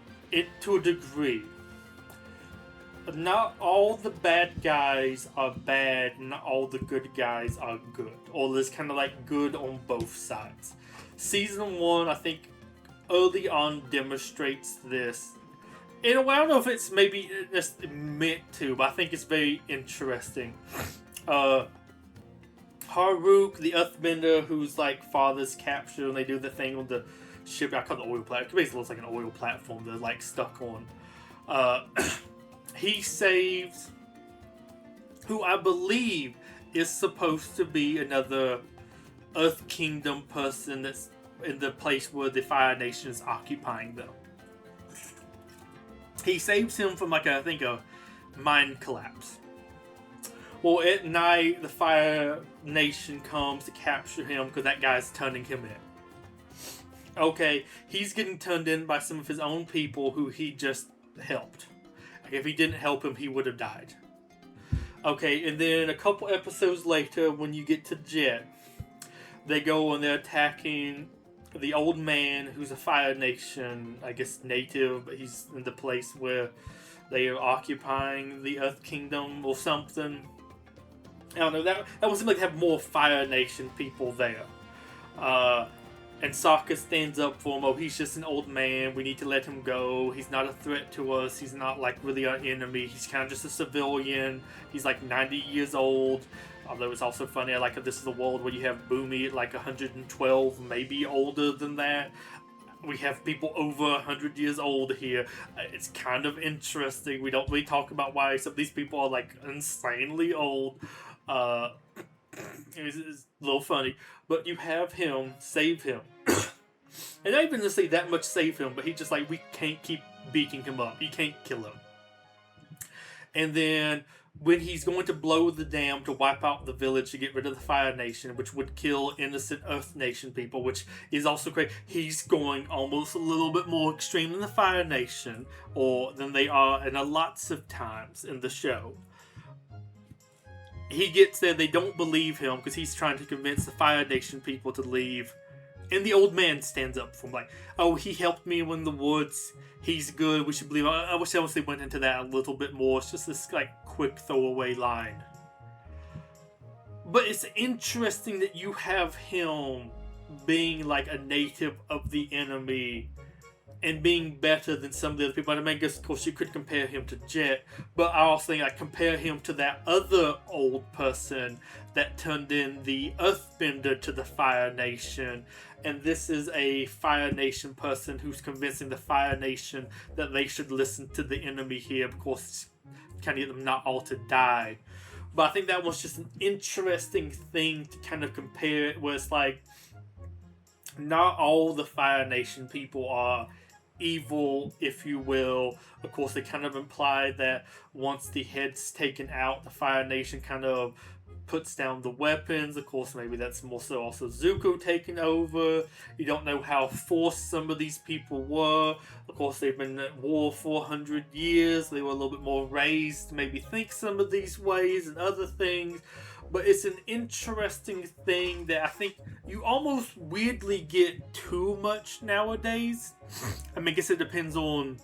to a degree, not all the bad guys are bad, not all the good guys are good. Or there's kind of like good on both sides. Season 1, I think, early on demonstrates this. And I don't know if it's maybe just meant to, but I think it's very interesting. Haruk, the Earthbender, whose like father's captured, and they do the thing on the ship. I call it the oil platform. It basically looks like an oil platform they're like stuck on. He saves who I believe is supposed to be another Earth Kingdom person that's in the place where the Fire Nation is occupying them. He saves him from like a mine collapse. Well, at night the Fire Nation comes to capture him because that guy's turning him in. Okay, he's getting turned in by some of his own people who he just helped. If he didn't help him, he would have died. Okay, and then a couple episodes later, when you get to Jet, they go and they're attacking the old man who's a Fire Nation, I guess native, but he's in the place where they are occupying the Earth Kingdom or something. I don't know, that would seem like to have more Fire Nation people there. And Sokka stands up for him. Oh, he's just an old man. We need to let him go. He's not a threat to us. He's not like really our enemy. He's kind of just a civilian. He's like 90 years old. Although it's also funny, I like that this is a world where you have Boomy at like 112, maybe older than that. We have people over 100 years old here. It's kind of interesting. We don't really talk about why some of these people are like insanely old. It's a little funny. But you have him save him. And not even to say that much save him, but he just like, we can't keep beating him up. You can't kill him. And then when he's going to blow the dam to wipe out the village to get rid of the Fire Nation, which would kill innocent Earth Nation people, which is also great. He's going almost a little bit more extreme than the Fire Nation, or than they are in lots of times in the show. He gets there, they don't believe him because he's trying to convince the Fire Nation people to leave. And the old man stands up for him like, oh, he helped me in the woods. He's good. We should believe him. I wish they went into that a little bit more. It's just this like quick throwaway line. But it's interesting that you have him being like a native of the enemy and being better than some of the other people. And I mean, I guess, of course, you could compare him to Jet, but I also think I compare him to that other old person that turned in the Earthbender to the Fire Nation. And this is a Fire Nation person who's convincing the Fire Nation that they should listen to the enemy here, of course, kind of get them not all to die. But I think that was just an interesting thing to kind of compare it, where it's like, not all the Fire Nation people are evil, if you will. Of course, they kind of imply that once the head's taken out, the Fire Nation kind of puts down the weapons. Of course, maybe that's more so also Zuko taking over. You don't know how forced some of these people were. Of course, they've been at war for 100 years. They were a little bit more raised to maybe think some of these ways and other things. But it's an interesting thing that I think you almost weirdly get too much nowadays. I mean, I guess it depends on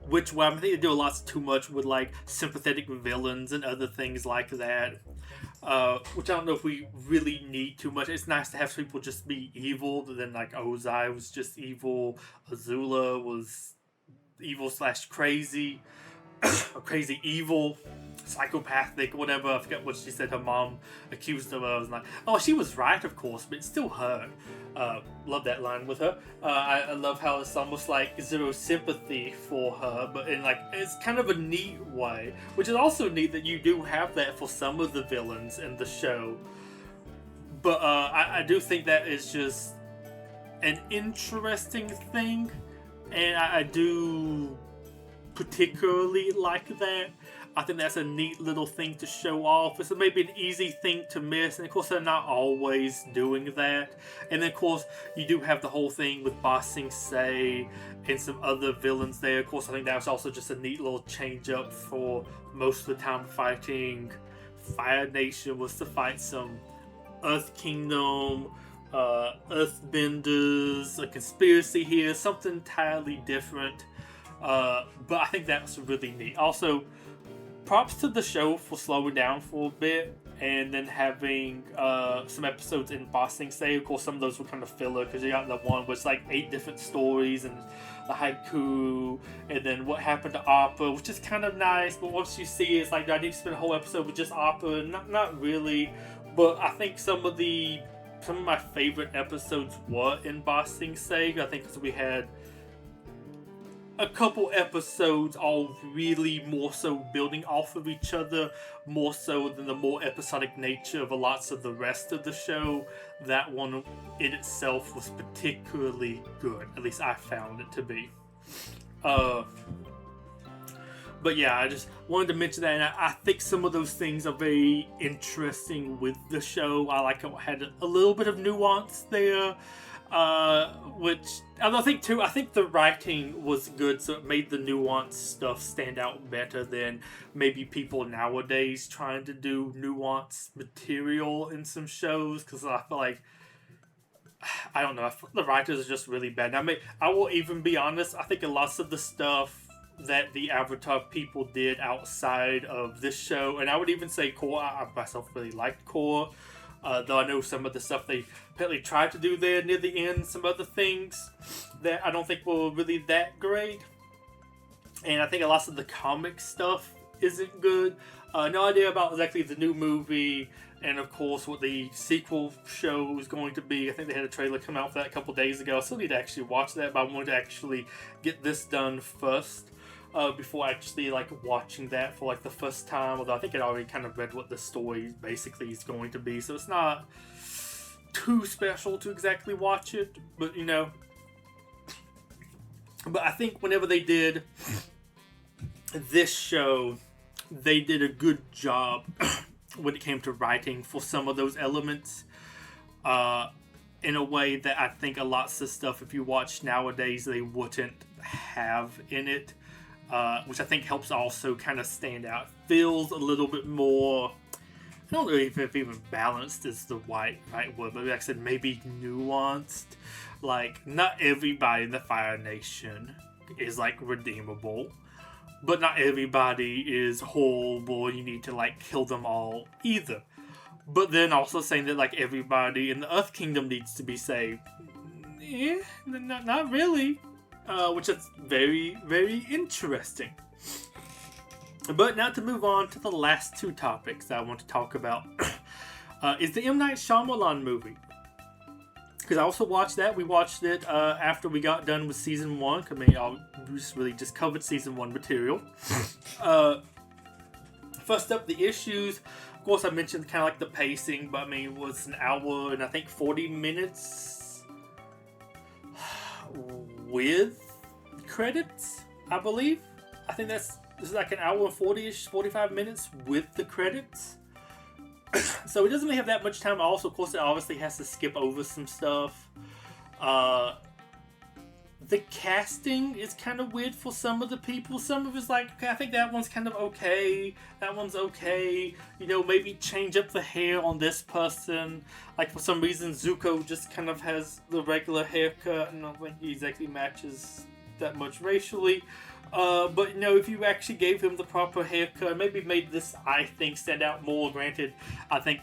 which way. I think they do a lot too much with like sympathetic villains and other things like that. Which I don't know if we really need too much. It's nice to have people just be evil, but then like Ozai was just evil, Azula was evil / crazy, or crazy evil, psychopathic, whatever. I forget what she said her mom accused her of. I was like, oh, she was right, of course, but it still hurt. Love that line with her. I love how it's almost like zero sympathy for her, but in like, it's kind of a neat way, which is also neat that you do have that for some of the villains in the show. But I do think that is just an interesting thing, and I do particularly like that. I think that's a neat little thing to show off. It's maybe an easy thing to miss, and of course they're not always doing that. And then of course you do have the whole thing with Ba Sing Se and some other villains there. Of course I think that was also just a neat little change up for most of the time fighting Fire Nation was to fight some Earth Kingdom, Earthbenders, a conspiracy here, something entirely different. But I think that's really neat. Also, props to the show for slowing down for a bit and then having some episodes in Ba Sing Se. Of course, some of those were kind of filler because you got the one with like 8 different stories and the haiku, and then what happened to Appa, which is kind of nice. But once you see it, it's like, do I need to spend a whole episode with just Appa? Not really. But I think some of my favorite episodes were in Ba Sing Se. I think because we had a couple episodes all really more so building off of each other, more so than the more episodic nature of lots of the rest of the show. That one in itself was particularly good. At least I found it to be. But yeah, I just wanted to mention that, and I think some of those things are very interesting with the show. I like how it had a little bit of nuance there. Which I think the writing was good, so it made the nuanced stuff stand out better than maybe people nowadays trying to do nuanced material in some shows. Because I feel like, I don't know, the writers are just really bad. I mean, I will even be honest, I think a lot of the stuff that the Avatar people did outside of this show, and I would even say Korra, I myself really liked Korra. Though I know some of the stuff they apparently tried to do there near the end, some other things that I don't think were really that great. And I think a lot of the comic stuff isn't good. No idea about exactly the new movie, and of course what the sequel show is going to be. I think they had a trailer come out for that a couple days ago. I still need to actually watch that, but I wanted to actually get this done first. Before actually like watching that for like the first time, although I think I'd already kind of read what the story basically is going to be, so it's not too special to exactly watch it, but you know. But I think whenever they did this show, they did a good job when it came to writing for some of those elements, in a way that I think a lot of stuff, if you watch nowadays, they wouldn't have in it. Which I think helps also kind of stand out. Feels a little bit more, I don't know if even balanced is the right word, but like I said, maybe nuanced. Like, not everybody in the Fire Nation is like redeemable, but not everybody is horrible. You need to like kill them all either. But then also saying that like everybody in the Earth Kingdom needs to be saved. not really. Which is very, very interesting. But now to move on to the last two topics that I want to talk about is the M. Night Shyamalan movie. Because I also watched that. We watched it after we got done with season 1. I mean, I just covered season 1 material. First up, the issues. Of course, I mentioned kind of like the pacing, but I mean, it was an hour and I think 40 minutes with credits, I believe. I think this is like an hour and 40-ish, 45 minutes with the credits. So it doesn't really have that much time. Also, of course, it obviously has to skip over some stuff. The casting is kind of weird for some of the people. Some of it's like, okay, I think that one's kind of okay. That one's okay. You know, maybe change up the hair on this person. Like, for some reason, Zuko just kind of has the regular haircut. And I don't think he exactly matches that much racially. But, you know, if you actually gave him the proper haircut, maybe made this, I think, stand out more. Granted, I think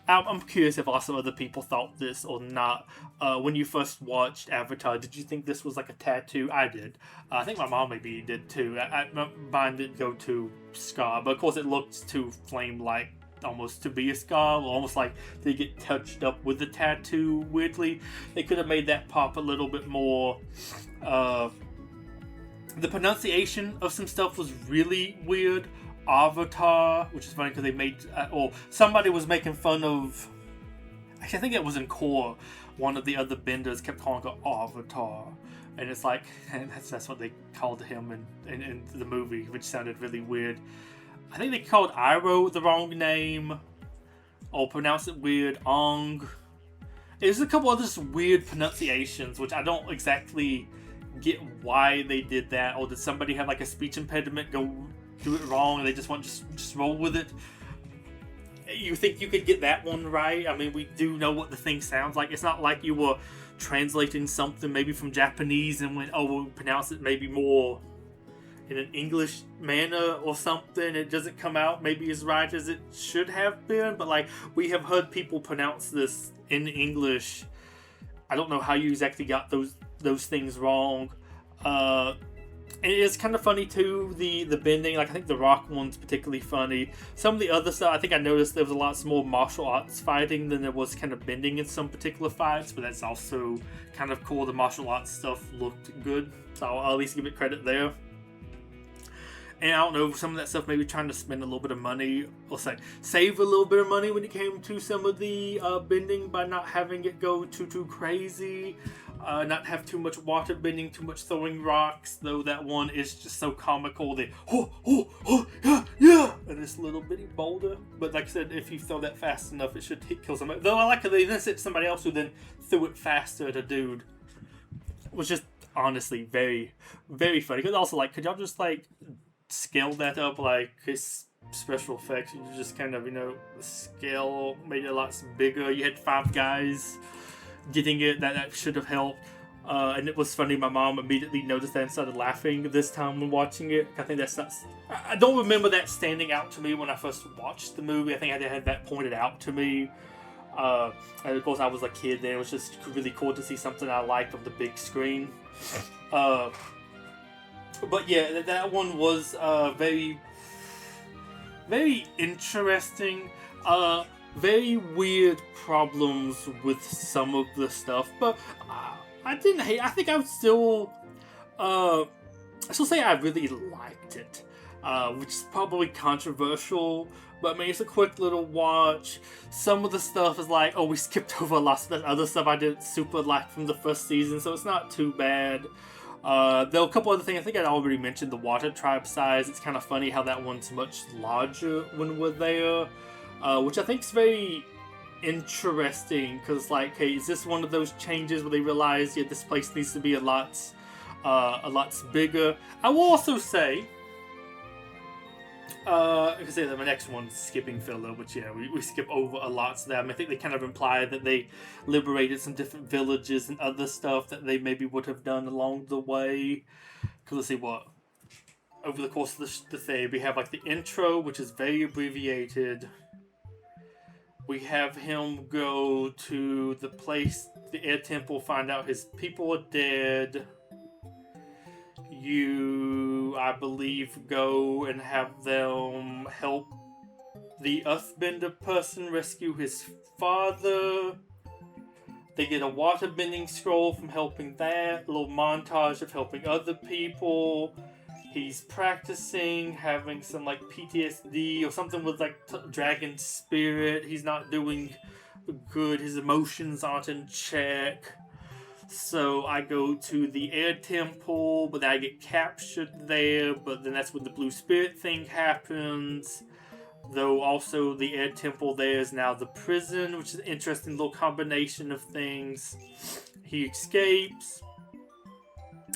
I'm curious if also other people thought this or not. When you first watched Avatar, did you think this was like a tattoo? I did. I think my mom maybe did too. Mine didn't go to scar, but of course it looked too flame-like almost to be a scar, almost like they get touched up with the tattoo weirdly. They could have made that pop a little bit more. The pronunciation of some stuff was really weird. Avatar, which is funny because they made, or somebody was making fun of, actually I think it was in Core, one of the other benders kept calling it Avatar, and it's like, and that's what they called him in the movie, which sounded really weird. I think they called Iroh the wrong name, or pronounced it weird, Ong. There's a couple other just weird pronunciations, which I don't exactly get why they did that, or did somebody have like a speech impediment, go do it wrong, and they just want just roll with it. You think you could get that one right? I mean, we do know what the thing sounds like. It's not like you were translating something maybe from Japanese and went, oh, we'll pronounce it maybe more in an English manner or something. It doesn't come out maybe as right as it should have been, but like, we have heard people pronounce this in English. I don't know how you exactly got those things wrong. And it's kind of funny too, the bending. Like, I think the rock one's particularly funny. Some of the other stuff, I think I noticed there was a lot more martial arts fighting than there was kind of bending in some particular fights, but that's also kind of cool. The martial arts stuff looked good, so I'll at least give it credit there. And I don't know, some of that stuff maybe trying to spend a little bit of money, or save a little bit of money when it came to some of the bending by not having it go too crazy. Not have too much water bending, too much throwing rocks, though that one is just so comical. They, yeah, and this little bitty boulder. But like I said, if you throw that fast enough, it should kill somebody. Though I like it, they then said somebody else who then threw it faster at a dude. It was just honestly very, very funny. Because also, like, could y'all just like scale that up, like his special effects? You just kind of, the scale made it a lot bigger. You had 5 guys getting it, that should have helped. And it was funny, my mom immediately noticed that and started laughing this time when watching it. I think that's not, I don't remember that standing out to me when I first watched the movie. I think I had that pointed out to me. And of course I was a kid then. It was just really cool to see something I liked on the big screen. But yeah, that one was very, very interesting. Very weird problems with some of the stuff, but I didn't hate. I think I would still say I really liked it, which is probably controversial. But I mean, it's a quick little watch. Some of the stuff is like, oh, we skipped over a lot of that other stuff I didn't super like from the first season, so it's not too bad. There are a couple other things. I think I already mentioned the water tribe size. It's kind of funny how that one's much larger when we're there. Which I think is very interesting, because like, hey, is this one of those changes where they realize, yeah, this place needs to be a lot bigger? I will also say, I can say that my next one's skipping filler, which yeah, we skip over a lot of them. I think they kind of imply that they liberated some different villages and other stuff that they maybe would have done along the way. Because let's see what. Over the course of the thing, we have like the intro, which is very abbreviated. We have him go to the place, the air temple, find out his people are dead. You, I believe, go and have them help the Earthbender person rescue his father. They get a waterbending scroll from helping that. A little montage of helping other people. He's practicing, having some like PTSD or something with like dragon spirit. He's not doing good. His emotions aren't in check. So I go to the air temple, but then I get captured there. But then that's when the blue spirit thing happens. Though also the air temple there is now the prison, which is an interesting little combination of things. He escapes,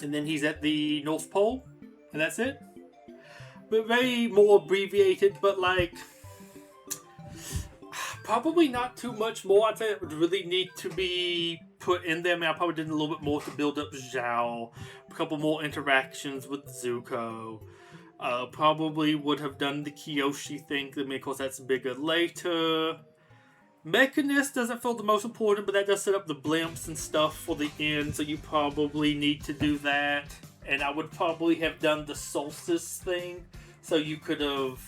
and then he's at the North Pole, and that's it. But very more abbreviated, but like probably not too much more. I'd say it would really need to be put in there. I mean, I probably did a little bit more to build up Zhao, a couple more interactions with Zuko. Probably would have done the Kyoshi thing. I mean, of course, that's bigger later. Mechanist doesn't feel the most important, but that does set up the blimps and stuff for the end, so you probably need to do that. And I would probably have done the Solstice thing, so you could have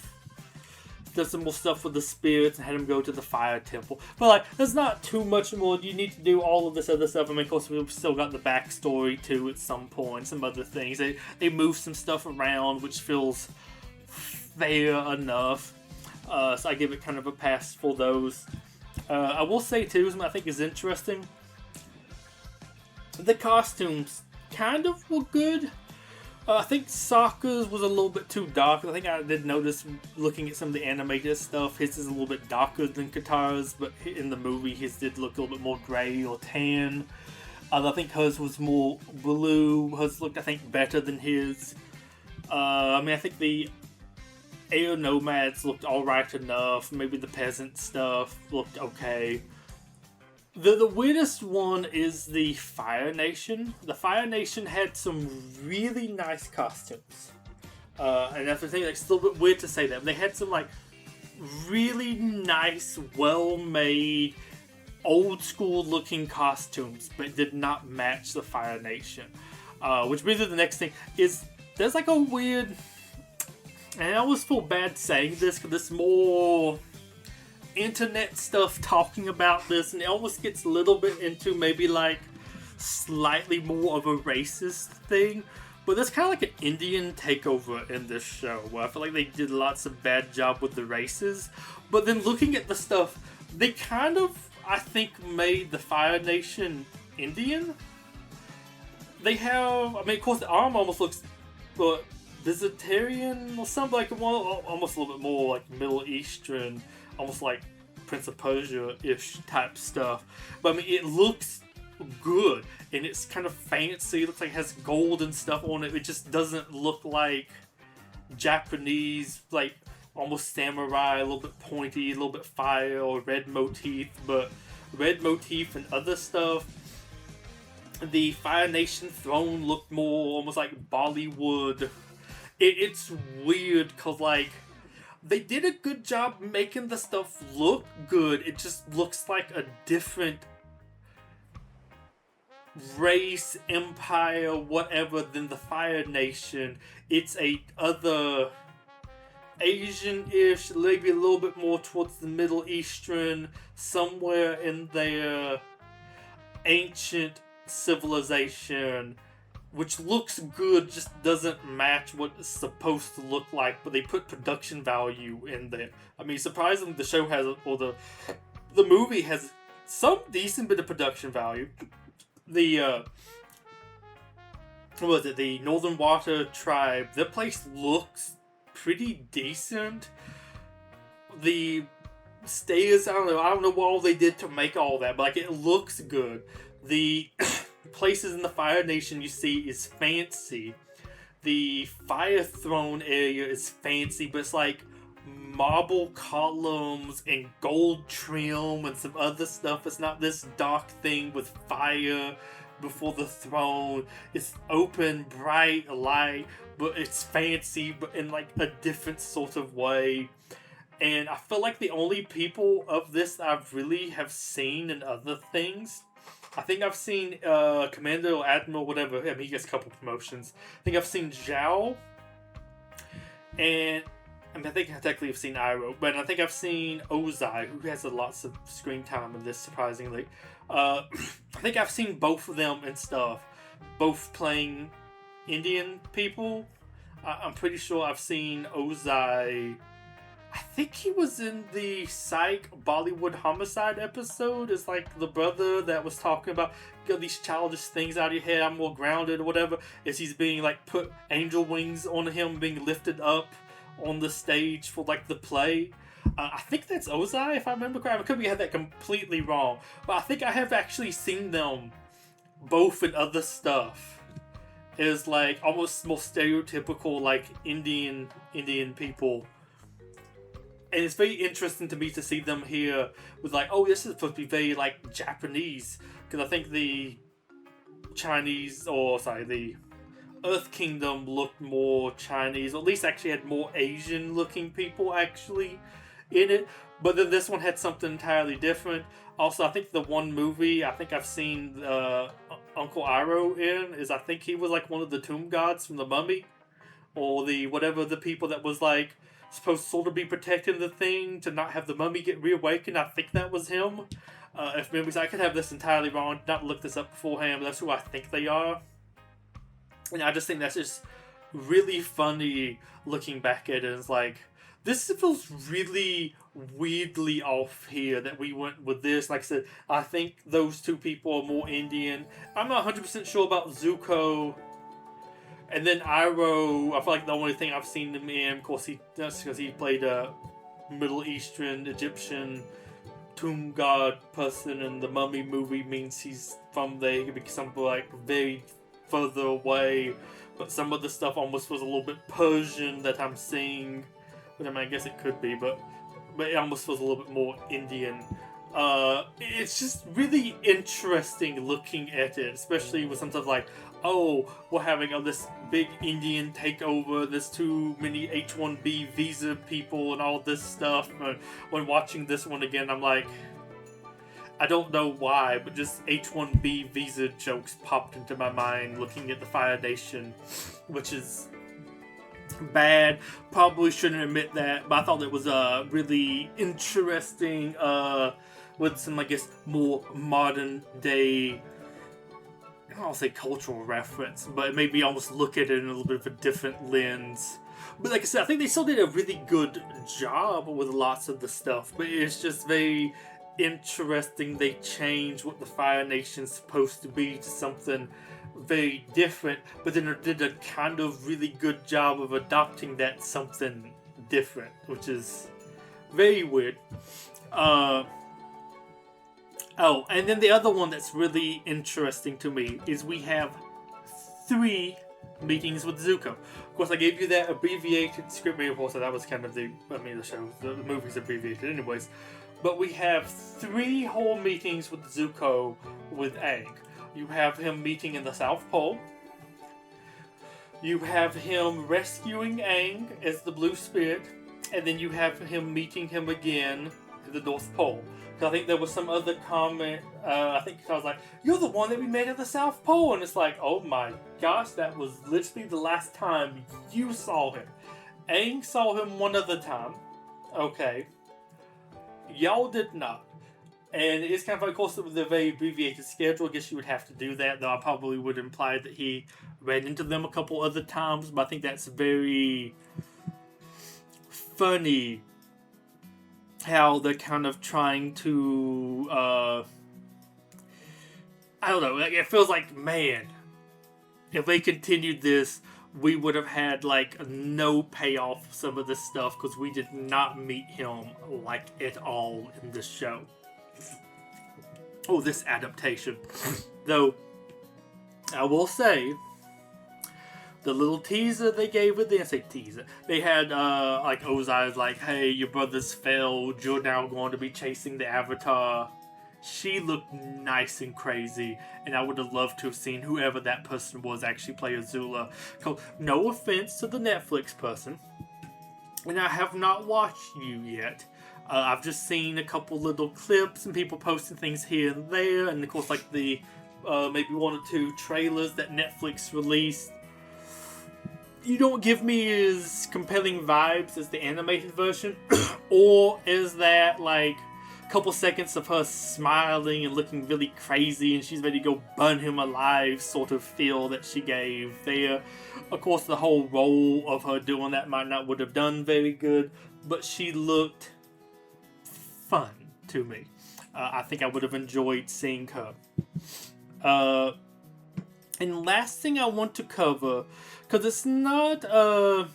done some more stuff with the spirits and had him go to the fire temple. But like, there's not too much more. You need to do all of this other stuff. I mean, of course, we've still got the backstory too at some point, some other things. They move some stuff around, which feels fair enough. So I give it kind of a pass for those. I will say too, something I think is interesting. The costumes kind of were good. I think Sokka's was a little bit too dark. I think I did notice looking at some of the animated stuff, his is a little bit darker than Katara's, but in the movie his did look a little bit more grey or tan. I think hers was more blue. Hers looked, I think, better than his. I mean, I think the Air Nomads looked alright enough. Maybe the peasant stuff looked okay. The weirdest one is the Fire Nation. The Fire Nation had some really nice costumes. And that's the thing, like, it's a little bit weird to say that. But they had some, like, really nice, well-made, old-school looking costumes, but did not match the Fire Nation. Which brings me to the next thing, is there's, like, a weird... And I always feel bad saying this, because it's more... internet stuff talking about this, and it almost gets a little bit into maybe like slightly more of a racist thing, but there's kind of like an Indian takeover in this show where I feel like they did lots of bad job with the races, but then looking at the stuff, they kind of, I think, made the Fire Nation Indian. They have, I mean, of course the arm almost looks vegetarian or something, like almost a little bit more like Middle Eastern, almost like Prince of Persia-ish type stuff. But I mean, it looks good, and it's kind of fancy. It looks like it has gold and stuff on it. It just doesn't look like Japanese, like almost samurai, a little bit pointy, a little bit fire, or red motif. But red motif and other stuff. The Fire Nation throne looked more almost like Bollywood. It's weird, because like, they did a good job making the stuff look good. It just looks like a different race, empire, whatever than the Fire Nation. It's a other Asian-ish, maybe a little bit more towards the Middle Eastern, somewhere in their ancient civilization, which looks good, just doesn't match what it's supposed to look like, but they put production value in there. I mean, surprisingly, the show has, or the movie has some decent bit of production value. The, what was it, the Northern Water Tribe, their place looks pretty decent. The stairs, I don't know what all they did to make all that, but like, it looks good. The places in the Fire Nation you see is fancy. The Fire Throne area is fancy, but it's like marble columns and gold trim and some other stuff. It's not this dark thing with fire before the throne. It's open, bright light, but it's fancy, but in like a different sort of way. And I feel like the only people of this I really have seen in other things, I think I've seen Commander or Admiral, whatever. I mean, he gets a couple promotions. I think I've seen Zhao, and I mean, I think I technically have seen Iroh, but I think I've seen Ozai, who has lots of screen time in this, surprisingly. I think I've seen both of them and stuff, both playing Indian people. I'm pretty sure I've seen Ozai. I think he was in the Psych Bollywood Homicide episode as like the brother that was talking about get these childish things out of your head, I'm more grounded or whatever, as he's being like put angel wings on him, being lifted up on the stage for like the play. I think that's Ozai, if I remember correctly. I could be had that completely wrong, but I think I have actually seen them both in other stuff. Is like almost more stereotypical like Indian people. And it's very interesting to me to see them here with like, oh, this is supposed to be very like Japanese, because I think the the Earth Kingdom looked more Chinese, or at least actually had more Asian looking people actually in it. But then this one had something entirely different. Also, I think the one movie I think I've seen Uncle Iroh in is I think he was like one of the tomb gods from the Mummy, or the whatever the people that was like supposed to sort of be protecting the thing to not have the mummy get reawakened. I think that was him. If memories, I could have this entirely wrong. Not look this up beforehand, but that's who I think they are. And I just think that's just really funny looking back at it. It's like, this feels really weirdly off here that we went with this. Like I said, I think those two people are more Indian. I'm not 100% sure about Zuko. And then Iroh, I feel like the only thing I've seen him in, of course, that's because he played a Middle Eastern, Egyptian tomb god person in the Mummy movie, means he's from there. He could be something like very further away, but some of the stuff almost was a little bit Persian that I'm seeing. But I mean, I guess it could be, but it almost feels a little bit more Indian. It's just really interesting looking at it, especially with some stuff like, oh, we're having this big Indian takeover, there's too many H-1B visa people and all this stuff. When watching this one again, I'm like, I don't know why, but just H-1B visa jokes popped into my mind looking at the Fire Nation, which is bad. Probably shouldn't admit that, but I thought it was really interesting with some, I guess, more modern day, I don't say cultural reference, but maybe almost look at it in a little bit of a different lens. But like I said, I think they still did a really good job with lots of the stuff, but it's just very interesting they changed what the Fire Nation's supposed to be to something very different, but then it did a kind of really good job of adopting that something different, which is very weird. Oh, and then the other one that's really interesting to me is we have 3 meetings with Zuko. Of course, I gave you that abbreviated script report, so that was kind of the show, the movie's abbreviated anyways. But we have 3 whole meetings with Zuko with Aang. You have him meeting in the South Pole. You have him rescuing Aang as the Blue Spirit. And then you have him meeting him again at the North Pole. I think there was some other comment, I think I was like, you're the one that we met at the South Pole. And it's like, oh my gosh, that was literally the last time you saw him. Aang saw him one other time. Okay. Y'all did not. And it's kind of like, of course, with a very abbreviated schedule, I guess you would have to do that, though I probably would imply that he ran into them a couple other times, but I think that's very funny how they're kind of trying to, I don't know, it feels like, man, if they continued this, we would have had, like, no payoff for some of this stuff, because we did not meet him, like, at all in this show. Oh, this adaptation. Though, I will say, the little teaser they gave with the, I say teaser, they had, like, Ozai's like, hey, your brother's failed, you're now going to be chasing the Avatar. She looked nice and crazy, and I would have loved to have seen whoever that person was actually play Azula. No offense to the Netflix person, and I have not watched you yet. I've just seen a couple little clips and people posting things here and there, and of course, like the maybe one or two trailers that Netflix released. You don't give me as compelling vibes as the animated version, or is that like a couple seconds of her smiling and looking really crazy and she's ready to go burn him alive sort of feel that she gave there. Of course, the whole role of her doing that might not would have done very good, but she looked fun to me. I think I would have enjoyed seeing her. And last thing I want to cover, because I'm not going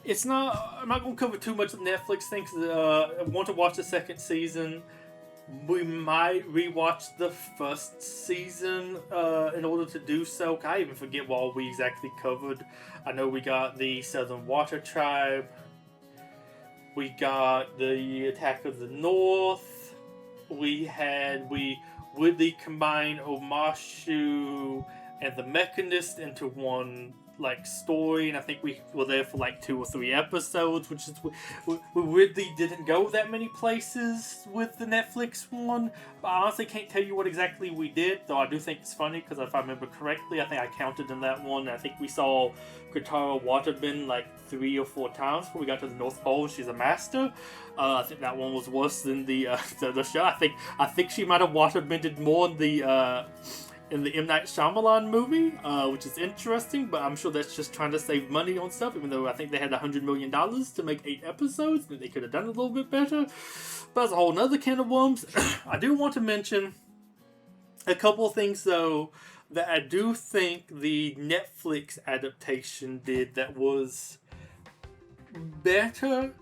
to cover too much of the Netflix thing, because I want to watch the second season. We might rewatch the first season in order to do so. I even forget what all we exactly covered. I know we got the Southern Water Tribe. We got the Attack of the North. We weirdly combined Omashu and the Mechanist into one like story, and I think we were there for like 2 or 3 episodes, which is we weirdly didn't go that many places with the Netflix one. But I honestly can't tell you what exactly we did, though I do think it's funny because if I remember correctly, I think I counted in that one. I think we saw Katara waterbend like 3 or 4 times before we got to the North Pole. She's a master. I think that one was worse than the show. I think she might have waterbended more in the M. Night Shyamalan movie, which is interesting, but I'm sure that's just trying to save money on stuff, even though I think they had $100 million to make 8 episodes, and they could have done it a little bit better. But that's a whole nother can of worms. I do want to mention a couple of things, though, that I do think the Netflix adaptation did that was better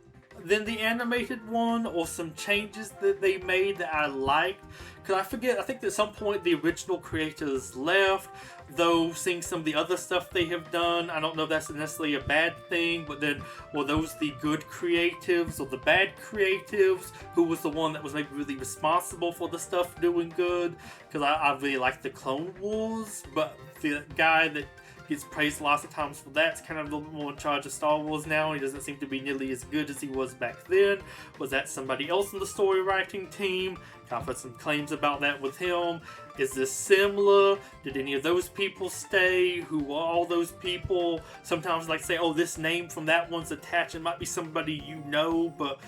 than the animated one, or some changes that they made that I liked. Because I think at some point the original creators left, though seeing some of the other stuff they have done, I don't know if that's necessarily a bad thing, but then were those the good creatives or the bad creatives? Who was the one that was maybe really responsible for the stuff doing good? Because I really like the Clone Wars, but the guy that gets praised lots of times for that's kind of a little bit more in charge of Star Wars now. He doesn't seem to be nearly as good as he was back then. Was that somebody else in the story writing team? I've heard some claims about that with him. Is this similar? Did any of those people stay? Who were all those people? Sometimes like say, oh, this name from that one's attached. It might be somebody you know, but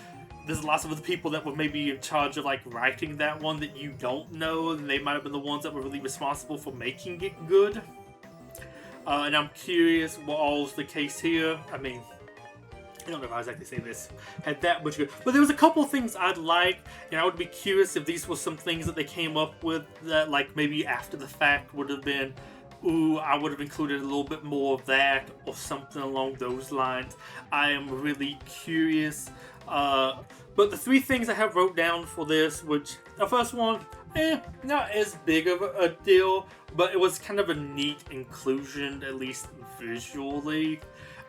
there's lots of other people that were maybe in charge of like writing that one that you don't know, and they might have been the ones that were really responsible for making it good. And I'm curious what all's the case here. I mean, I don't know if I exactly say this had that much good, but there was a couple of things I'd like, and I would be curious if these were some things that they came up with that, like maybe after the fact would have been, ooh, I would have included a little bit more of that or something along those lines. I am really curious. But the 3 things I have wrote down for this, which the first one, not as big of a deal, but it was kind of a neat inclusion, at least visually.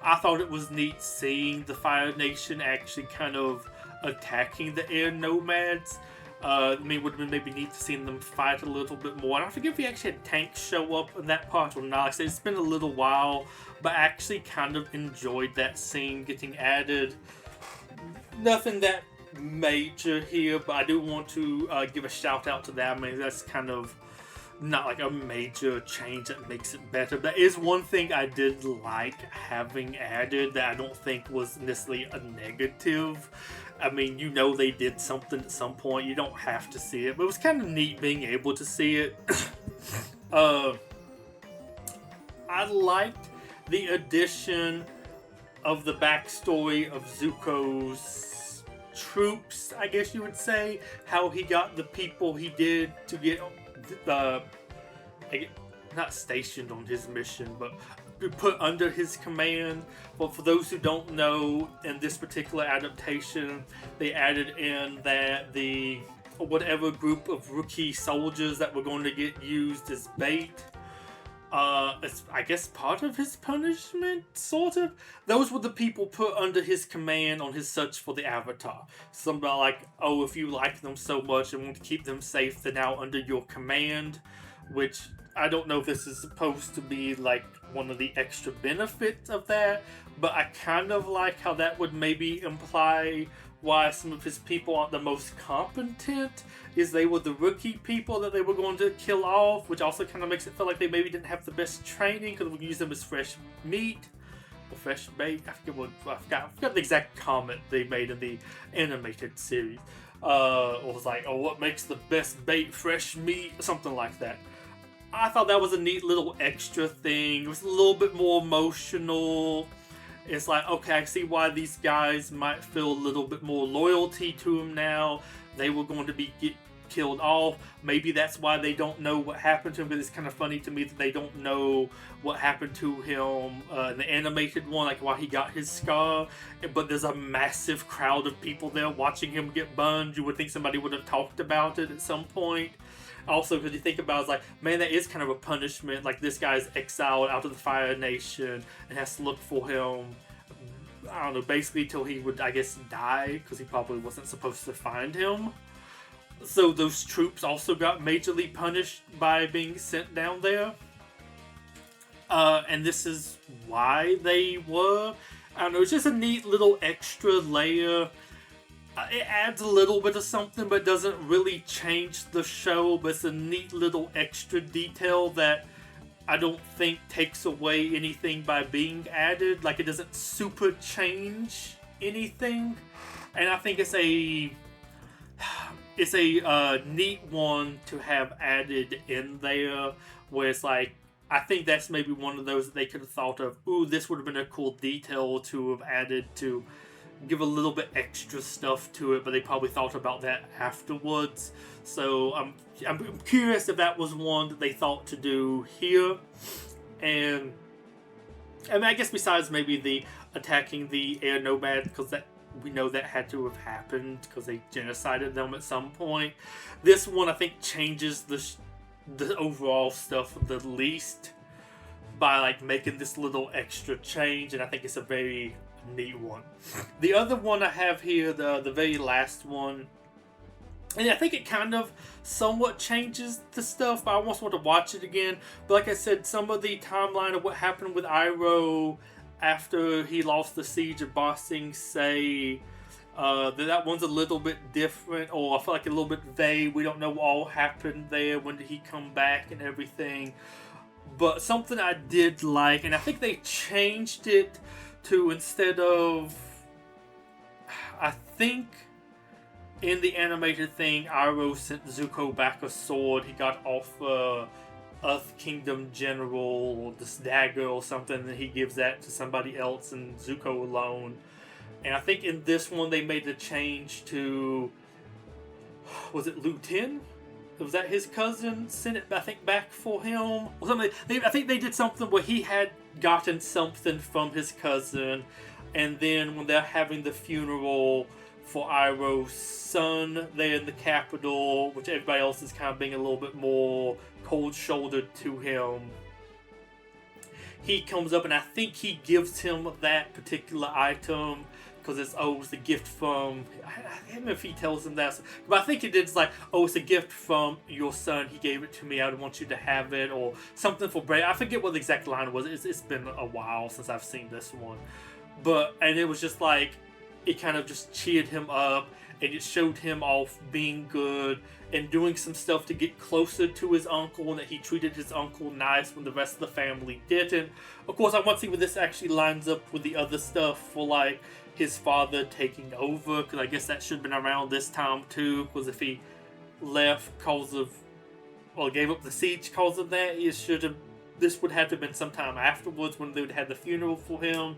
I thought it was neat seeing the Fire Nation actually kind of attacking the air nomads. I mean, it would have been maybe neat to see them fight a little bit more. And I forget if we actually had tanks show up in that part or not. Like I said, it's been a little while, but I actually kind of enjoyed that scene getting added. Nothing that major here, but I do want to give a shout out to that. I mean, that's kind of not like a major change that makes it better. That is one thing I did like having added that I don't think was necessarily a negative. I mean, you know they did something at some point. You don't have to see it, but it was kind of neat being able to see it. I liked the addition of the backstory of Zuko's troops, I guess you would say. How he got the people he did to get not stationed on his mission, but put under his command. But for those who don't know, in this particular adaptation, they added in that the whatever group of rookie soldiers that were going to get used as bait, it's, I guess, part of his punishment, sort of. Those were the people put under his command on his search for the Avatar. Somebody like, oh, if you like them so much and want to keep them safe, they're now under your command. which I don't know if this is supposed to be like one of the extra benefits of that, but I kind of like how that would maybe imply why some of his people aren't the most competent, is they were the rookie people that they were going to kill off, which also kind of makes it feel like they maybe didn't have the best training because we use them as fresh meat or fresh bait. I forgot the exact comment they made in the animated series. It was like, oh, what makes the best bait fresh meat? Something like that. I thought that was a neat little extra thing. It was a little bit more emotional. It's like, okay, I see why these guys might feel a little bit more loyalty to him now. They were going to get killed off. Maybe that's why they don't know what happened to him, but it's kind of funny to me that they don't know what happened to him in the animated one, like why he got his scar. But there's a massive crowd of people there watching him get burned. You would think somebody would have talked about it at some point. Also, because you think about it, it's like, man, that is kind of a punishment. Like, this guy's exiled out of the Fire Nation and has to look for him, I don't know, basically till he would, I guess, die, because he probably wasn't supposed to find him. So those troops also got majorly punished by being sent down there. And this is why they were. I don't know, it's just a neat little extra layer. It adds a little bit of something, but doesn't really change the show. But it's a neat little extra detail that I don't think takes away anything by being added. Like, it doesn't super change anything. And I think it's a neat one to have added in there, where it's like, I think that's maybe one of those that they could have thought of, ooh, this would have been a cool detail to have added to give a little bit extra stuff to it, but they probably thought about that afterwards. So I'm curious if that was one that they thought to do here. And I mean, I guess besides maybe the attacking the air nomad, because that we know that had to have happened because they genocided them at some point. This one I think changes the overall stuff the least by like making this little extra change, and I think it's a very neat one. The other one I have here, the very last one, and I think it kind of somewhat changes the stuff, but I almost want to watch it again. But like I said, some of the timeline of what happened with Iroh after he lost the siege of Ba Sing Se, that one's a little bit different, or I feel like a little bit vague. We don't know what all happened there. When did he come back and everything? But something I did like, and I think they changed it to, instead of, I think in the animated thing, Iroh sent Zuko back a sword. He got off Earth Kingdom General, or this dagger or something, and he gives that to somebody else and Zuko alone. And I think in this one they made the change to, was it Lu Ten? Was that his cousin sent it, I think, back for him? Or something. I think they did something where he had gotten something from his cousin, and then when they're having the funeral for Iroh's son there in the capital, which everybody else is kind of being a little bit more cold-shouldered to him, he comes up and I think he gives him that particular item because it's a gift from, I don't know if he tells him that, but I think it is like, oh, it's a gift from your son, he gave it to me, I want you to have it, or something for Bray. I forget what the exact line was. It's been a while since I've seen this one, and it was just like, it kind of just cheered him up, and it showed him off being good and doing some stuff to get closer to his uncle, and that he treated his uncle nice when the rest of the family didn't. Of course, I want to see where this actually lines up with the other stuff for like his father taking over, because I guess that should have been around this time too, because if he left cause of, well, gave up the siege cause of that, this would have to have been sometime afterwards when they would have the funeral for him.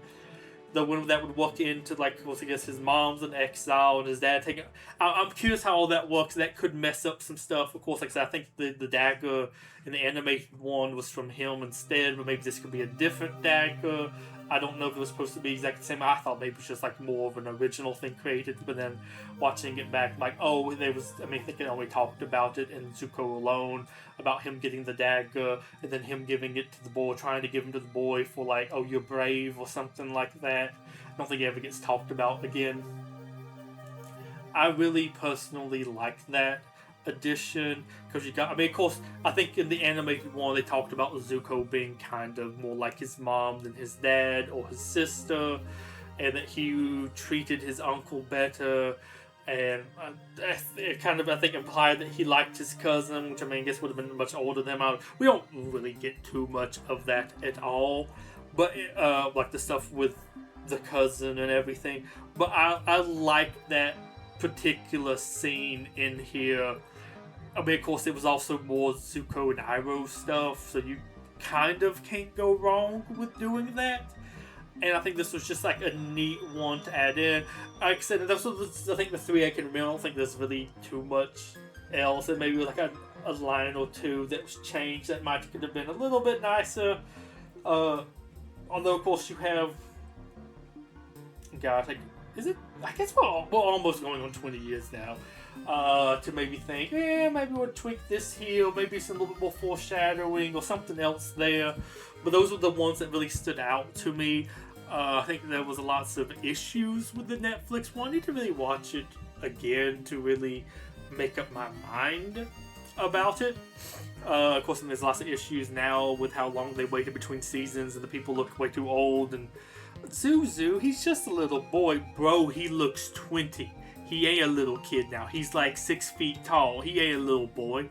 The one that would walk into, like, of course, I guess his mom's in exile and his dad taking. I'm curious how all that works. That could mess up some stuff. Of course, like I said, I think the dagger in the animated one was from him instead, but maybe this could be a different dagger. I don't know if it was supposed to be exactly the same. I thought maybe it was just like more of an original thing created, but then watching it back, like, oh, I think it only talked about it in Zuko alone, about him getting the dagger, and then him giving it to the boy, trying to give him to the boy for like, oh, you're brave, or something like that. I don't think it ever gets talked about again. I really personally like that. edition, because you got, I mean, of course, I think in the animated one they talked about Zuko being kind of more like his mom than his dad or his sister, and that he treated his uncle better, and it kind of, I think, implied that he liked his cousin, which, I mean, I guess would have been much older than him. We don't really get too much of that at all, but like the stuff with the cousin and everything. But I like that particular scene in here. I mean, of course, it was also more Zuko and Iroh stuff, so you kind of can't go wrong with doing that. And I think this was just like a neat one to add in. Like I said, that's I think the three I can remember. I don't think there's really too much else. And maybe like a line or two that was changed that might could have been a little bit nicer. Although, of course, you have, God, like, is it? I guess we're almost going on 20 years now. To maybe think, maybe we'll tweak this here, or maybe some little bit more foreshadowing or something else there. But those were the ones that really stood out to me. I think there was lots of issues with the Netflix one. I need to really watch it again to really make up my mind about it. Of course, there's lots of issues now with how long they waited between seasons, and the people look way too old. And Zuzu, he's just a little boy. Bro, he looks 20. He ain't a little kid now. He's like 6 feet tall. He ain't a little boy.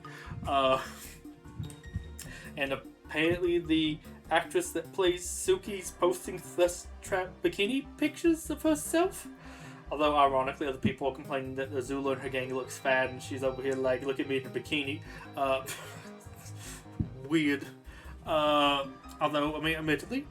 And apparently the actress that plays Suki's posting thirst trap bikini pictures of herself. Although, ironically, other people are complaining that Azula and her gang looks fat, and she's over here like, look at me in a bikini. Weird. Although, I mean, admittedly,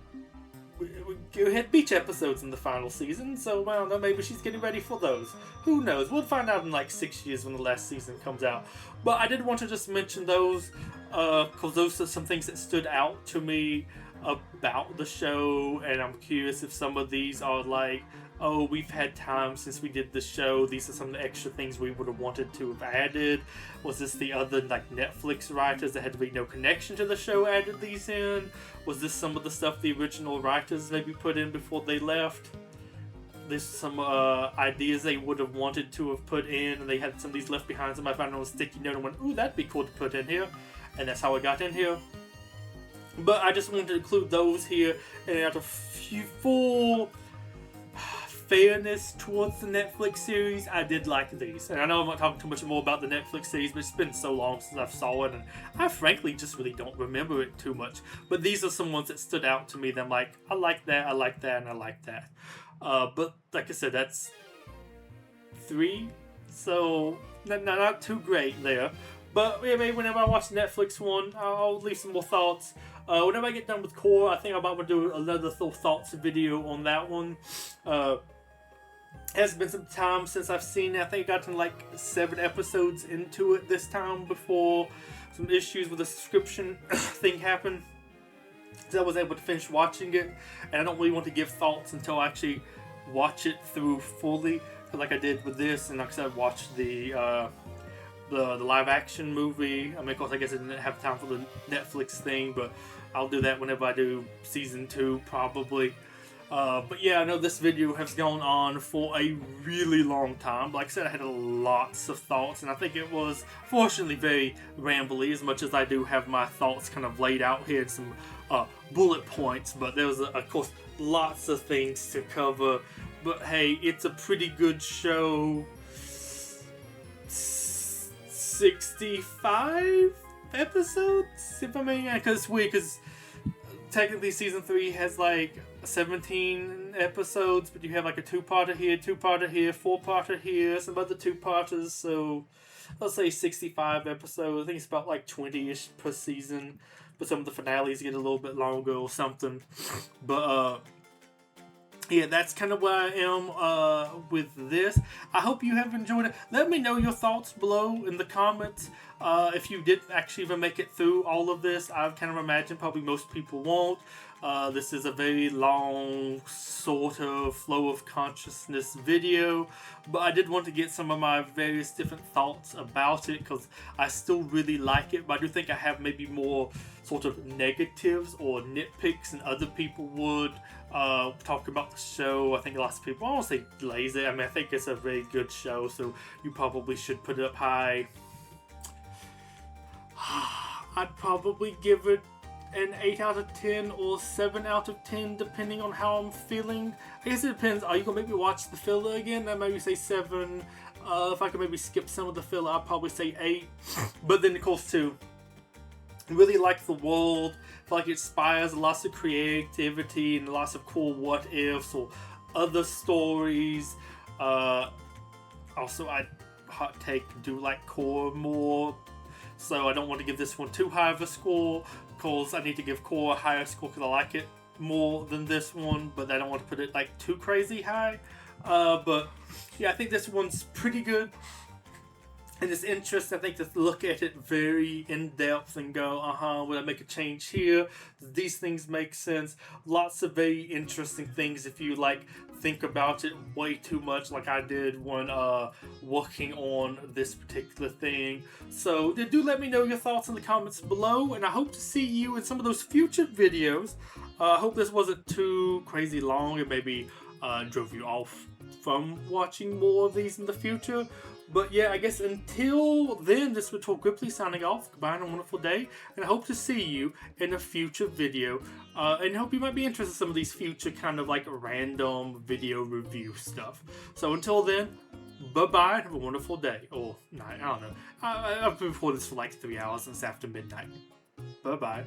we had beach episodes in the final season, so I don't know, maybe she's getting ready for those. Who knows? We'll find out in like 6 years when the last season comes out. But I did want to just mention those, because those are some things that stood out to me about the show, and I'm curious if some of these are like, oh, we've had time since we did the show, these are some of the extra things we would have wanted to have added. Was this the other like Netflix writers that had to be no connection to the show added these in? Was this some of the stuff the original writers maybe put in before they left? There's some ideas they would have wanted to have put in, and they had some of these left behind. Somebody found on a sticky note and went, ooh, that'd be cool to put in here. And that's how it got in here. But I just wanted to include those here, and out of full fairness towards the Netflix series, I did like these. And I know I'm not talking too much more about the Netflix series, but it's been so long since I saw it, and I frankly just really don't remember it too much. But these are some ones that stood out to me that I'm like, I like that, and I like that. But like I said, that's 3, so not too great there. But yeah, maybe whenever I watch the Netflix one, I'll leave some more thoughts. Whenever I get done with Core, I think I might want to do another thoughts video on that one. It has been some time since I've seen it. I think I got to like 7 episodes into it this time before some issues with the subscription thing happened. So I was able to finish watching it, and I don't really want to give thoughts until I actually watch it through fully, like I did with this. And like I said, I watched the live action movie. I mean, of course, I guess I didn't have time for the Netflix thing, but I'll do that whenever I do season 2, probably. But yeah, I know this video has gone on for a really long time. Like I said, I had lots of thoughts, and I think it was, fortunately, very rambly, as much as I do have my thoughts kind of laid out here in some bullet points. But there was, of course, lots of things to cover. But hey, it's a pretty good show. 65 episodes, if I may, because it's weird, because technically season 3 has like 17 episodes, but you have like a 2-parter here, 2-parter here, 4-parter here, some other 2-parters, so let's say 65 episodes. I think it's about like 20-ish per season, but some of the finales get a little bit longer or something. But yeah, that's kind of where I am with this. I hope you have enjoyed it. Let me know your thoughts below in the comments. If you did actually even make it through all of this, I kind of imagine probably most people won't. This is a very long, sort of flow of consciousness video, but I did want to get some of my various different thoughts about it, because I still really like it, but I do think I have maybe more sort of negatives or nitpicks than other people would. Talk about the show. I think lots of people, I won't say lazy, I mean, I think it's a very good show, so you probably should put it up high. I'd probably give it an 8 out of 10 or 7 out of 10 depending on how I'm feeling. I guess it depends. Are you gonna make me watch the filler again? I'd maybe say 7. If I could maybe skip some of the filler, I'd probably say 8. But then of course too, I really like the world. I feel like it inspires lots of creativity and lots of cool what ifs or other stories. Also, I hot take do like core more, so I don't want to give this one too high of a score because I need to give core a higher score because I like it more than this one, but I don't want to put it like too crazy high. But yeah, I think this one's pretty good. And it's interesting, I think, to look at it very in depth and go, would I make a change here? Do these things make sense? Lots of very interesting things if you like think about it way too much, like I did when working on this particular thing. So do let me know your thoughts in the comments below, and I hope to see you in some of those future videos. I hope this wasn't too crazy long and maybe drove you off from watching more of these in the future. But yeah, I guess until then, this was Talk Ripley signing off. Goodbye and a wonderful day. And I hope to see you in a future video. And I hope you might be interested in some of these future kind of like random video review stuff. So until then, bye-bye and have a wonderful day. Or night, I don't know. I've been recording this for like 3 hours and it's after midnight. Bye-bye.